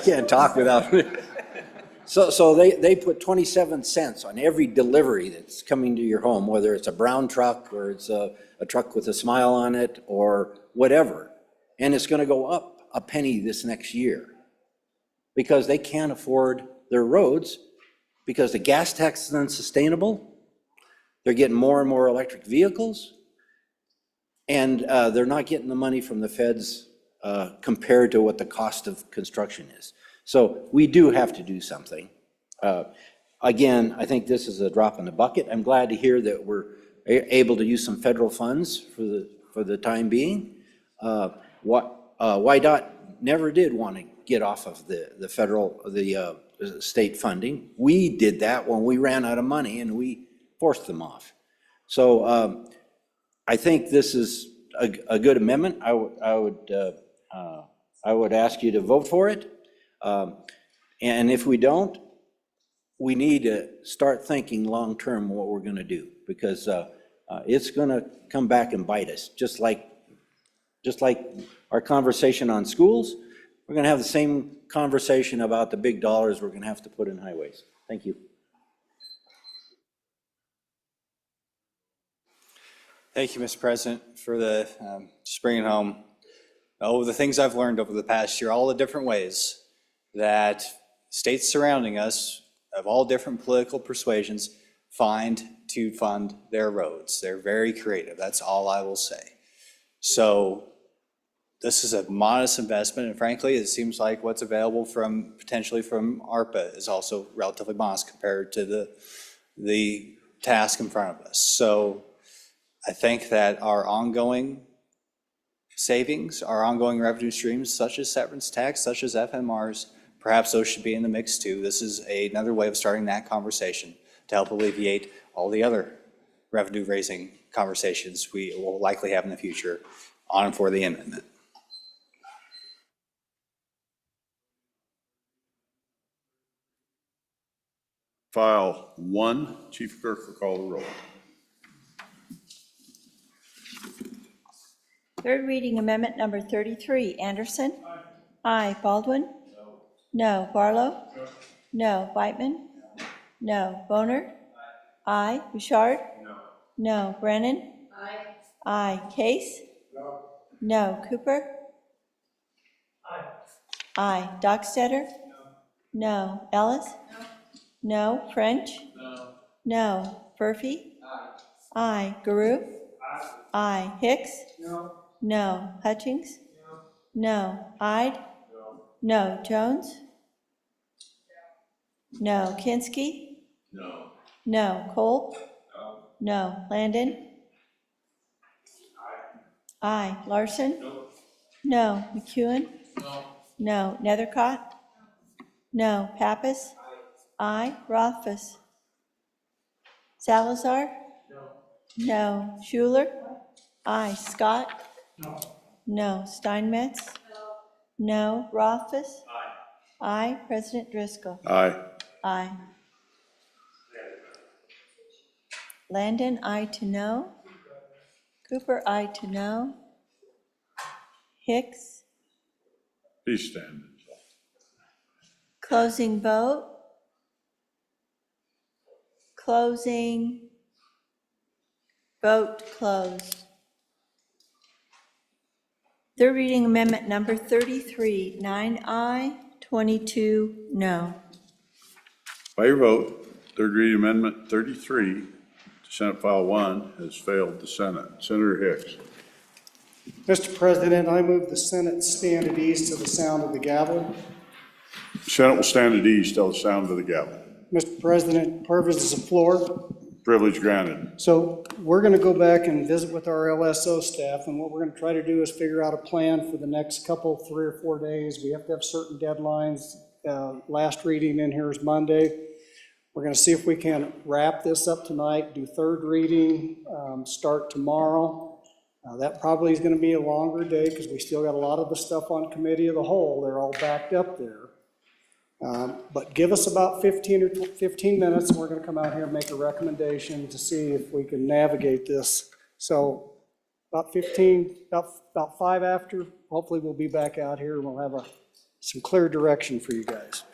[SPEAKER 7] can't talk without. So they put 27 cents on every delivery that's coming to your home, whether it's a brown truck or it's a truck with a smile on it or whatever. And it's going to go up a penny this next year because they can't afford their roads because the gas tax is unsustainable. They're getting more and more electric vehicles, and they're not getting the money from the feds compared to what the cost of construction is. So we do have to do something. Again, I think this is a drop in the bucket. I'm glad to hear that we're able to use some federal funds for the time being. YDOT never did want to get off of the state funding. We did that when we ran out of money and we forced them off. So I think this is a good amendment. I would ask you to vote for it. And if we don't, we need to start thinking long-term what we're going to do, because it's going to come back and bite us, just like our conversation on schools. We're going to have the same conversation about the big dollars we're going to have to put in highways. Thank you.
[SPEAKER 21] Thank you, Mr. President, for the just bringing home the things I've learned over the past year, all the different ways that states surrounding us of all different political persuasions find to fund their roads. They're very creative. That's all I will say. So this is a modest investment, and frankly, it seems like what's available potentially from ARPA is also relatively modest compared to the task in front of us. So I think that our ongoing savings, our ongoing revenue streams, such as severance tax, such as FMRs, perhaps those should be in the mix too. This is another way of starting that conversation to help alleviate all the other revenue-raising conversations we will likely have in the future on and for the amendment.
[SPEAKER 4] File 1, Chief Clerk will call the roll.
[SPEAKER 6] Third reading amendment number 33, Anderson? Aye. Baldwin? No. Barlow? No. Whitman? No. Boner? Aye. Bouchard? No. Brennan? Aye. Case? No. Cooper? Aye. Dockstetter? No. Ellis? No. French? No. Furphy? Aye. Guru? Aye. Hicks? No. Hutchings? No. Ide? No. Jones? No. Kinsky? No. Cole? No. Landon? Aye. Larson? No. McEwen? No. Nethercott? No. Pappas? Aye. Rothfuss? Salazar? No. Schuler? Aye. Scott? No. Steinmetz? No. Rothfuss? Aye. President Driscoll?
[SPEAKER 4] Aye.
[SPEAKER 6] Aye. Landon, aye to no. Cooper, aye to no. Hicks,
[SPEAKER 4] Please stand.
[SPEAKER 6] closing vote. Closing. Vote closed. Third reading amendment number 33, 9 aye, 22 no.
[SPEAKER 4] By your vote, third reading amendment 33 to Senate File 1 has failed the Senate. Senator Hicks.
[SPEAKER 11] Mr. President, I move the Senate stand at ease to the sound of the gavel.
[SPEAKER 4] Senate will stand at ease till the sound of the gavel.
[SPEAKER 11] Mr. President, purpose is the floor.
[SPEAKER 4] Privilege granted.
[SPEAKER 11] So we're going to go back and visit with our LSO staff, and what we're going to try to do is figure out a plan for the next couple, 3 or 4 days. We have to have certain deadlines. Last reading in here is Monday. We're going to see if we can wrap this up tonight, do third reading, start tomorrow. That probably is going to be a longer day because we still got a lot of the stuff on committee of the whole. They're all backed up there. But give us about 15 minutes, and we're going to come out here and make a recommendation to see if we can navigate this. So about 5 after, hopefully we'll be back out here and we'll have some clear direction for you guys.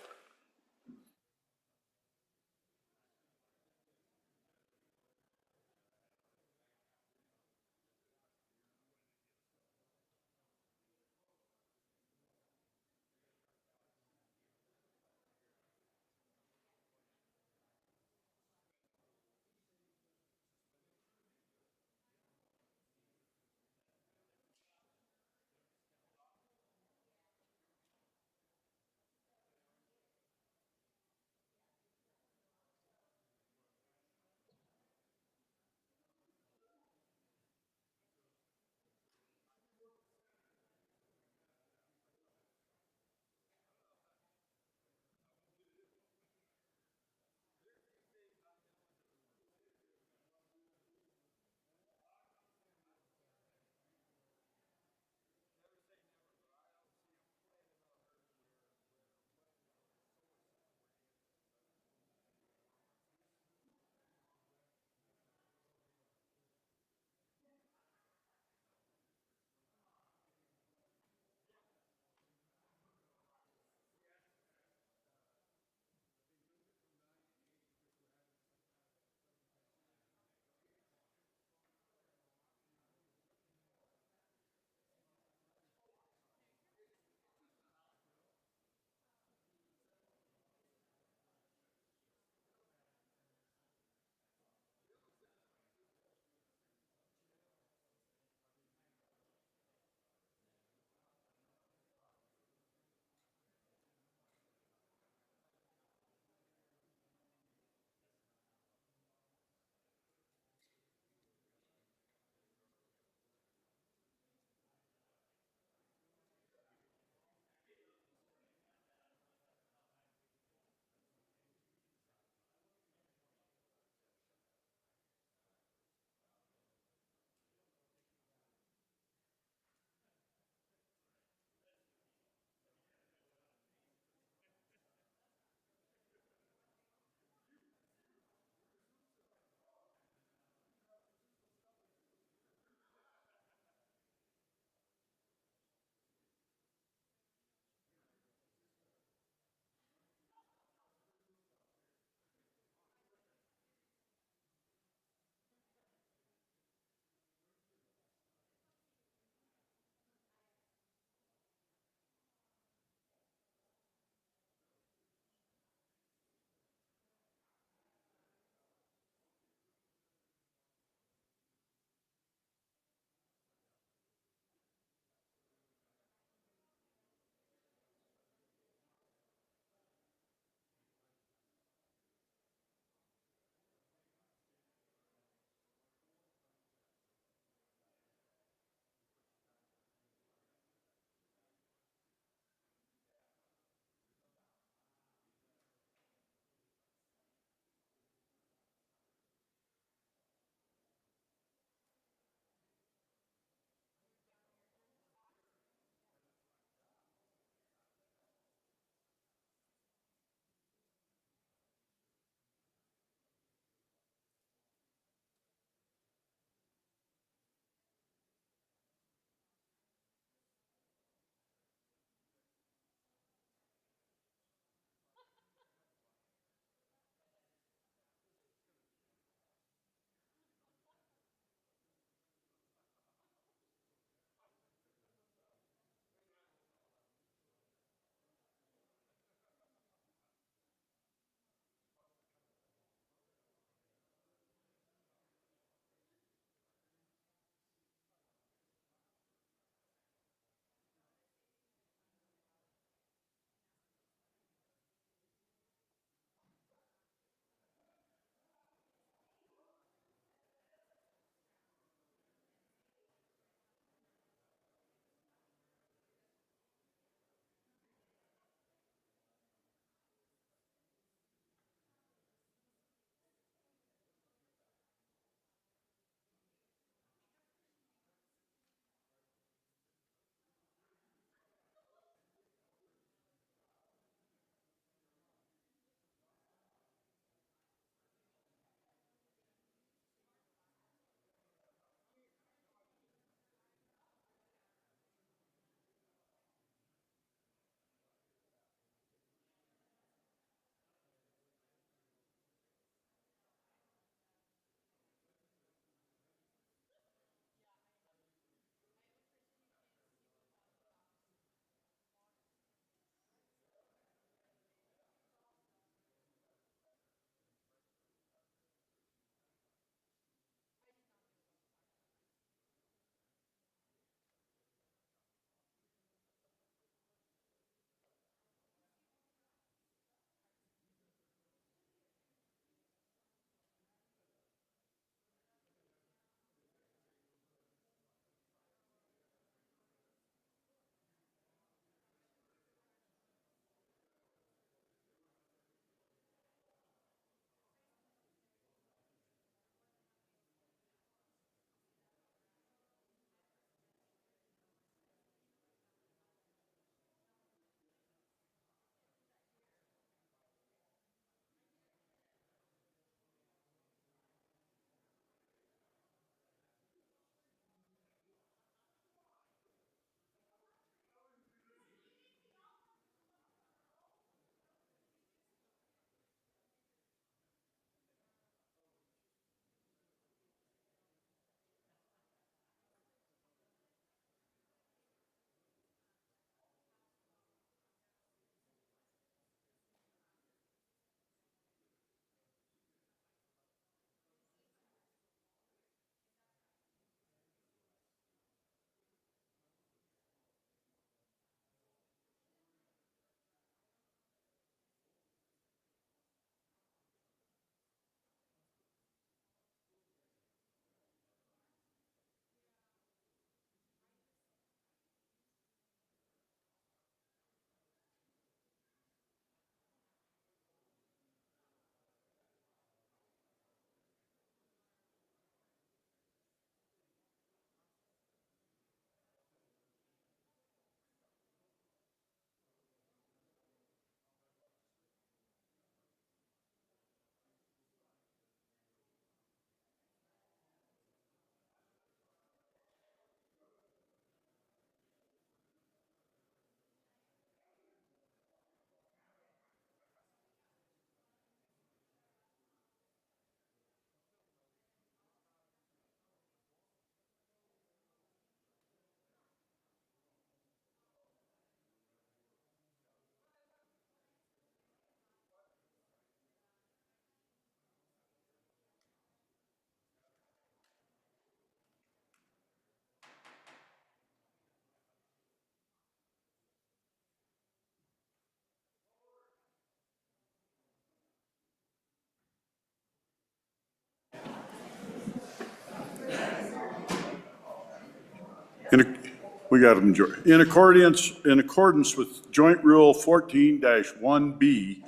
[SPEAKER 4] We got a majority. In accordance with Joint Rule 14-1B,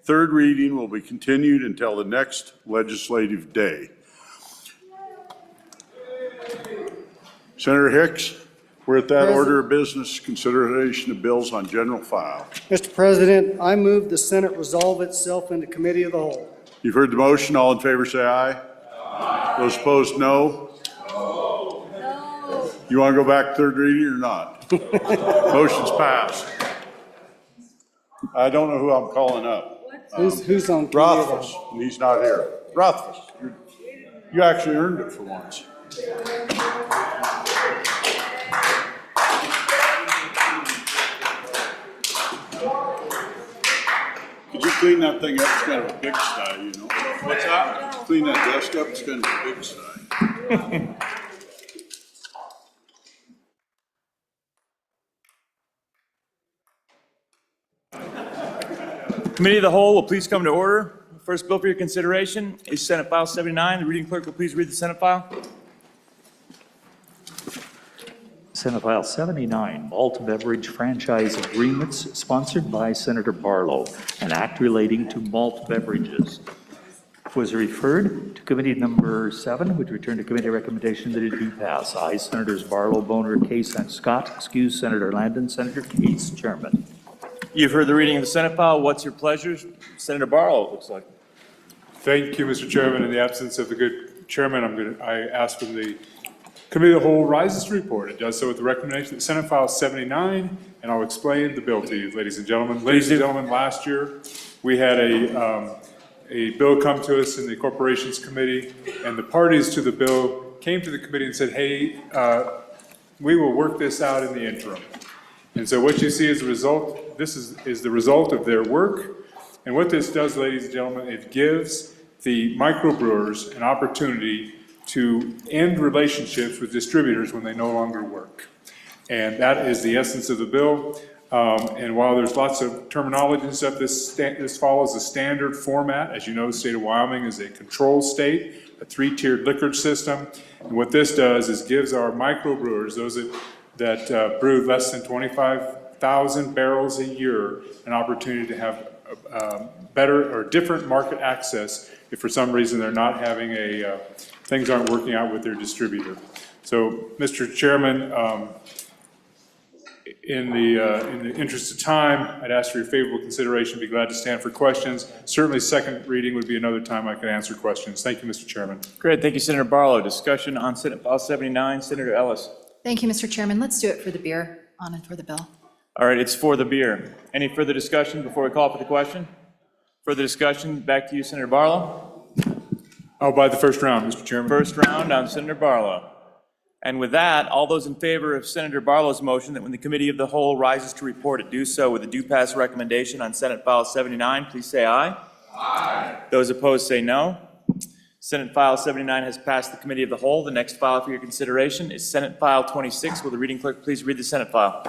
[SPEAKER 4] third reading will be continued until the next legislative day. Senator Hicks, we're at that order of business, consideration of bills on general file.
[SPEAKER 11] Mr. President, I move the Senate resolve itself into committee of the whole.
[SPEAKER 4] You've heard the motion. All in favor, say aye. Aye. Those opposed, no. You want to go back to third reading or not? Motion's passed. I don't know who I'm calling up.
[SPEAKER 11] Who's on?
[SPEAKER 4] Rothfuss, and he's not here. Rothfuss, you actually earned it for once. Could you clean that thing up? It's kind of a big sty, you know. What's that? Clean that desk up, it's kind of a big sty.
[SPEAKER 14] Committee of the Whole will please come to order. First bill for your consideration is Senate File 79. The reading clerk will please read the Senate file.
[SPEAKER 2] Senate File 79, malt beverage franchise agreements, sponsored by Senator Barlow, an act relating to malt beverages. Was referred to committee number 7, which returned to committee recommendation that it do pass. Aye, Senators Barlow, Boner, Case, and Scott. Excuse, Senator Landon. Senator Case, Chairman.
[SPEAKER 14] You've heard the reading of the Senate file. What's your pleasure? Senator Barlow, it looks like.
[SPEAKER 8] Thank you, Mr. Chairman. In the absence of the good chairman, I ask for the Committee of the Whole rises to report. It does so with the recommendation that Senate File 79, and I'll explain the bill to you, ladies and gentlemen. Ladies and gentlemen, last year, we had a bill come to us in the Corporations Committee, and the parties to the bill came to the committee and said, hey, we will work this out in the interim. And so what you see as a result, this is the result of their work. And what this does, ladies and gentlemen, it gives the microbrewers an opportunity to end relationships with distributors when they no longer work. And that is the essence of the bill. And while there's lots of terminology and stuff, this follows a standard format. As you know, the state of Wyoming is a control state, a 3-tiered liquor system. And what this does is gives our microbrewers, those that brew less than 25,000 barrels a year, an opportunity to have better or different market access if for some reason they're not having things aren't working out with their distributor. So, Mr. Chairman, in the interest of time, I'd ask for your favorable consideration. Be glad to stand for questions. Certainly, second reading would be another time I could answer questions. Thank you, Mr. Chairman.
[SPEAKER 14] Great, thank you, Senator Barlow. Discussion on Senate File 79. Senator Ellis.
[SPEAKER 19] Thank you, Mr. Chairman. Let's do it for the beer, on and for the bill.
[SPEAKER 14] All right, it's for the beer. Any further discussion before we call for the question? Further discussion, back to you, Senator Barlow.
[SPEAKER 8] I'll buy the first round, Mr. Chairman.
[SPEAKER 14] First round on Senator Barlow. And with that, all those in favor of Senator Barlow's motion that when the Committee of the Whole rises to report, it do so with a due pass recommendation on Senate File 79, please say aye. Aye. Those opposed say no. Senate File 79 has passed the Committee of the Whole. The next file for your consideration is Senate File 26. Will the reading clerk please read the Senate file?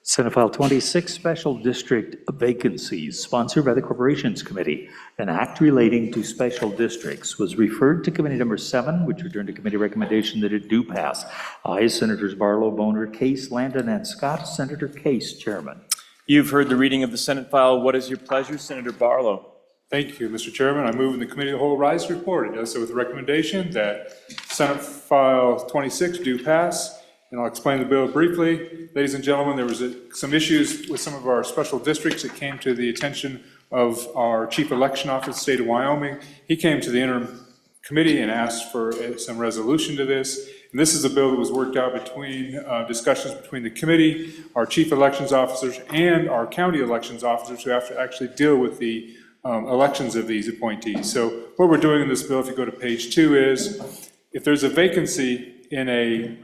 [SPEAKER 2] Senate File 26, Special District Vacancies, sponsored by the Corporations Committee. An act relating to special districts was referred to Committee number 7, which returned to committee recommendation that it do pass. Aye, Senators Barlow, Boner, Case, Landon, and Scott. Senator Case, Chairman.
[SPEAKER 14] You've heard the reading of the Senate file. What is your pleasure, Senator Barlow?
[SPEAKER 8] Thank you, Mr. Chairman. I move in the Committee of the Whole rise to report. It does so with the recommendation that Senate File 26 do pass. And I'll explain the bill briefly. Ladies and gentlemen, there was some issues with some of our special districts that came to the attention of our Chief Election Officer, State of Wyoming. He came to the interim committee and asked for some resolution to this. And this is a bill that was worked out between discussions between the committee, our Chief Elections Officers, and our county elections officers who have to actually deal with the elections of these appointees. So what we're doing in this bill, if you go to page 2, is if there's a vacancy in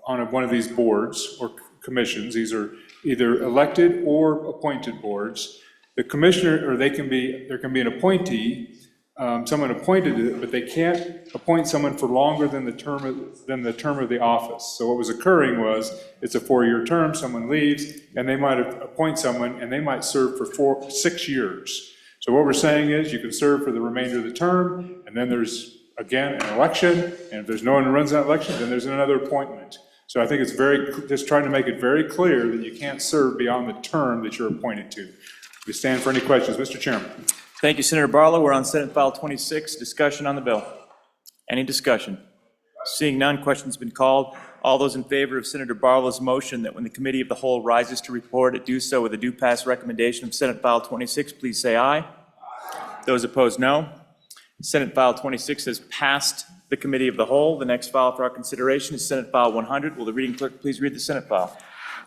[SPEAKER 8] on one of these boards or commissions, these are either elected or appointed boards, the commissioner, or there can be an appointee, someone appointed to it, but they can't appoint someone for longer than the term of the office. So what was occurring was, it's a 4-year term, someone leaves, and they might appoint someone, and they might serve for 6 years. So what we're saying is, you can serve for the remainder of the term, and then there's, again, an election, and if there's no one who runs that election, then there's another appointment. So I think it's just trying to make it very clear that you can't serve beyond the term that you're appointed to. We stand for any questions. Mr. Chairman.
[SPEAKER 14] Thank you, Senator Barlow. We're on Senate File 26, discussion on the bill. Any discussion? Seeing none, question's been called. All those in favor of Senator Barlow's motion that when the Committee of the Whole rises to report, it do so with a due pass recommendation of Senate File 26, please say aye. Those opposed, no. Senate File 26 has passed the Committee of the Whole. The next file for our consideration is Senate File 100. Will the reading clerk please read the Senate file?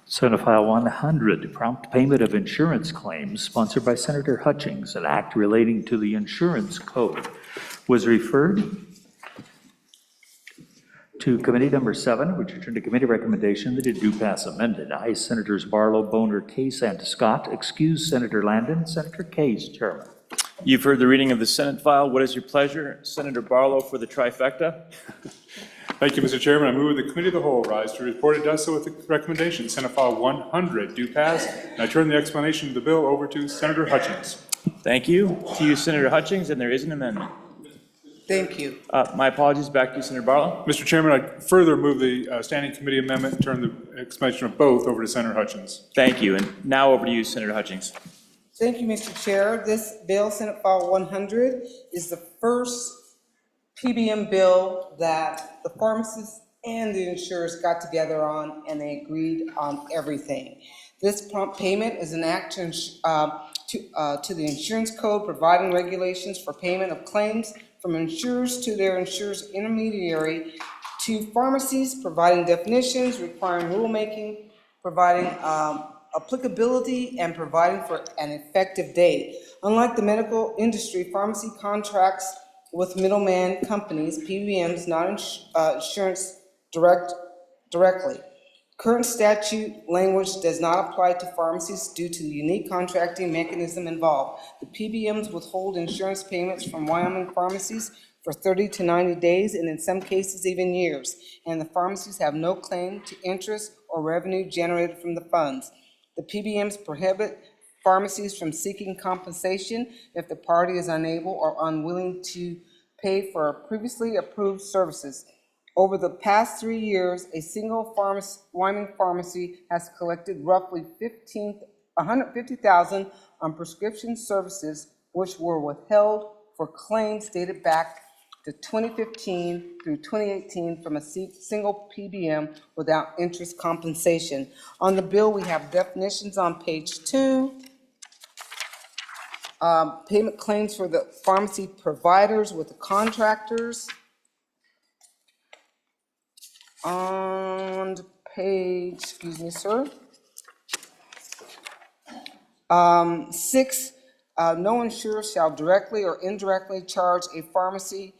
[SPEAKER 2] Senate File 100, prompt payment of insurance claims, sponsored by Senator Hutchings, an act relating to the insurance code, was referred to Committee Number 7, which returned to committee recommendation that it do pass amended. I, Senators Barlow, Boner, Case, and Scott, excuse Senator Landon. Senator Case, Chairman.
[SPEAKER 14] You've heard the reading of the Senate file. What is your pleasure? Senator Barlow for the trifecta.
[SPEAKER 8] Thank you, Mr. Chairman. I move that the Committee of the Whole rise to report. It does so with the recommendation. Senate File 100 do pass. And I turn the explanation of the bill over to Senator Hutchings.
[SPEAKER 14] Thank you. To you, Senator Hutchings, and there is an amendment.
[SPEAKER 20] Thank you.
[SPEAKER 14] My apologies, back to you, Senator Barlow.
[SPEAKER 8] Mr. Chairman, I further move the Standing Committee amendment and turn the explanation of both over to Senator Hutchings.
[SPEAKER 14] Thank you, and now over to you, Senator Hutchings.
[SPEAKER 20] Thank you, Mr. Chair. This bill, Senate File 100, is the first PBM bill that the pharmacists and the insurers got together on, and they agreed on everything. This prompt payment is an act to the insurance code, providing regulations for payment of claims from insurers to their insurers intermediary to pharmacies, providing definitions, requiring rulemaking, providing applicability, and providing for an effective date. Unlike the medical industry, pharmacy contracts with middleman companies, PBMs, not insurance directly. Current statute language does not apply to pharmacies due to the unique contracting mechanism involved. The PBMs withhold insurance payments from Wyoming pharmacies for 30 to 90 days, and in some cases even years, and the pharmacies have no claim to interest or revenue generated from the funds. The PBMs prohibit pharmacies from seeking compensation if the party is unable or unwilling to pay for previously approved services. Over the past 3 years, a single Wyoming pharmacy has collected roughly $150,000 on prescription services which were withheld for claims dated back to 2015 through 2018 from a single PBM without interest compensation. On the bill, we have definitions on page 2. Payment claims for the pharmacy providers with the contractors. On page, excuse me, sir. 6, no insurer shall directly or indirectly charge a pharmacy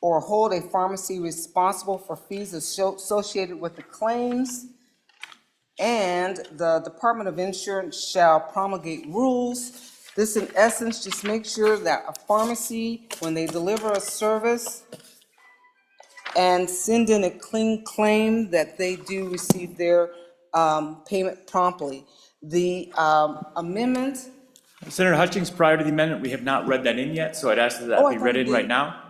[SPEAKER 20] or hold a pharmacy responsible for fees associated with the claims. And the Department of Insurance shall promulgate rules. This, in essence, just makes sure that a pharmacy, when they deliver a service and send in a clean claim, that they do receive their payment promptly. The amendment.
[SPEAKER 14] Senator Hutchings, prior to the amendment, we have not read that in yet, so I'd ask that that be read in right now.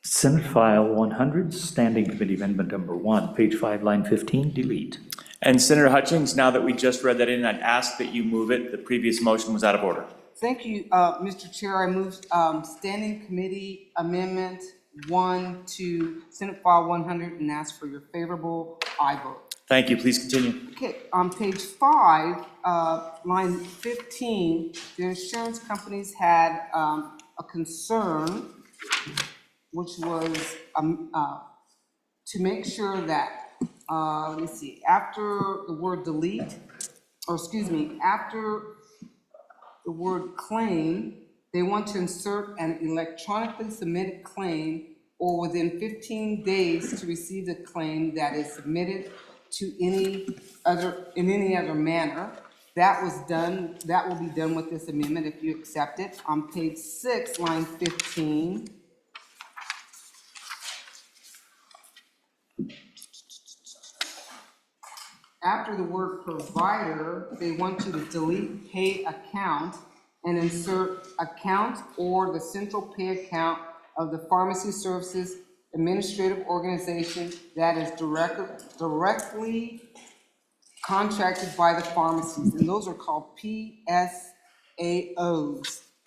[SPEAKER 2] Senate File 100, Standing Committee Amendment Number 1, page 5, line 15, delete.
[SPEAKER 14] And Senator Hutchings, now that we just read that in, I'd ask that you move it. The previous motion was out of order.
[SPEAKER 20] Thank you, Mr. Chair. I move Standing Committee Amendment 1 to Senate File 100 and ask for your favorable aye vote.
[SPEAKER 14] Thank you. Please continue.
[SPEAKER 20] Okay, on page 5, line 15, the insurance companies had a concern, which was to make sure that, let me see, after the word delete, or excuse me, after the word claim, they want to insert an electronically submitted claim or within 15 days to receive the claim that is submitted to in any other manner. That was done, that will be done with this amendment if you accept it. On page 6, line 15. After the word provider, they want you to delete pay account and insert account or the central pay account of the pharmacy services administrative organization that is directly contracted by the pharmacies, and those are called PSAOs.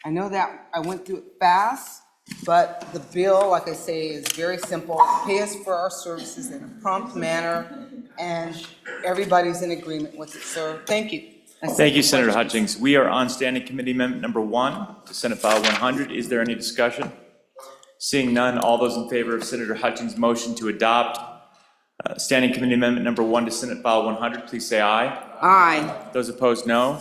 [SPEAKER 20] I know that I went through it fast, but the bill, like I say, is very simple. Pay us for our services in a prompt manner, and everybody's in agreement with it, so thank you.
[SPEAKER 14] Thank you, Senator Hutchings. We are on Standing Committee Amendment number 1 to Senate File 100. Is there any discussion? Seeing none, all those in favor of Senator Hutchings' motion to adopt Standing Committee Amendment number 1 to Senate File 100, please say aye.
[SPEAKER 20] Aye.
[SPEAKER 14] Those opposed, no.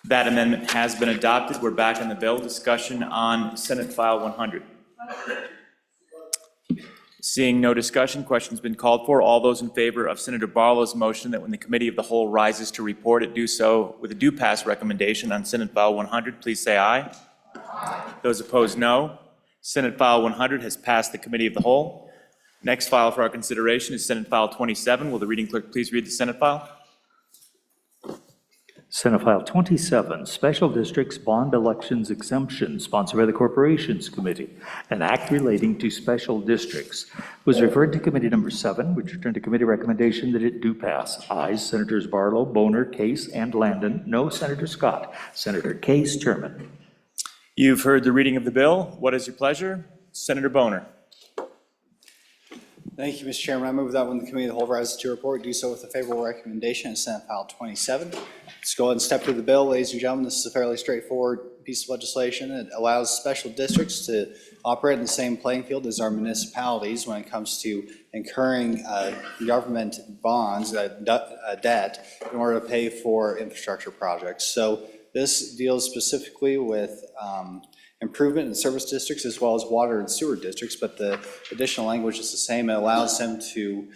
[SPEAKER 14] That amendment has been adopted. We're back on the bill. Discussion on Senate File 100. Seeing no discussion, question's been called for. All those in favor of Senator Barlow's motion that when the Committee of the Whole rises to report, it do so with a do pass recommendation on Senate File 100, please say aye. Those opposed, no. Senate File 100 has passed the Committee of the Whole. Next file for our consideration is Senate File 27. Will the reading clerk please read the Senate file?
[SPEAKER 2] Senate File 27, Special Districts Bond Elections Exemption, sponsored by the Corporations Committee, an act relating to special districts, was referred to Committee Number 7, which returned to committee recommendation that it do pass. Ayes, Senators Barlow, Boner, Case, and Landon. No, Senator Scott. Senator Case, Chairman.
[SPEAKER 14] You've heard the reading of the bill. What is your pleasure? Senator Boner.
[SPEAKER 18] Thank you, Mr. Chairman. I move that when the Committee of the Whole rises to report, do so with a favorable recommendation in Senate File 27. Let's go ahead and step through the bill, ladies and gentlemen. This is a fairly straightforward piece of legislation. It allows special districts to operate in the same playing field as our municipalities when it comes to incurring government bonds, debt, in order to pay for infrastructure projects. So this deals specifically with improvement in service districts as well as water and sewer districts, but the additional language is the same. It allows them to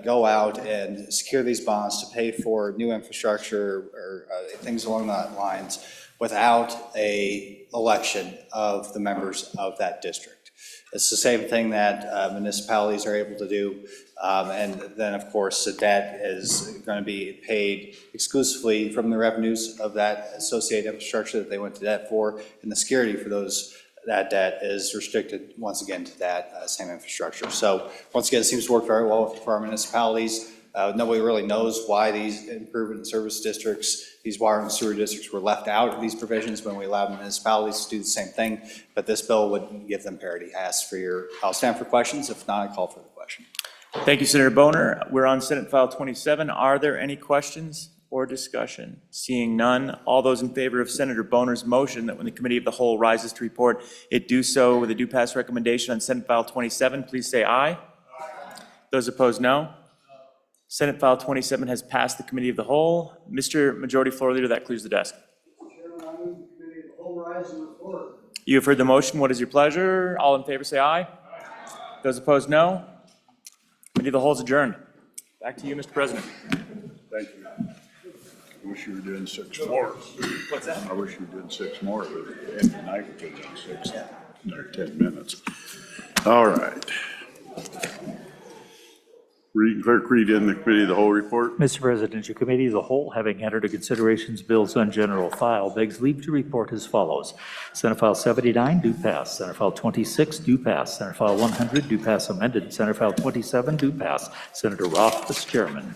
[SPEAKER 18] go out and secure these bonds to pay for new infrastructure or things along that lines without a election of the members of that district. It's the same thing that municipalities are able to do. And then, of course, the debt is going to be paid exclusively from the revenues of that associated infrastructure that they went to debt for, and the security for that debt is restricted once again to that same infrastructure. So once again, it seems to work very well for our municipalities. Nobody really knows why these improvement and service districts, these water and sewer districts were left out of these provisions when we allowed municipalities to do the same thing, but this bill would give them parity. I'll stand for questions. If not, I call for the question.
[SPEAKER 14] Thank you, Senator Boner. We're on Senate File 27. Are there any questions or discussion? Seeing none, all those in favor of Senator Boner's motion that when the Committee of the Whole rises to report, it do so with a do pass recommendation on Senate File 27, please say aye. Aye. Those opposed, no. Senate File 27 has passed the Committee of the Whole. Mr. Majority Floor Leader, that clears the desk. You have heard the motion. What is your pleasure? All in favor say aye. Aye. Those opposed, no. Committee of the Whole is adjourned. Back to you, Mr. President.
[SPEAKER 4] Thank you. I wish you were doing 6 more.
[SPEAKER 14] What's that?
[SPEAKER 4] I wish you were doing 6 more, but end of night we're doing 6, or 10 minutes. All right. Clerk, read in the Committee of the Whole report.
[SPEAKER 2] Mr. President, your Committee of the Whole, having entered a considerations bills on general file, begs leave to report as follows. Senate File 79, do pass. Senate File 26, do pass. Senate File 100, do pass amended. Senate File 27, do pass. Senator Rothfuss, Chairman.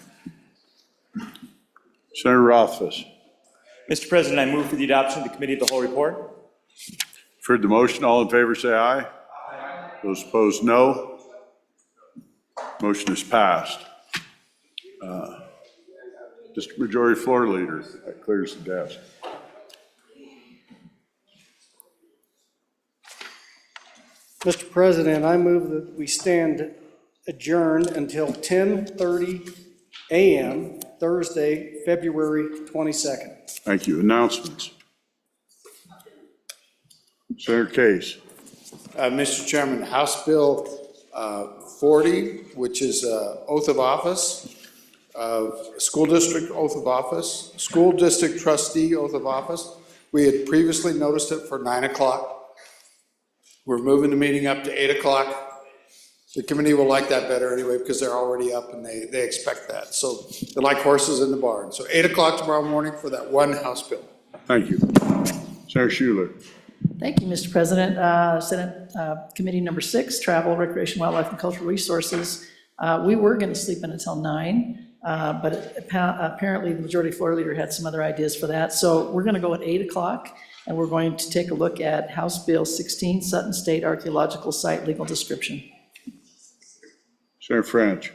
[SPEAKER 4] Senator Rothfuss.
[SPEAKER 14] Mr. President, I move for the adoption of the Committee of the Whole report.
[SPEAKER 4] Heard the motion. All in favor say aye. Aye. Those opposed, no. Motion is passed. Mr. Majority Floor Leader, that clears the desk.
[SPEAKER 11] Mr. President, I move that we stand adjourned until 10:30 a.m. Thursday, February 22nd.
[SPEAKER 4] Thank you. Announcements. Senator Case.
[SPEAKER 3] Mr. Chairman, House Bill 40, which is oath of office, school district oath of office, school district trustee oath of office. We had previously noticed it for 9 o'clock. We're moving the meeting up to 8 o'clock. The committee will like that better anyway because they're already up and they expect that. So they're like horses in the barn. So 8 o'clock tomorrow morning for that one House bill.
[SPEAKER 4] Thank you. Senator Schuler.
[SPEAKER 5] Thank you, Mr. President. Senate Committee Number 6, Travel, Recreation, Wildlife, and Cultural Resources. We were going to sleep in until 9, but apparently the majority floor leader had some other ideas for that. So we're going to go at 8 o'clock, and we're going to take a look at House Bill 16, Sutton State Archaeological Site Legal Description.
[SPEAKER 4] Senator French.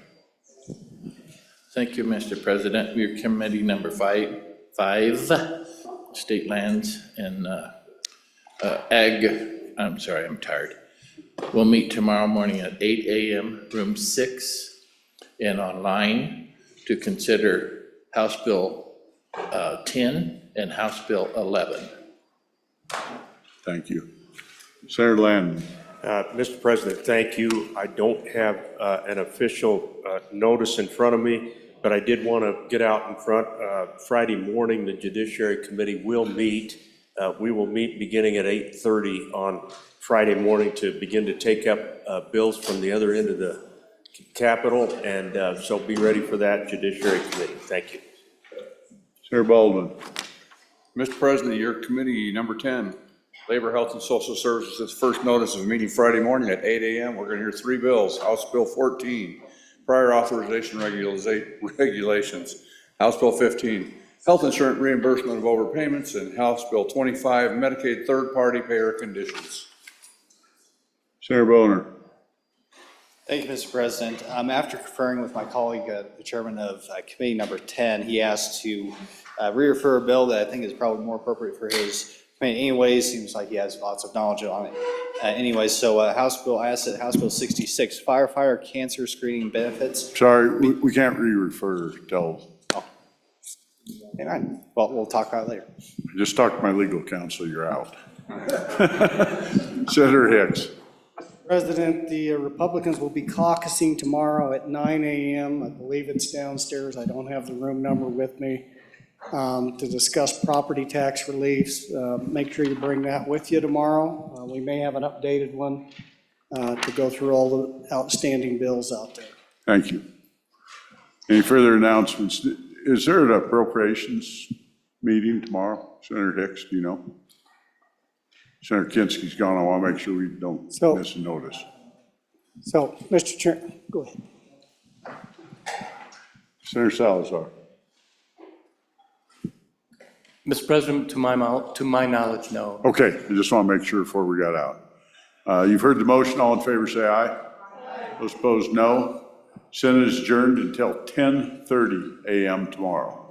[SPEAKER 13] Thank you, Mr. President. We're committee number five, State Lands and Ag, I'm sorry, I'm tired. We'll meet tomorrow morning at 8 a.m., room 6, and online to consider House Bill 10 and House Bill 11.
[SPEAKER 4] Thank you. Senator Landon.
[SPEAKER 9] Mr. President, thank you. I don't have an official notice in front of me, but I did want to get out in front. Friday morning, the Judiciary Committee will meet. We will meet beginning at 8:30 on Friday morning to begin to take up bills from the other end of the Capitol, and so be ready for that, Judiciary Committee. Thank you.
[SPEAKER 4] Senator Baldwin.
[SPEAKER 16] Mr. President, your committee number 10, Labor, Health, and Social Services, first notice of a meeting Friday morning at 8 a.m. We're going to hear 3 bills. House Bill 14, prior authorization regulations. House Bill 15, health insurance reimbursement of overpayments, and House Bill 25, Medicaid third-party payer conditions.
[SPEAKER 4] Senator Boner.
[SPEAKER 18] Thank you, Mr. President. After conferring with my colleague, the chairman of committee number 10, he asked to re-refer a bill that I think is probably more appropriate for his committee anyways. Seems like he has lots of knowledge on it. Anyways, so House Bill 66, firefighter cancer screening benefits.
[SPEAKER 4] Sorry, we can't re-refer till.
[SPEAKER 18] All right, well, we'll talk about it later.
[SPEAKER 4] Just talk to my legal counsel, you're out. Senator Hicks.
[SPEAKER 11] President, the Republicans will be caucusing tomorrow at 9 a.m. I believe it's downstairs. I don't have the room number with me, to discuss property tax reliefs. Make sure you bring that with you tomorrow. We may have an updated one to go through all the outstanding bills out there.
[SPEAKER 4] Thank you. Any further announcements? Is there an appropriations meeting tomorrow? Senator Hicks, do you know? Senator Kinski's gone. I want to make sure we don't miss a notice.
[SPEAKER 11] So, Mr. Chair, go ahead.
[SPEAKER 4] Senator Salazar.
[SPEAKER 22] Mr. President, to my knowledge, no.
[SPEAKER 4] Okay, I just want to make sure before we got out. You've heard the motion. All in favor, say aye. Aye. Those opposed, no. Senate is adjourned until 10:30 a.m. tomorrow.